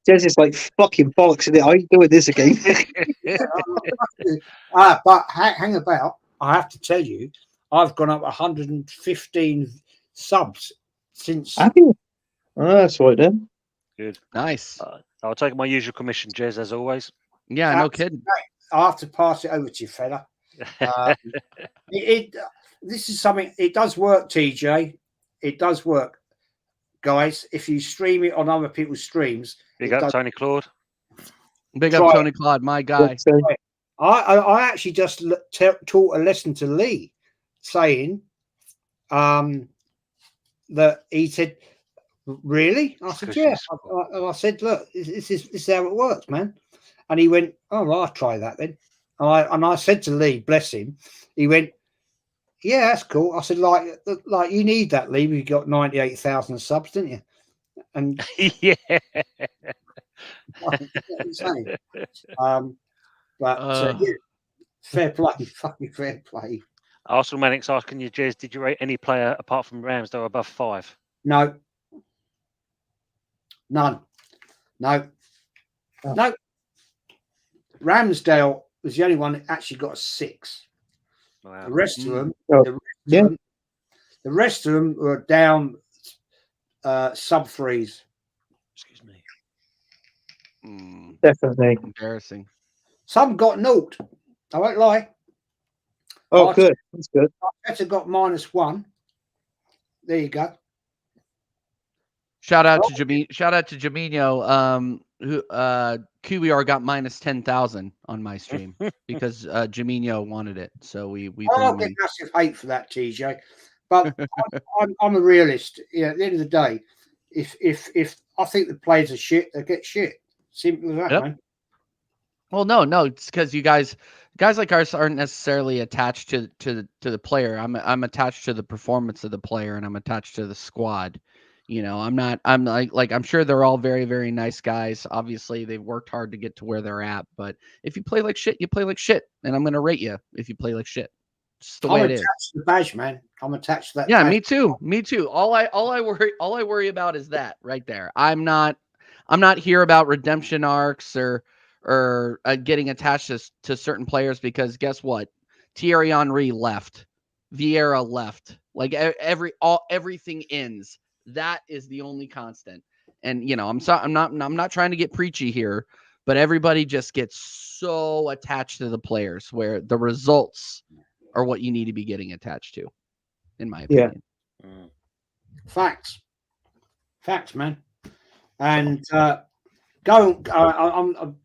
is like fucking bollocks in it. I ain't doing this again. But hang about. I have to tell you, I've gone up 115 subs since. Have you? Oh, that's right then. Good. Nice. I'll take my usual commission, Jez, as always. Yeah, no kidding. I have to pass it over to you, fella. This is something. It does work, TJ. It does work, guys. If you stream it on other people's streams, Big up, does. Tony Claude. Big up, Tony Claude, my guy. I actually just taught a lesson to Lee, saying, that he said, "Really?" I said, "Yeah." I said, "Look, this is how it works, man." And he went, "Oh, well, I'll try that then." And I said to Lee, bless him, he went, "Yeah, that's cool." I said, like you need that, Lee. You got 98,000 subs, didn't you? And yeah. Yeah, fair play, fucking fair play. Arsenal Manic's asking you, Jez, did you rate any player apart from Ramsdale above 5? No. None. No. No. Ramsdale was the only one that actually got a 6. Wow. The rest of them, Yeah. the rest of them were down sub 3s. Excuse me. Definitely. Embarrassing. Some got 0. I won't lie. Oh, good. That's good. Better got -1. There you go. Shout out to Jamino. Who QBR got -10,000 on my stream because Jamino wanted it. So we I don't get massive hate for that, TJ. But I'm a realist. At the end of the day, if I think the players are shit, they get shit. Simple as that, man. Well, no, it's because you guys like ours aren't necessarily attached to the player. I'm attached to the performance of the player, and I'm attached to the squad. I'm like I'm sure they're all very, very nice guys. Obviously, they've worked hard to get to where they're at. But if you play like shit, you play like shit, and I'm gonna rate you if you play like shit. It's the way it is. I'm attached to the badge, man. I'm attached to that. Yeah, badge. me too. All I worry about is that right there. I'm not here about redemption arcs or getting attached to certain players because guess what? Thierry Henry left, Vieira left. Like everything ends. That is the only constant. And I'm not trying to get preachy here, but everybody just gets so attached to the players where the results are what you need to be getting attached to, in my opinion. Yeah. Facts, man. And I'm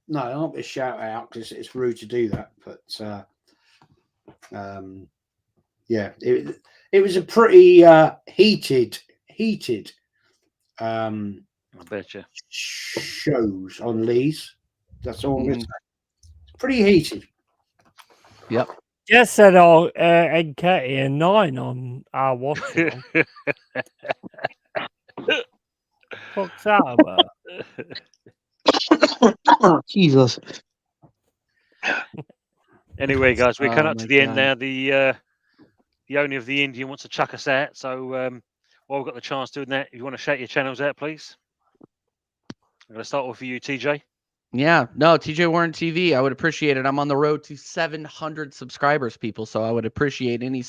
not going to shout out because it's rude to do that. But yeah, it was a pretty heated. I bet you. Shows on Lee's. That's all. It's pretty heated. Yep. Just said NK a 9 on our watching. Fuck's that about? Jesus. Anyway, guys, we're coming up to the end now. The owner of the Indian wants to chuck us out. So while we've got the chance doing that, if you want to shout your channels out, please. I'm going to start off with you, TJ. Yeah, no, TJ Warren TV. I would appreciate it. I'm on the road to 700 subscribers, people. So I would appreciate any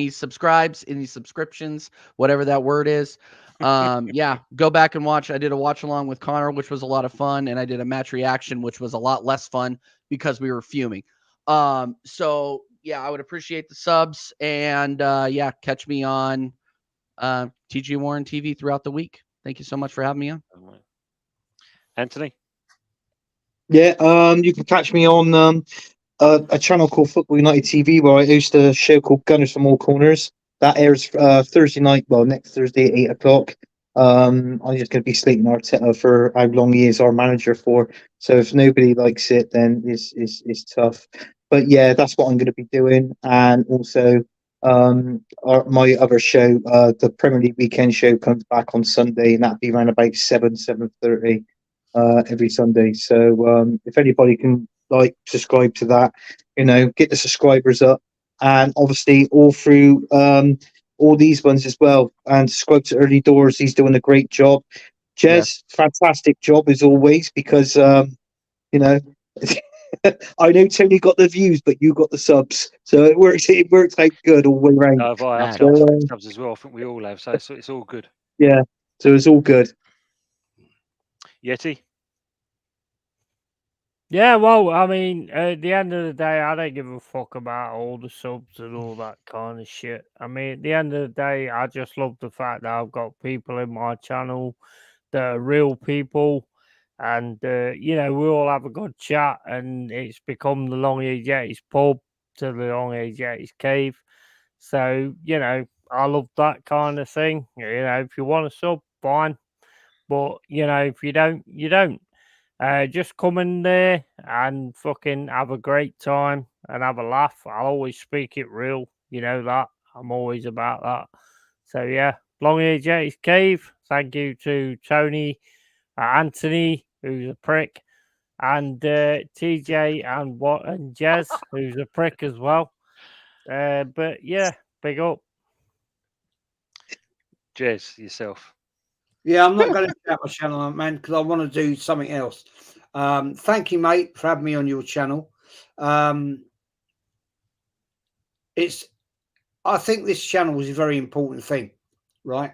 subscriptions, whatever that word is. Yeah, go back and watch. I did a watch along with Connor, which was a lot of fun, and I did a match reaction, which was a lot less fun because we were fuming. So yeah, I would appreciate the subs, and yeah, catch me on TJ Warren TV throughout the week. Thank you so much for having me on. Anthony. Yeah, you can catch me on a channel called Football United TV where I host a show called Gunners from All Corners. That airs Thursday night, next Thursday at 8 o'clock. I'm just going to be slating Arteta for how long he is our manager for. So if nobody likes it, then it's tough. But yeah, that's what I'm going to be doing. And also my other show, the Premier League Weekend Show, comes back on Sunday, and that'll be around about 7:30 every Sunday. So if anybody can subscribe to that, get the subscribers up, and obviously all through all these ones as well, and subscribe to Early Doors. He's doing a great job. Jez, fantastic job as always, because I know Tony got the views, but you got the subs, so it works out good all the way around. I've got subs as well. I think we all have, so it's all good. Yeah, so it's all good. Yeti. Yeah, well, I mean, at the end of the day, I don't give a fuck about all the subs and all that kind of shit. I mean, at the end of the day, I just love the fact that I've got people in my channel that are real people, and we all have a good chat, and it's become the Long Eared Yetis pub to the Long Eared Yetis cave. So, I love that kind of thing. If you want a sub, fine. But, if you don't, you don't. Just come in there and fucking have a great time and have a laugh. I'll always speak it real. You know that. I'm always about that. So, yeah, Long Eared Yetis Cave. Thank you to Tony, Anthony, who's a prick, and TJ and Jez, who's a prick as well. But, yeah, big up. Jez, yourself. Yeah, I'm not going to shout my channel out, man, because I want to do something else. Thank you, mate, for having me on your channel. I think this channel is a very important thing, right?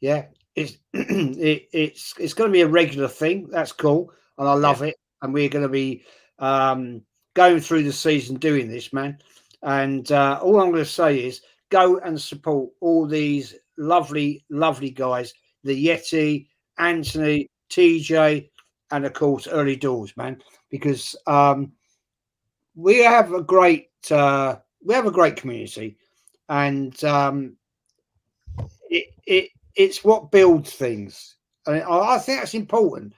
Yeah, it's it's going to be a regular thing. That's cool, and I love it. And we're going to be going through the season doing this, man. And all I'm going to say is go and support all these lovely, lovely guys. The Yeti, Anthony, TJ, and of course Early Doors, man, because we have a great community, and it's what builds things. I think that's important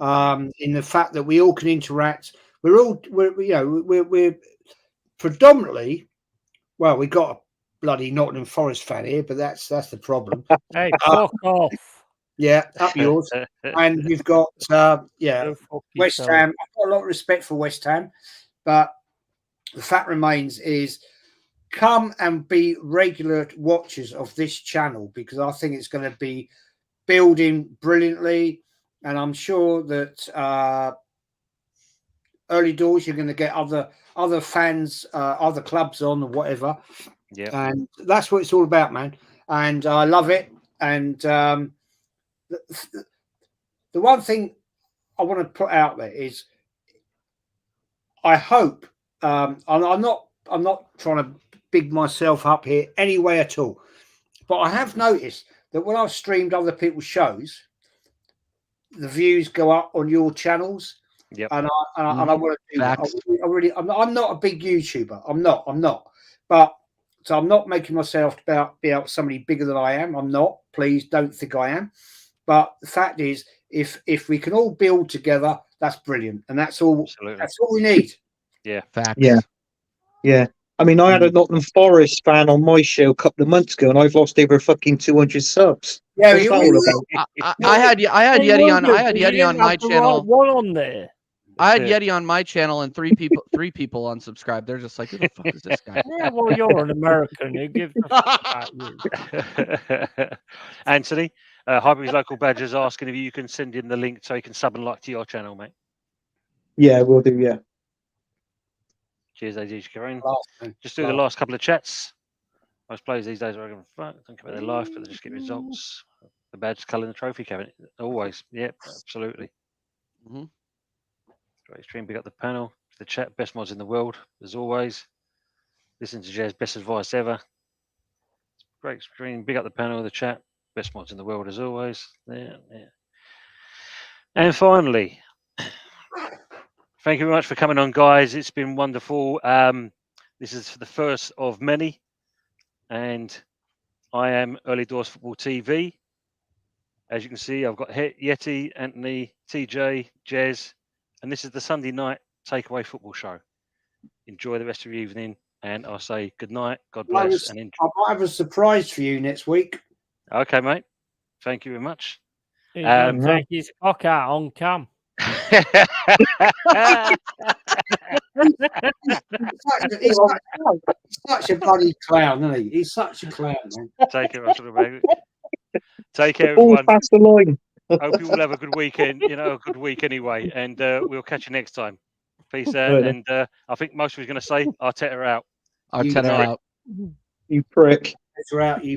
in the fact that we all can interact. We're predominantly, well, we got a bloody Nottingham Forest fan here, but that's the problem. Hey, fuck off. Yeah, up yours. And we've got West Ham. I've got a lot of respect for West Ham, but the fact remains is come and be regular watchers of this channel, because I think it's going to be building brilliantly, and I'm sure that Early Doors you're going to get other fans, other clubs on or whatever. Yeah, and that's what it's all about, man. And I love it. And the one thing I want to put out there is I hope I'm not trying to big myself up here any way at all, but I have noticed that when I've streamed other people's shows, the views go up on your channels. Yep. And I want to do that. I'm not a big YouTuber. I'm not. But so I'm not making myself be out somebody bigger than I am. I'm not. Please don't think I am. But the fact is, if we can all build together, that's brilliant, and that's all. Absolutely. That's all we need. Yeah. Facts. Yeah. I mean, I had a Nottingham Forest fan on my show a couple of months ago, and I've lost over fucking 200 subs. Yeah, What's that all about? I had Yeti on my channel. One on there. I had Yeti on my channel, and three people unsubscribed. They're just like, who the fuck is this guy? Yeah, well, you're an American. Who gives a fuck about you? Anthony, Highbury's Local Badger's asking if you can send him the link so he can sub and like to your channel, mate. Yeah, we'll do. Yeah. Cheers, AJ Karen. Just do the last couple of chats. Most players these days are going fuck, don't care about their life, but they just get results. The badge colour in the trophy cabinet. Always. Yep, absolutely. Mm-hmm. Great stream, big up the panel. The chat, best mods in the world, as always. Listen to Jez, best advice ever. Great stream, big up the panel, the chat, best mods in the world, as always. Yeah. And finally, thank you very much for coming on, guys. It's been wonderful. This is the first of many, and I am Early Doors Football TV. As you can see, I've got Yeti, Anthony, TJ, Jez, and this is the Sunday night takeaway football show. Enjoy the rest of your evening, and I'll say good night, God bless, and enjoy. I might have a surprise for you next week. Okay, mate. Thank you very much. He's going to take his cock out on cam. He's such a bloody clown, isn't he? He's such a clown, man. Take care, Russell. Take care, All everyone. past the line. Hope you all have a good weekend. A good week anyway, and we'll catch you next time. Peace out. And I think most of us going to say Arteta out. Arteta out. You prick. Arteta out, you